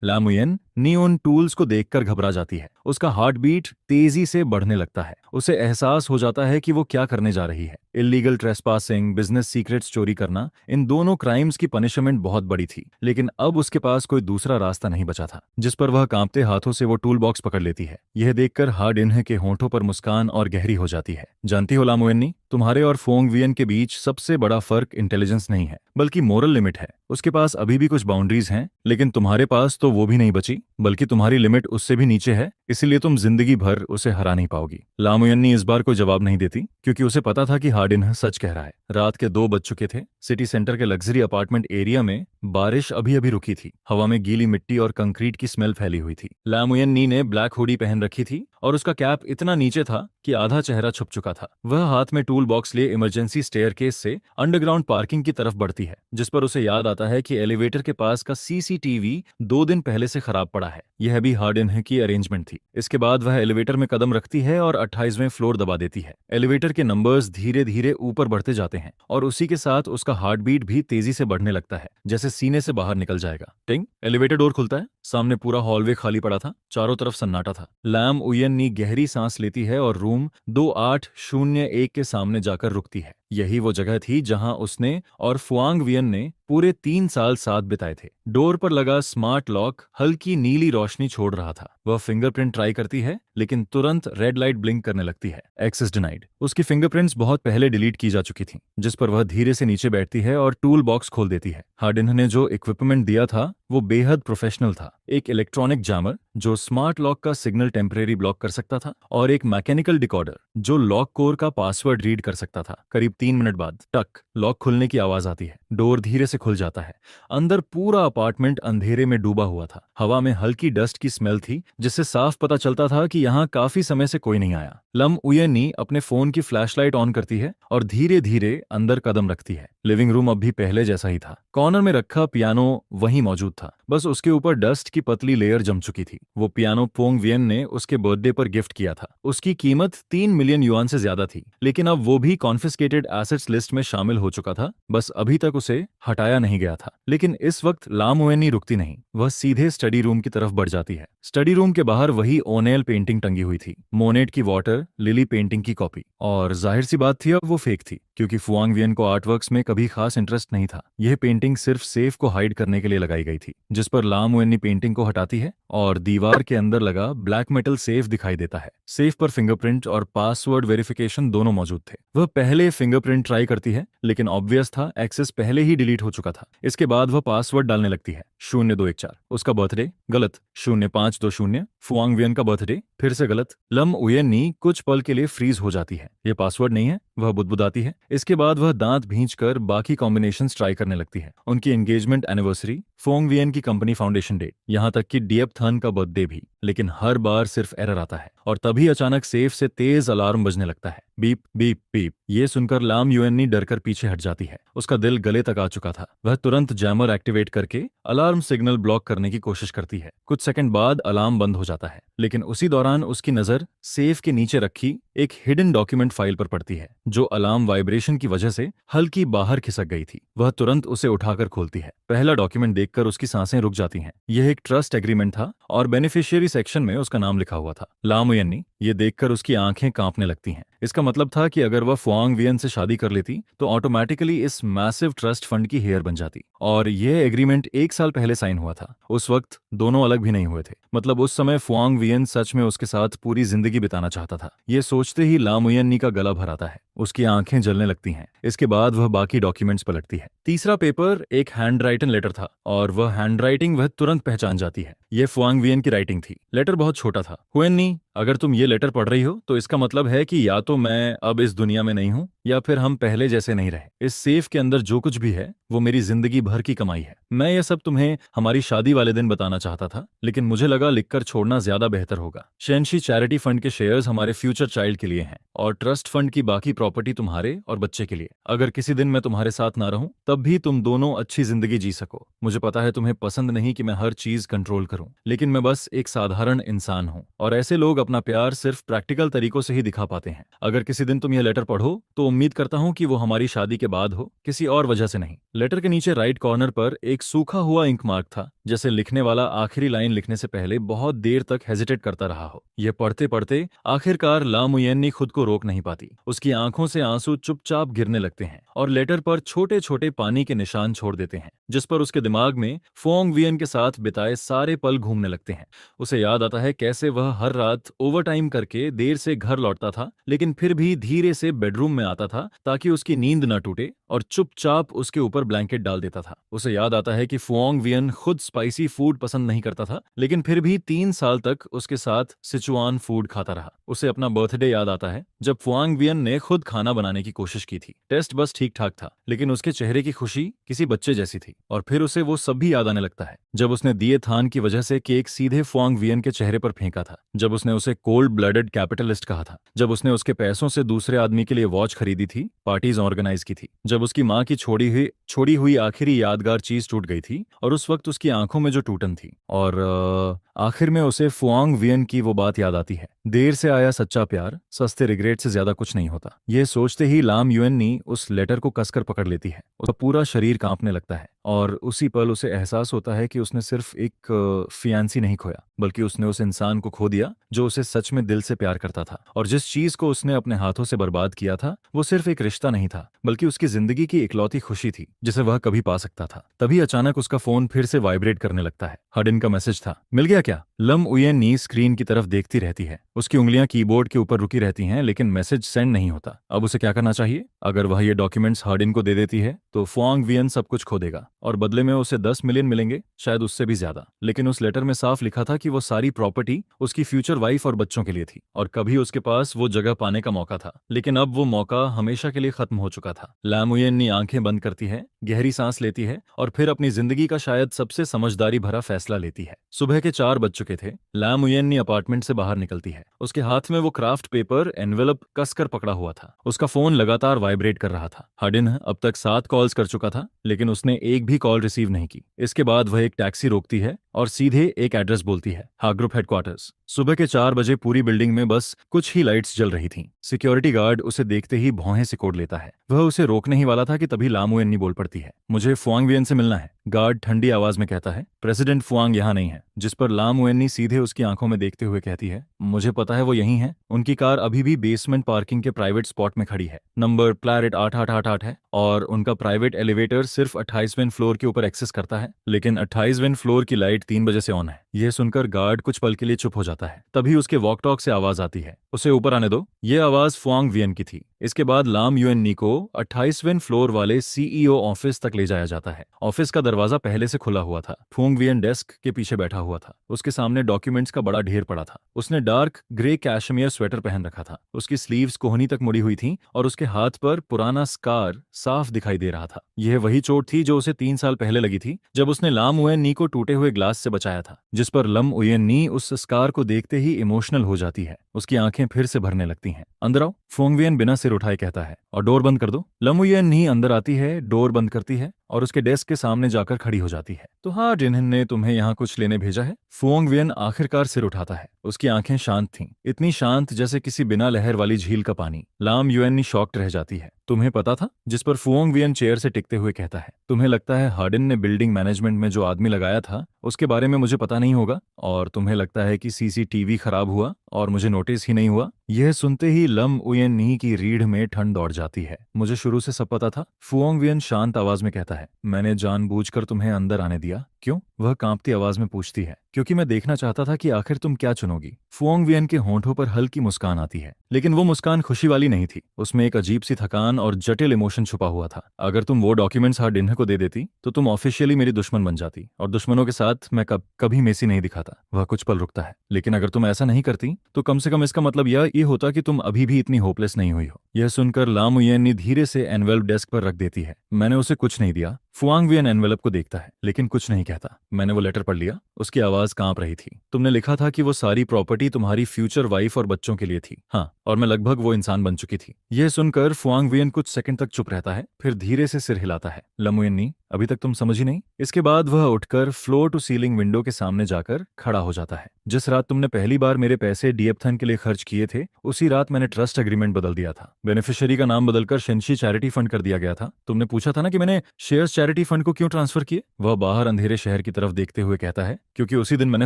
लामुयन नी उन टूल्स को देखकर घबरा जाती है। उसका हार्ट बीट तेजी से बढ़ने लगता है। उसे एहसास हो जाता है कि वो क्या करने जा रही है। इल्लीगल ट्रेसपासिंग, बिजनेस सीक्रेट्स चोरी करना, इन दोनों क्राइम्स की पनिशमेंट बहुत बड़ी थी, लेकिन अब उसके पास कोई दूसरा रास्ता नहीं बचा था। जिस पर वह कांपते हाथों से वो टूल बॉक्स पकड़ लेती है। यह देखकर हार्डिन के होंठों पर मुस्कान और गहरी हो जाती है। जानती हो लामुयन, तुम्हारे और फोंग वियन के बीच सबसे बड़ा फर्क इंटेलिजेंस नहीं है, बल्कि मोरल लिमिट है। उसके पास अभी भी कुछ बाउंड्रीज हैं, लेकिन तुम्हारे पास तो वो भी नहीं बची, बल्कि तुम्हारी लिमिट उससे भी नीचे है। इसीलिए तुम जिंदगी भर उसे हरा नहीं पाओगी। लामुयन इस बार कोई जवाब नहीं देती, क्योंकि उसे पता था कि हार्डिन सच कह रहा है। रात के 2 बज चुके थे। सिटी सेंटर के लग्जरी अपार्टमेंट एरिया में बारिश अभी अभी रुकी थी। हवा में गीली मिट्टी और कंक्रीट की स्मेल फैली हुई थी। लामुयन ने ब्लैक हुडी पहन रखी थी और उसका कैप इतना नीचे था कि आधा चेहरा छुप चुका था। वह हाथ में टूल टूल बॉक्स लिए इमरजेंसी स्टेयरकेस से अंडरग्राउंड पार्किंग की तरफ बढ़ती है, जिस पर उसे याद आता है कि एलिवेटर के पास का सीसीटीवी 2 दिन पहले से खराब पड़ा है। यह भी हार्डन की अरेंजमेंट थी। इसके बाद वह एलिवेटर में कदम रखती है और 28वें फ्लोर दबा देती है। एलिवेटर के नंबर्स धीरे धीरे ऊपर बढ़ते जाते हैं और उसी के साथ उसका हार्ट बीट भी तेजी से बढ़ने लगता है, जैसे सीने से बाहर निकल जाएगा। टिंग, एलिवेटर डोर खुलता है। सामने पूरा हॉलवे खाली पड़ा था, चारों तरफ सन्नाटा था। लैम उयन नी गहरी सांस लेती है और रूम 2801 के सामने जाकर रुकती है। यही वो जगह थी जहां उसने और फुआंग वियन ने पूरे 3 साल साथ बिताए थे। डोर पर लगा स्मार्ट लॉक हल्की नीली रोशनी छोड़ रहा था। वह फिंगरप्रिंट ट्राई करती है, लेकिन तुरंत रेड लाइट ब्लिंक करने लगती है। Access denied. उसकी फिंगरप्रिंट्स बहुत पहले डिलीट की जा चुकी थीं, जिस पर वह धीरे से नीचे बैठती है और टूल बॉक्स खोल देती है। हार्डिन ने जो इक्विपमेंट दिया था वो बेहद प्रोफेशनल था। एक इलेक्ट्रॉनिक जैमर जो स्मार्ट लॉक का सिग्नल टेम्परेरी ब्लॉक कर सकता था और एक मैकेनिकल डिकोडर जो लॉक कोर का पासवर्ड रीड कर सकता था। करीब 3 मिनट बाद टक, लॉक खुलने की आवाज आती है। डोर धीरे से खुल जाता है। अंदर पूरा अपार्टमेंट अंधेरे में डूबा हुआ था। हवा में हल्की डस्ट की स्मेल थी, जिससे साफ पता चलता था कि यहाँ काफी समय से कोई नहीं आया। लम उयनी अपने फोन की फ्लैशलाइट ऑन करती है और धीरे धीरे अंदर कदम रखती है। लिविंग रूम अब भी पहले जैसा ही था। कॉर्नर में रखा पियानो वहीं मौजूद था, बस उसके ऊपर डस्ट की पतली लेयर जम चुकी थी। वो पियानो पोंग वियन ने उसके बर्थडे पर गिफ्ट किया था। उसकी कीमत 3 मिलियन युआन से ज्यादा थी, लेकिन अब वो भी कॉन्फिस्केटेड एसेट्स लिस्ट में शामिल हो चुका था। बस अभी तक उसे हटाया नहीं गया था। लेकिन इस वक्त लाम उयनी रुकती नहीं। वह सीधे स्टडी रूम की तरफ बढ़ जाती है। स्टडी रूम के बाहर वही ओनेल पेंटिंग टंगी हुई थी, मोनेट की वाटर लिली पेंटिंग की कॉपी। और जाहिर सी बात थी, अब वो फेक थी, क्योंकि फुआंग वियन को आर्टवर्क्स में कभी खास इंटरेस्ट नहीं था। यह पेंटिंग सिर्फ सेफ को हाइड करने के लिए लगाई गई थी, जिस पर लाम उयनी पेंटिंग को हटाती है और दीवार के अंदर लगा ब्लैक मेटल सेफ दिखाई देता है। सेफ पर फिंगरप्रिंट और पासवर्ड वेरिफिकेशन दोनों मौजूद थे। वह पहले फिंगरप्रिंट ट्राई करती है, लेकिन ऑब्वियस था एक्सेस पहले ही डिलीट हो चुका था। इसके बाद वह पासवर्ड डालने लगती है, 0214। उसका बर्थडे गलत, 0520। फुआंग वियन का बर्थडे फिर से गलत। लम उयनी कुछ पल के लिए फ्रीज हो जाती है। यह पासवर्ड नहीं है, वह बुदबुदाती है। इसके बाद वह दांत भींचकर बाकी कॉम्बिनेशंस ट्राई करने लगती है। उनकी एंगेजमेंट एनिवर्सरी, फोंग वियन की कंपनी फाउंडेशन डे, यहाँ तक कि डिएप थन का बर्थडे भी। लेकिन हर बार सिर्फ एरर आता है और तभी अचानक सेफ से तेज अलार्म बजने लगता है। Beep beep beep. ये सुनकर लाम युएनी डरकर पीछे हट जाती है। उसका दिल गले तक आ चुका था। वह तुरंत जैमर एक्टिवेट करके अलार्म सिग्नल ब्लॉक करने की कोशिश करती है। कुछ सेकंड बाद अलार्म बंद हो जाता है, लेकिन उसी दौरान उसकी नजर सेफ के नीचे रखी एक हिडन डॉक्यूमेंट फाइल पर पड़ती है, जो अलार्म वाइब्रेशन की वजह से हल्की बाहर खिसक गई थी। वह तुरंत उसे उठाकर खोलती है। पहला डॉक्यूमेंट देखकर उसकी सांसें रुक जाती हैं। यह एक ट्रस्ट एग्रीमेंट था और बेनिफिशियरी सेक्शन में उसका नाम लिखा हुआ था, लाम उयनी। ये देखकर उसकी आंखें कांपने लगती हैं। इसका मतलब था कि अगर वह फुआंग वियन से शादी कर लेती तो ऑटोमेटिकली इस मैसिव ट्रस्ट फंड की हेयर बन जाती। और यह एग्रीमेंट 1 साल पहले साइन हुआ था। उस वक्त दोनों अलग भी नहीं हुए थे। मतलब उस समय फुआंग वियन सच में उसके साथ पूरी जिंदगी बिताना चाहता था। ये सोचते ही लाम उयनी का गला भर आता है। उसकी आंखें जलने लगती हैं। इसके बाद वह बाकी डॉक्यूमेंट्स पलटती है। तीसरा पेपर एक हैंड राइटन लेटर था और वह हैंड राइटिंग वह तुरंत पहचान जाती है। यह फुआंग वियन की राइटिंग थी। लेटर बहुत छोटा था। हुएनी, अगर तुम ये लेटर पढ़ रही हो तो इसका मतलब है कि या तो मैं अब इस दुनिया में नहीं हूं या फिर हम पहले जैसे नहीं रहे। इस सेफ के अंदर जो कुछ भी है वो मेरी जिंदगी भर की कमाई है। मैं यह सब तुम्हें हमारी शादी वाले दिन बताना चाहता था, लेकिन मुझे लगा लिखकर छोड़ना ज्यादा बेहतर होगा। शेंशी चैरिटी फंड के शेयर्स हमारे फ्यूचर चाइल्ड के लिए हैं और ट्रस्ट फंड की बाकी प्रॉपर्टी तुम्हारे और बच्चे के लिए। अगर किसी दिन मैं तुम्हारे साथ ना रहूं तब भी तुम दोनों अच्छी जिंदगी जी सको। मुझे पता है तुम्हें पसंद नहीं कि मैं हर चीज कंट्रोल करूं, लेकिन मैं बस एक साधारण इंसान हूं और ऐसे लोग अपना प्यार सिर्फ प्रैक्टिकल तरीकों से ही दिखा पाते हैं। अगर किसी दिन तुम यह लेटर पढ़ो तो उम्मीद करता हूं कि वो हमारी शादी के बाद हो, किसी और वजह से नहीं। लेटर के नीचे राइट कॉर्नर पर एक सूखा हुआ इंक मार्क था, जैसे लिखने वाला आखिरी लाइन लिखने से पहले बहुत देर तक हेजिटेट करता रहा हो। यह पढ़ते पढ़ते आखिरकार लाम उयनी खुद को रोक नहीं पाती। उसकी आंखों से आंसू चुपचाप गिरने लगते हैं और लेटर पर छोटे छोटे पानी के निशान छोड़ देते हैं, जिस पर उसके दिमाग में फोंग वियन के साथ बिताए सारे पल घूमने लगते हैं। उसे याद आता है कैसे वह हर रात ओवरटाइम करके देर से घर लौटता था, लेकिन फिर भी धीरे से बेडरूम में आता था ताकि उसकी नींद न टूटे और चुपचाप उसके ऊपर ब्लैंकेट डाल देता था। उसे याद आता है कि फुआंग वियन खुद स्पाइसी फूड पसंद नहीं करता था, लेकिन फिर भी 3 साल तक उसके साथ सिचुआन फूड खाता रहा। उसे अपना बर्थडे याद आता है, जब फुआंग वियन ने खुद खाना बनाने की कोशिश की थी। टेस्ट बस ठीक ठाक था, लेकिन उसके चेहरे की खुशी किसी बच्चे जैसी थी। और फिर उसे वो सब भी याद आने लगता है जब उसने दिए थान की वजह से केक सीधे फुआंग वियन के चेहरे पर फेंका था, जब उसने उसे कोल्ड ब्लडेड कैपिटलिस्ट कहा था, जब उसने उसके पैसों से दूसरे आदमी के लिए वॉच खरीदी थी, पार्टीज ऑर्गेनाइज की थी, जब उसकी माँ की छोड़ी हुई आखिरी यादगार चीज टूट गई थी और उस वक्त उसकी आंखों में जो टूटन थी। और आखिर में उसे फुआंग वियन की वो बात याद आती है, देर से आया सच्चा प्यार सस्ते रिग्रेट से ज्यादा कुछ नहीं होता। यह सोचते ही लाम युएनी उस लेटर को कसकर पकड़ लेती है। उसका पूरा शरीर कांपने लगता है और उसी पल उसे एहसास होता है कि उसने सिर्फ एक फियांसी नहीं खोया, बल्कि उसने उस इंसान को खो दिया जो उसे सच में दिल से प्यार करता था। और जिस चीज को उसने अपने हाथों से बर्बाद किया था वो सिर्फ एक रिश्ता नहीं था, बल्कि उसकी जिंदगी की इकलौती खुशी थी जिसे वह कभी पा सकता था। तभी अचानक उसका फोन फिर से वाइब्रेट करने लगता है। हडिन का मैसेज था। मिल गया क्या? लम उयेनी स्क्रीन की तरफ देखती रहती है। उसकी उंगलियां कीबोर्ड के ऊपर रुकी रहती हैं, लेकिन मैसेज सेंड नहीं होता। अब उसे क्या करना चाहिए? अगर वह ये डॉक्यूमेंट्स हर्डिन को दे देती है तो फुआंग वियन सब कुछ खो देगा और बदले में उसे 10 मिलियन मिलेंगे, शायद उससे भी ज्यादा। लेकिन उस लेटर में साफ लिखा था कि वो सारी प्रॉपर्टी उसकी फ्यूचर वाइफ और बच्चों के लिए थी और कभी उसके पास वो जगह पाने का मौका था। लेकिन अब वो मौका हमेशा के लिए खत्म हो चुका था। लामुयन ने आंखें बंद करती है, गहरी सांस लेती है और फिर अपनी जिंदगी का शायद सबसे समझदारी भरा फैसला लेती है। सुबह के 4 बज चुके थे। लामुयन ने अपार्टमेंट से बाहर निकलती है। उसके हाथ में वो क्राफ्ट पेपर एनवेलप कसकर पकड़ा हुआ था। उसका फोन लगातार वाइब्रेट कर रहा था। हडिन अब तक 7 कॉल्स कर चुका था, लेकिन उसने एक भी कॉल रिसीव नहीं की। इसके बाद वह एक टैक्सी रोकती है और सीधे एक एड्रेस बोलती है, हाग्रुप हेडक्वार्टर्स। सुबह के 4 बजे पूरी बिल्डिंग में बस कुछ ही लाइट्स जल रही थीं। सिक्योरिटी गार्ड उसे देखते ही भौहें सिकोड़ लेता है। वह उसे रोकने ही वाला था कि तभी लामुएन्नी बोल पड़ती है, मुझे फुआंग वियन से मिलना है। गार्ड ठंडी आवाज में कहता है, प्रेसिडेंट फुआंग यहाँ नहीं है। जिस पर लामुएन्नी सीधे उसकी आंखों में देखते हुए कहती है, मुझे पता है वो यहीं है। उनकी कार अभी भी बेसमेंट पार्किंग के प्राइवेट स्पॉट में खड़ी है। नंबर प्लेट 8888 है और उनका प्राइवेट एलिवेटर सिर्फ 28वें फ्लोर के ऊपर एक्सेस करता है, लेकिन 28वें फ्लोर की लाइट 3 बजे से ऑन है। यह सुनकर गार्ड कुछ पल के लिए चुप हो जाता है। तभी उसके वॉक टॉक से आवाज आती है, उसे ऊपर आने दो। ये आवाज फुआंग वियन की थी। इसके बाद लाम युएन्नी को 28वें फ्लोर वाले सीईओ ऑफिस तक ले जाया जाता है। ऑफिस का दरवाजा पहले से खुला हुआ था। फुआंग वियन डेस्क के पीछे बैठा हुआ था। उसके सामने डॉक्यूमेंट्स का बड़ा ढेर पड़ा था। उसने डार्क ग्रे कैशमियर स्वेटर पहन रखा था। उसकी स्लीव्स कोहनी तक मुड़ी हुई थी और उसके हाथ पर पुराना स्कार साफ दिखाई दे रहा था। यह वही चोट थी जो उसे 3 साल पहले लगी थी जब उसने लाम उयेन्नी को टूटे हुए ग्लास से बचाया था। जिस पर लम उयेन्नी उस स्कार को देखते ही इमोशनल हो जाती है। उसकी आंखें फिर से भरने लगती हैं। अंदर आओ, फुआंग वियन बिना सिर उठाए कहता है, और डोर बंद कर दो। लम उयेन्नी अंदर आती है, डोर बंद करती है और उसके डेस्क के सामने जाकर खड़ी हो जाती है। तो हाँ, जिन्हन ने तुम्हें यहाँ कुछ लेने भेजा है? फुआंग वियन आखिरकार सिर उठाता है। उसकी आंखें शांत थीं, इतनी शांत जैसे किसी बिना लहर वाली झील का पानी। लाम युएन्नी शॉक्ड रह जाती है। तुम्हें पता था? जिस पर फुआंग वियन चेयर से टिकते हुए कहता है, तुम्हें लगता है हार्डिन ने बिल्डिंग मैनेजमेंट में जो आदमी लगाया था उसके बारे में मुझे पता नहीं होगा, और तुम्हें लगता है कि सीसीटीवी खराब हुआ और मुझे नोटिस ही नहीं हुआ। यह सुनते ही लम उयेन्नी की रीढ़ में ठंड दौड़ जाती है। मुझे शुरू से सब पता था, फुआंग वियन शांत आवाज में कहता है। मैंने जानबूझकर तुम्हें अंदर आने दिया। क्यों? वह कांपती आवाज में पूछती है। क्योंकि मैं देखना चाहता था कि आखिर तुम क्या चुनोगी। फुआंग वियन के होंठों पर हल्की मुस्कान आती है, लेकिन वो मुस्कान खुशी वाली नहीं थी। उसमें एक अजीब सी थकान और जटिल इमोशन छुपा हुआ था। अगर तुम वो डॉक्यूमेंट्स हार्डिन को दे देती तो तुम ऑफिशियली मेरी दुश्मन बन जाती, और दुश्मनों के साथ मैं कभी मेसी नहीं दिखाता। वह कुछ पल रुकता है। लेकिन अगर तुम ऐसा नहीं करती तो कम से कम इसका मतलब यह होता कि तुम अभी भी इतनी होपलेस नहीं हुई हो। यह सुनकर लाम उयेन्नी धीरे से एनवेल्प डेस्क पर रख देती है। मैंने उसे कुछ नहीं दिया। फुआंग वियन एनवेलप को देखता है, लेकिन कुछ नहीं कहता। मैंने वो लेटर पढ़ लिया। उसकी आवाज कांप रही थी। तुमने लिखा था कि वो सारी प्रॉपर्टी तुम्हारी फ्यूचर वाइफ और बच्चों के लिए थी। हाँ, और मैं लगभग वो इंसान बन चुकी थी। यह सुनकर फुआंग वियन कुछ सेकंड तक चुप रहता है, फिर धीरे से सिर हिलाता है। लमुयन्नी, अभी तक तुम समझी नहीं? इसके बाद वह उठकर फ्लोर टू सीलिंग विंडो के सामने जाकर खड़ा हो जाता है। जिस रात तुमने पहली बार मेरे पैसे डीएपथन के लिए खर्च किए थे, उसी रात मैंने ट्रस्ट एग्रीमेंट बदल दिया था। बेनिफिशियरी का नाम बदलकर शेंशी चैरिटी फंड कर दिया गया था। तुमने पूछा था ना कि मैंने शेयर्स चैरिटी फंड को क्यों ट्रांसफर किए? वह बाहर अंधेरे शहर की तरफ देखते हुए कहता है, क्योंकि उसी दिन मैंने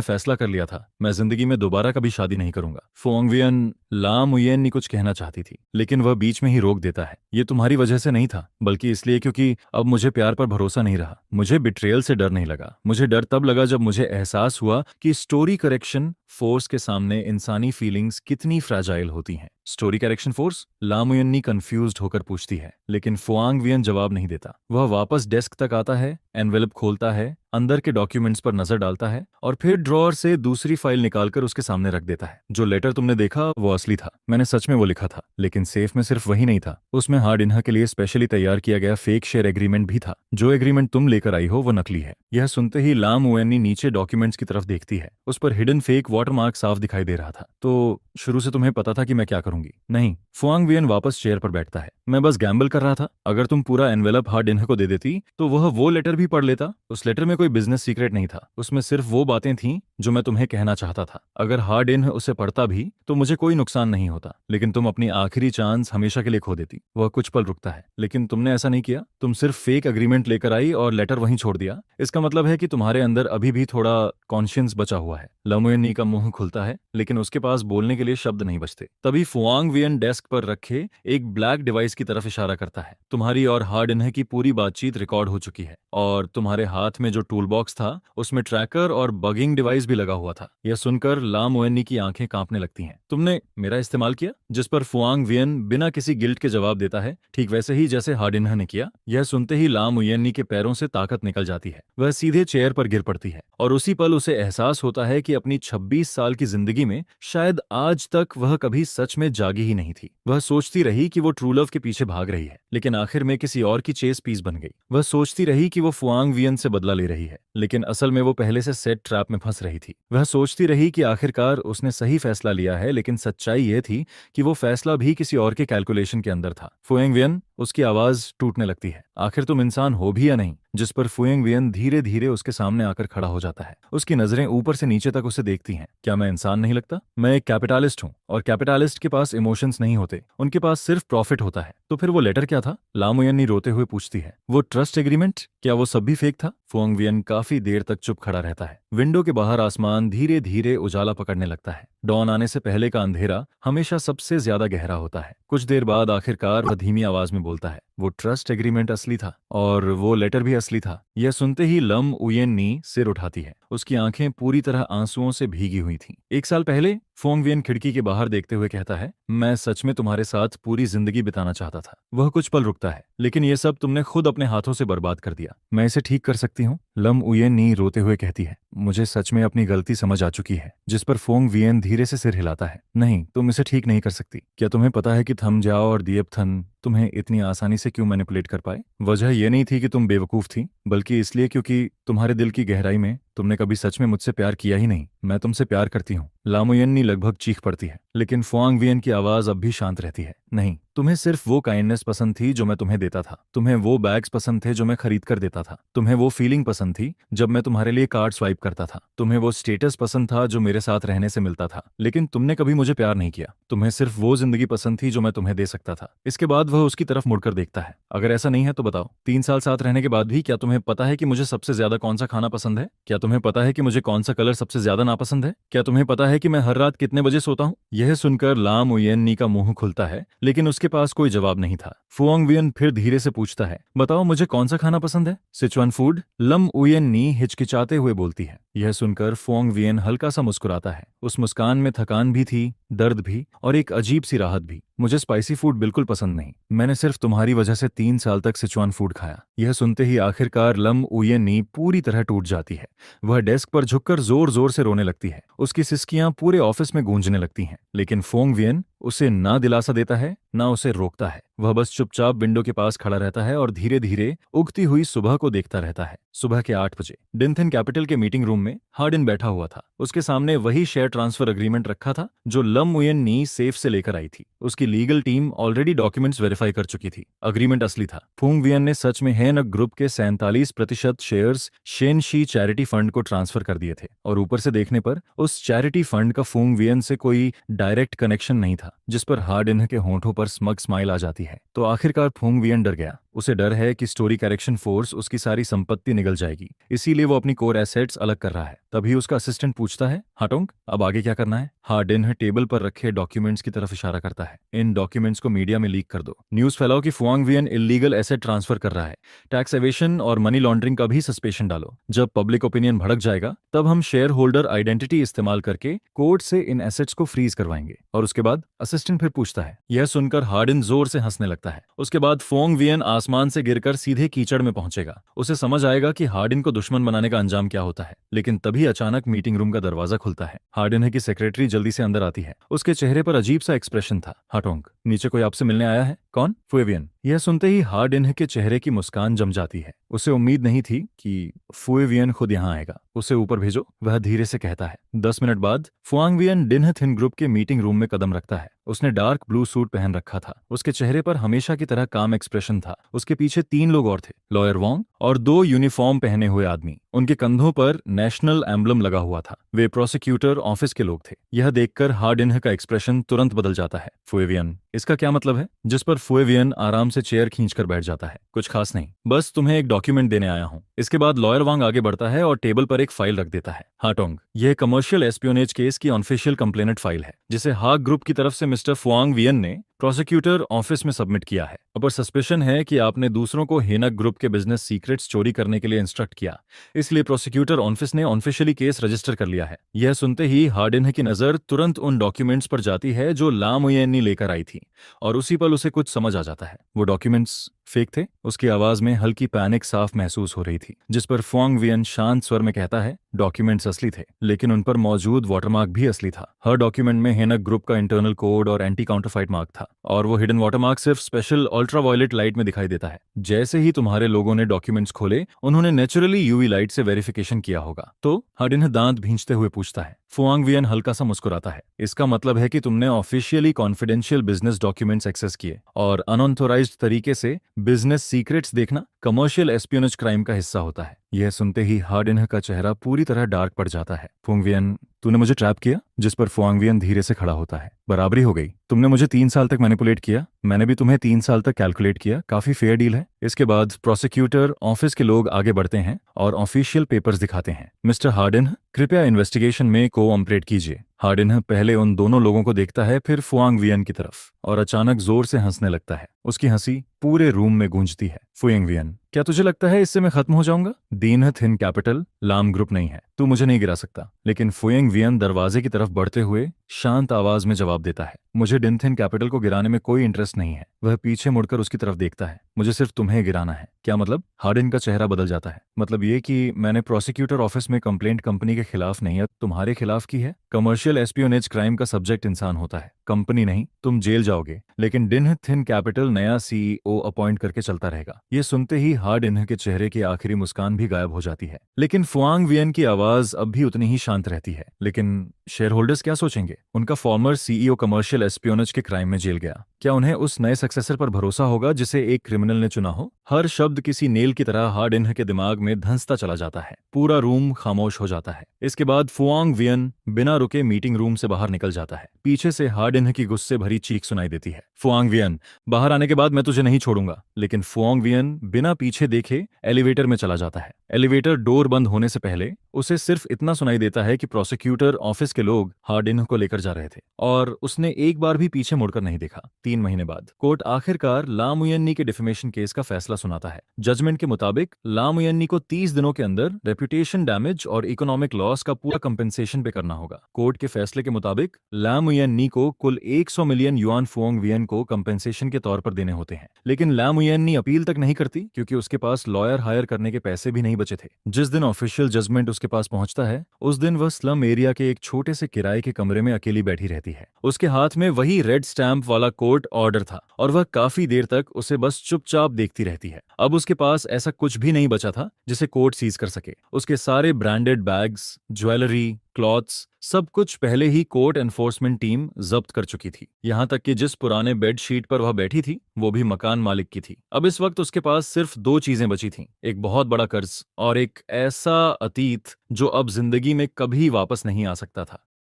फैसला कर लिया था, मैं जिंदगी में दोबारा कभी शादी नहीं करूंगा। फुआंग वियन लाम उयेन्नी कुछ कहना चाहती थी, लेकिन वह बीच में ही रोक देता है। ये तुम्हारी वजह से नहीं था, बल्कि इसलिए क्योंकि अब मुझे प्यार पर भरोसा नहीं रहा। मुझे बिट्रेयल से डर नहीं लगा। मुझे डर तब लगा जब मुझे एहसास हुआ कि स्टोरी करेक्शन फोर्स के सामने इंसानी फीलिंग्स कितनी फ्रैजाइल होती हैं। Story correction force? लामुयन्नी कंफ्यूज्ड होकर पूछती है, लेकिन फुआंग वियन जवाब नहीं देता। वह वापस डेस्क तक आता है, एनवेलप खोलता है, अंदर के डॉक्यूमेंट्स पर नजर डालता है और फिर ड्रॉअर से दूसरी फाइल निकालकर उसके सामने रख देता है। जो लेटर तुमने देखा वो असली था, मैंने सच में वो लिखा था, लेकिन सेफ में सिर्फ वही नहीं था, उसमें हार्ड इन्हा के लिए स्पेशली तैयार किया गया फेक शेयर एग्रीमेंट भी था। जो एग्रीमेंट तुम लेकर आई हो वो नकली है। यह सुनते ही लाम ओएनी नीचे डॉक्यूमेंट्स की तरफ देखती है। उस पर हिडन फेक वाटरमार्क साफ दिखाई दे रहा था। तो शुरू से तुम्हें पता था कि मैं क्या करूंगी? नहीं। फुआंग वियन वापस चेयर पर बैठता है। मैं बस गैम्बल कर रहा था। अगर तुम पूरा एनवेलप हार्ड इन्हा को दे देती तो वह वो लेटर भी पढ़ लेता। उस लेटर में कोई बिजनेस सीक्रेट नहीं था, उसमें सिर्फ वो बातें थीं जो मैं तुम्हें कहना चाहता था। अगर हार्ड इन्ह उसे पढ़ता भी तो मुझे कोई नुकसान नहीं होता, लेकिन तुम अपनी आखिरी चांस हमेशा के लिए खो देती। वह कुछ पल रुकता है। लेकिन तुमने ऐसा नहीं किया, तुम सिर्फ फेक अग्रीमेंट लेकर आई और लेटर वहीं छोड़ दिया। इसका मतलब है कि तुम्हारे अंदर अभी भी थोड़ा कॉन्शियंस बचा हुआ है। लमुएनी का मुंह खुलता है, लेकिन उसके पास बोलने के लिए शब्द नहीं बचते। तभी फुआंग वियन डेस्क पर रखे एक ब्लैक डिवाइस की तरफ इशारा करता है। तुम्हारी और हार्ड इन्ह की पूरी बातचीत रिकॉर्ड हो चुकी है और तुम्हारे हाथ में जो टूल बॉक्स था उसमें ट्रैकर और बगिंग डिवाइस भी लगा हुआ था। यह सुनकर ला मोएनी की आंखें कांपने लगती हैं। तुमने मेरा इस्तेमाल किया? जिस पर फुआंग वियन बिना किसी गिल्ट के जवाब देता है, ठीक वैसे ही जैसे हार्डिन्हा ने किया। यह सुनते ही ला मोएनी के पैरों से ताकत निकल जाती है। वह सीधे चेयर पर गिर पड़ती है और उसी पल उसे एहसास होता है कि अपनी 26 साल की जिंदगी में शायद आज तक वह कभी सच में जागी ही नहीं थी। वह सोचती रही कि वो ट्रू लव के पीछे भाग रही है, लेकिन आखिर में किसी और की चेस पीस बन गई। वह सोचती रही कि वो फुआंग वियन से बदला ले रही है, लेकिन असल में वो पहले से सेट ट्रैप में फंस रही थी। वह सोचती रही कि आखिरकार उसने सही फैसला लिया है, लेकिन सच्चाई यह थी कि वो फैसला भी किसी और के कैलकुलेशन के अंदर था। फुएंग वियन, उसकी आवाज टूटने लगती है। आखिर तुम इंसान हो भी या नहीं? जिस पर फुएंग वियन धीरे धीरे उसके सामने आकर खड़ा हो जाता है। उसकी नजरें ऊपर से नीचे तक उसे देखती हैं। क्या मैं इंसान नहीं लगता? मैं एक कैपिटलिस्ट हूँ और कैपिटलिस्ट के पास इमोशंस नहीं होते, उनके पास सिर्फ प्रॉफिट होता है। तो फिर वो लेटर क्या था? ला मोएनी रोते हुए पूछती है। वो ट्रस्ट एग्रीमेंट, क्या वो सब भी फेक था? फुआंग वियन काफी देर तक चुप खड़ा रहता है। विंडो के बाहर आसमान धीरे धीरे उजाला पकड़ने लगता है। डॉन आने से पहले का अंधेरा हमेशा सबसे ज्यादा गहरा होता है। कुछ देर बाद आखिरकार वह धीमी आवाज में बोलता है, वो ट्रस्ट एग्रीमेंट असली था और वो लेटर भी असली था। यह सुनते ही लम उयेनी सिर उठाती है। उसकी आंखें पूरी तरह आंसुओं से भीगी हुई थीं। 1 साल पहले फुआंग वियन खिड़की के बाहर देखते हुए कहता है, मैं सच में तुम्हारे साथ पूरी जिंदगी बिताना चाहता था। वह कुछ पल रुकता है, लेकिन यह सब तुमने खुद अपने हाथों से बर्बाद कर दिया। मैं इसे ठीक कर सकती हूँ? लम उयेनी रोते हुए कहती है, मुझे सच में अपनी गलती समझ आ चुकी है। जिस पर फुआंग वियन धीरे से सिर हिलाता है। नहीं, तुम इसे ठीक नहीं कर सकती। क्या तुम्हें पता है कि थम जाओ और दिएपथन तुम्हें इतनी आसानी से क्यों मैनिपुलेट कर पाए? वजह यह नहीं थी कि तुम बेवकूफ थी, बल्कि इसलिए क्योंकि तुम्हारे दिल की गहराई में तुमने कभी सच में मुझसे प्यार किया ही नहीं। मैं तुमसे प्यार करती हूँ। ला मोएनी लगभग चीख पड़ती है, लेकिन फुआंग वियन की आवाज अब भी शांत रहती है। नहीं, तुम्हें सिर्फ वो काइंडनेस पसंद थी जो मैं तुम्हें देता था। तुम्हें वो बैग्स पसंद थे जो मैं खरीद कर देता था। तुम्हें वो फीलिंग पसंद थी जब मैं तुम्हारे लिए कार्ड स्वाइप करता था। तुम्हें वो स्टेटस पसंद था जो मेरे साथ रहने से मिलता था, लेकिन तुमने कभी मुझे प्यार नहीं किया। तुम्हें सिर्फ वो जिंदगी पसंद थी जो मैं तुम्हें दे सकता था। इसके बाद वह उसकी तरफ मुड़कर देखता है। अगर ऐसा नहीं है तो बताओ, 3 साल साथ रहने के बाद भी क्या तुम्हें पता है कि मुझे सबसे ज्यादा कौन सा खाना पसंद है? क्या तुम्हें पता है कि मुझे कौन सा कलर सबसे ज्यादा नापसंद है? क्या तुम्हें पता है कि मैं हर रात कितने बजे सोता हूँ? यह सुनकर ला मोएनी का मुंह खुलता है, लेकिन उसके पास कोई जवाब नहीं था। फुआंग वियन फिर धीरे से पूछता है, बताओ मुझे कौन सा खाना पसंद है? Sichuan food? लम उयेनी हिचकिचाते हुए बोलती है। यह सुनकर फुआंग वियन हल्का सा मुस्कुराता है। उस मुस्कान में थकान भी थी, दर्द भी और एक अजीब सी राहत भी। मुझे स्पाइसी फूड बिल्कुल पसंद नहीं। मैंने सिर्फ तुम्हारी वजह से 3 साल तक सिचुआन फूड खाया। यह सुनते ही आखिरकार लम उयेनी पूरी तरह टूट जाती है। वह डेस्क पर झुककर जोर जोर से रोने लगती है। उसकी सिसकियां पूरे ऑफिस में गूंजने लगती हैं, लेकिन फुआंग वियन उसे ना दिलासा देता है ना उसे रोकता है। वह बस चुपचाप विंडो के पास खड़ा रहता है और धीरे धीरे उगती हुई सुबह को देखता रहता है। सुबह के 8 बजे डिंथन कैपिटल के मीटिंग रूम में हार्डिन बैठा हुआ था। उसके सामने वही शेयर ट्रांसफर एग्रीमेंट रखा था जो लम उयेनी सेफ से लेकर आई थी। उसकी legal team already documents verify कर चुकी थी। एग्रीमेंट असली था। फुआंग वियन ने सच में हेनक ग्रुप के 47% शेयर्स शेनशी चैरिटी फंड को ट्रांसफर कर दिए थे और ऊपर से देखने पर उस चैरिटी फंड का फुआंग वियन से कोई डायरेक्ट कनेक्शन नहीं था, जिस पर हार्डिन के होंठों पर स्मग स्माइल आ जाती है। तो आखिरकार फुआंग वियन डर गया। उसे डर है कि स्टोरी करेक्शन फोर्स उसकी सारी संपत्ति निगल जाएगी, इसीलिए वो अपनी कोर एसेट्स अलग कर रहा है। तभी उसका असिस्टेंट पूछता है, हाटोंग, अब आगे क्या करना है? हार्डिन टेबल पर रखे डॉक्यूमेंट्स की तरफ इशारा करता है। इन डॉक्यूमेंट्स को मीडिया में लीक कर दो। न्यूज फैलाओ कि फुआंग वियन इलीगल एसेट ट्रांसफर कर रहा है। टैक्स एवेशन और मनी लॉन्ड्रिंग का भी सस्पेशन डालो। जब पब्लिक ओपिनियन भड़क जाएगा तब हम शेयर होल्डर आइडेंटिटी इस्तेमाल करके कोर्ट से इन एसेट्स को फ्रीज करवाएंगे। और उसके बाद? असिस्टेंट फिर पूछता है। यह सुनकर हार्डिन जोर से हंसने लगता है। उसके बाद फुआंग वियन आसमान से गिरकर सीधे कीचड़ में पहुंचेगा। उसे समझ आएगा कि हार्डिन को दुश्मन बनाने का अंजाम क्या होता है। लेकिन तभी अचानक मीटिंग रूम का दरवाजा खुलता है। हार्डिन की सेक्रेटरी जल्दी से अंदर आती है। उसके चेहरे पर अजीब सा एक्सप्रेशन था। हाटोंग, नीचे कोई आपसे मिलने आया है। कौन? फुएवियन। यह सुनते ही हार्डिन के चेहरे की मुस्कान जम जाती है। उसे उम्मीद नहीं थी कि फुएवियन खुद यहाँ आएगा। उसे ऊपर भेजो, वह धीरे से कहता है। 10 मिनट बाद फुआंगवियन डिन्ह थिन ग्रुप के मीटिंग रूम में कदम रखता है। उसने डार्क ब्लू सूट पहन रखा था। उसके चेहरे पर हमेशा की तरह काम एक्सप्रेशन था। उसके पीछे 3 लोग और थे, लॉयर वोंग और 2 यूनिफॉर्म पहने हुए आदमी। उनके कंधों पर नेशनल एम्बलम लगा हुआ था। वे प्रोसिक्यूटर ऑफिस के लोग थे। यह देखकर हार्डिन का एक्सप्रेशन तुरंत बदल जाता है। फुएवियन, इसका क्या मतलब है? जिस पर फुएवियन आराम से चेयर खींचकर बैठ जाता है। कुछ खास नहीं, बस तुम्हें एक डॉक्यूमेंट देने आया हूँ। इसके बाद लॉयर वांग आगे बढ़ता है और टेबल पर एक फाइल रख देता है। हाटोंग, यह कमर्शियल एस्पियोनेज केस की ऑफिशियल कंप्लेनेंट फाइल है, जिसे हाग ग्रुप की तरफ से मिस्टर फुआंगवियन ने प्रोसिक्यूटर ऑफिस में सबमिट किया है। अब सस्पेशन है कि आपने दूसरों को हेनक ग्रुप के बिजनेस सीक्रेट्स चोरी करने के लिए इंस्ट्रक्ट किया, इसलिए प्रोसिक्यूटर ऑफिस ने ऑफिशियली केस रजिस्टर कर लिया है। यह सुनते ही हार्डिन की नजर तुरंत उन डॉक्यूमेंट्स पर जाती है जो ला मुयेन्नी लेकर आई थी, और उसी पल उसे कुछ समझ आ जाता है। वो डॉक्यूमेंट्स फेक थे। उसकी आवाज में हल्की पैनिक साफ महसूस हो रही थी। जिस पर फुआंगवियन शांत स्वर में कहता है, डॉक्यूमेंट्स असली थे, लेकिन उन पर मौजूद वाटरमार्क भी असली था। हर डॉक्यूमेंट में हेनक ग्रुप का इंटरनल कोड और एंटी काउंटरफाइट मार्क था, और वो हिडन वाटरमार्क सिर्फ स्पेशल अल्ट्रावायलेट लाइट में दिखाई देता है। जैसे ही तुम्हारे लोगों ने डॉक्यूमेंट्स खोले, उन्होंने नेचुरली यूवी लाइट से वेरिफिकेशन किया होगा। तो हार्डिन दांत भींचते हुए पूछता है। फुआंगवियन हल्का सा मुस्कुराता है। इसका मतलब है कि तुमने officially confidential business documents access किए, और अनऑथोराइज्ड तरीके से बिजनेस सीक्रेट्स देखना कमर्शियल एस्पियोनेज क्राइम का हिस्सा होता है। यह सुनते ही हार्डिन का चेहरा पूरी तरह डार्क पड़ जाता है। फुआंगवियन, तूने मुझे ट्रैप किया? जिस पर फुआंगवियन धीरे से खड़ा होता है। बराबरी हो गई। तुमने मुझे 3 साल तक मैनिपुलेट किया, मैंने भी तुम्हें 3 साल तक कैलकुलेट किया। काफी फेयर डील है। इसके बाद प्रोसिक्यूटर ऑफिस के लोग आगे बढ़ते हैं और ऑफिशियल पेपर्स दिखाते हैं। मिस्टर हार्डिन, कृपया इन्वेस्टिगेशन में कोऑपरेट कीजिए। हार्डिन पहले उन दोनों लोगों को देखता है, फिर फुआंगवियन की तरफ, और अचानक जोर से हंसने लगता है। उसकी हंसी पूरे रूम में गूंजती है। फुआंगवियन, क्या तुझे लगता है इससे मैं खत्म हो जाऊंगा? दीन थिन कैपिटल लाम ग्रुप नहीं है, तू मुझे नहीं गिरा सकता। लेकिन फुआंगवियन दरवाजे की तरफ बढ़ते हुए शांत आवाज में जवाब देता है, मुझे डिनथिन कैपिटल को गिराने में कोई इंटरेस्ट नहीं है। वह पीछे मुड़कर उसकी तरफ देखता है। मुझे सिर्फ तुम्हें गिराना है। क्या मतलब? हार्डिन का चेहरा बदल जाता है। मतलब ये कि मैंने प्रोसिक्यूटर ऑफिस में कंप्लेंट कंपनी के खिलाफ नहीं है, तुम्हारे खिलाफ की है। कमर्शियल एस्पियोनेज क्राइम का सब्जेक्ट इंसान होता है, कंपनी नहीं। तुम जेल जाओगे, लेकिन डिन थिन कैपिटल नया सीईओ अपॉइंट करके चलता रहेगा। ये सुनते ही हार्डिन के चेहरे की आखिरी मुस्कान भी गायब हो जाती है। लेकिन फुआंगवियन की आवाज अब भी उतनी ही शांत रहती है। लेकिन शेयर होल्डर्स क्या सोचेंगे? उनका फॉर्मर सीईओ कमर्शियल एस्पियोनेज के क्राइम में जेल गया। क्या उन्हें उस नए सक्सेसर पर भरोसा होगा जिसे एक क्रिमिनल ने चुना हो? हर शब्द किसी नेल की तरह हार्डिन के दिमाग में धंसता चला जाता है। पूरा रूम खामोश हो जाता है। इसके बाद फुआंगवियन बिना रुके मीटिंग रूम से बाहर निकल जाता है। पीछे से हार्डिन की गुस्से भरी चीख सुनाई देती है। फुआंगवियन, बाहर आने के बाद मैं तुझे नहीं छोड़ूंगा। लेकिन फुआंगवियन बिना पीछे देखे एलिवेटर में चला जाता है। एलिवेटर डोर बंद होने से पहले उसे सिर्फ इतना सुनाई देता है कि प्रोसिक्यूटर ऑफिस के लोग हार्डिन को लेकर जा रहे थे, और उसने एक बार भी पीछे मुड़कर नहीं देखा। 3 महीने बाद कोर्ट आखिरकार ला मुयन्नी के डिफेमेशन केस का फैसला सुनाता है। जजमेंट के मुताबिक ला मुयन्नी को 30 दिनों के अंदर रेपुटेशन डैमेज और इकोनॉमिक लॉस का पूरा कंपेंसेशन पे करना होगा। कोर्ट के फैसले के मुताबिक ला मुयन्नी को कुल 100 मिलियन युआन फुआंगवियन को कंपेंसेशन के तौर पर देने होते हैं। लेकिन ला मुयन्नी अपील तक नहीं करती, क्योंकि उसके पास लॉयर हायर करने के पैसे भी नहीं बचे थे। जिस दिन ऑफिशियल जजमेंट उसके पास पहुंचता है, उस दिन वह स्लम एरिया के एक छोटे से किराए के कमरे में अकेली बैठी रहती है। उसके हाथ में वही रेड स्टैंप वाला कोर्ट ऑर्डर था, और वह काफी देर तक उसे बस चुपचाप देखती रहती है। अब उसके पास ऐसा कुछ भी नहीं बचा था जिसे कोर्ट सीज कर सके। उसके सारे ब्रांडेड बैग्स, ज्वेलरी, क्लॉथ्स, सब कुछ पहले ही कोर्ट एनफोर्समेंट टीम जब्त कर चुकी थी। यहाँ तक कि जिस पुराने बेड शीट पर वह बैठी थी, वो भी मकान मालिक की थी। अब इस वक्त उसके पास सिर्फ 2 चीजें बची थीं, एक बहुत बड़ा कर्ज और एक ऐसा अतीत जो अब जिंदगी में कभी वापस नहीं आ सकता था।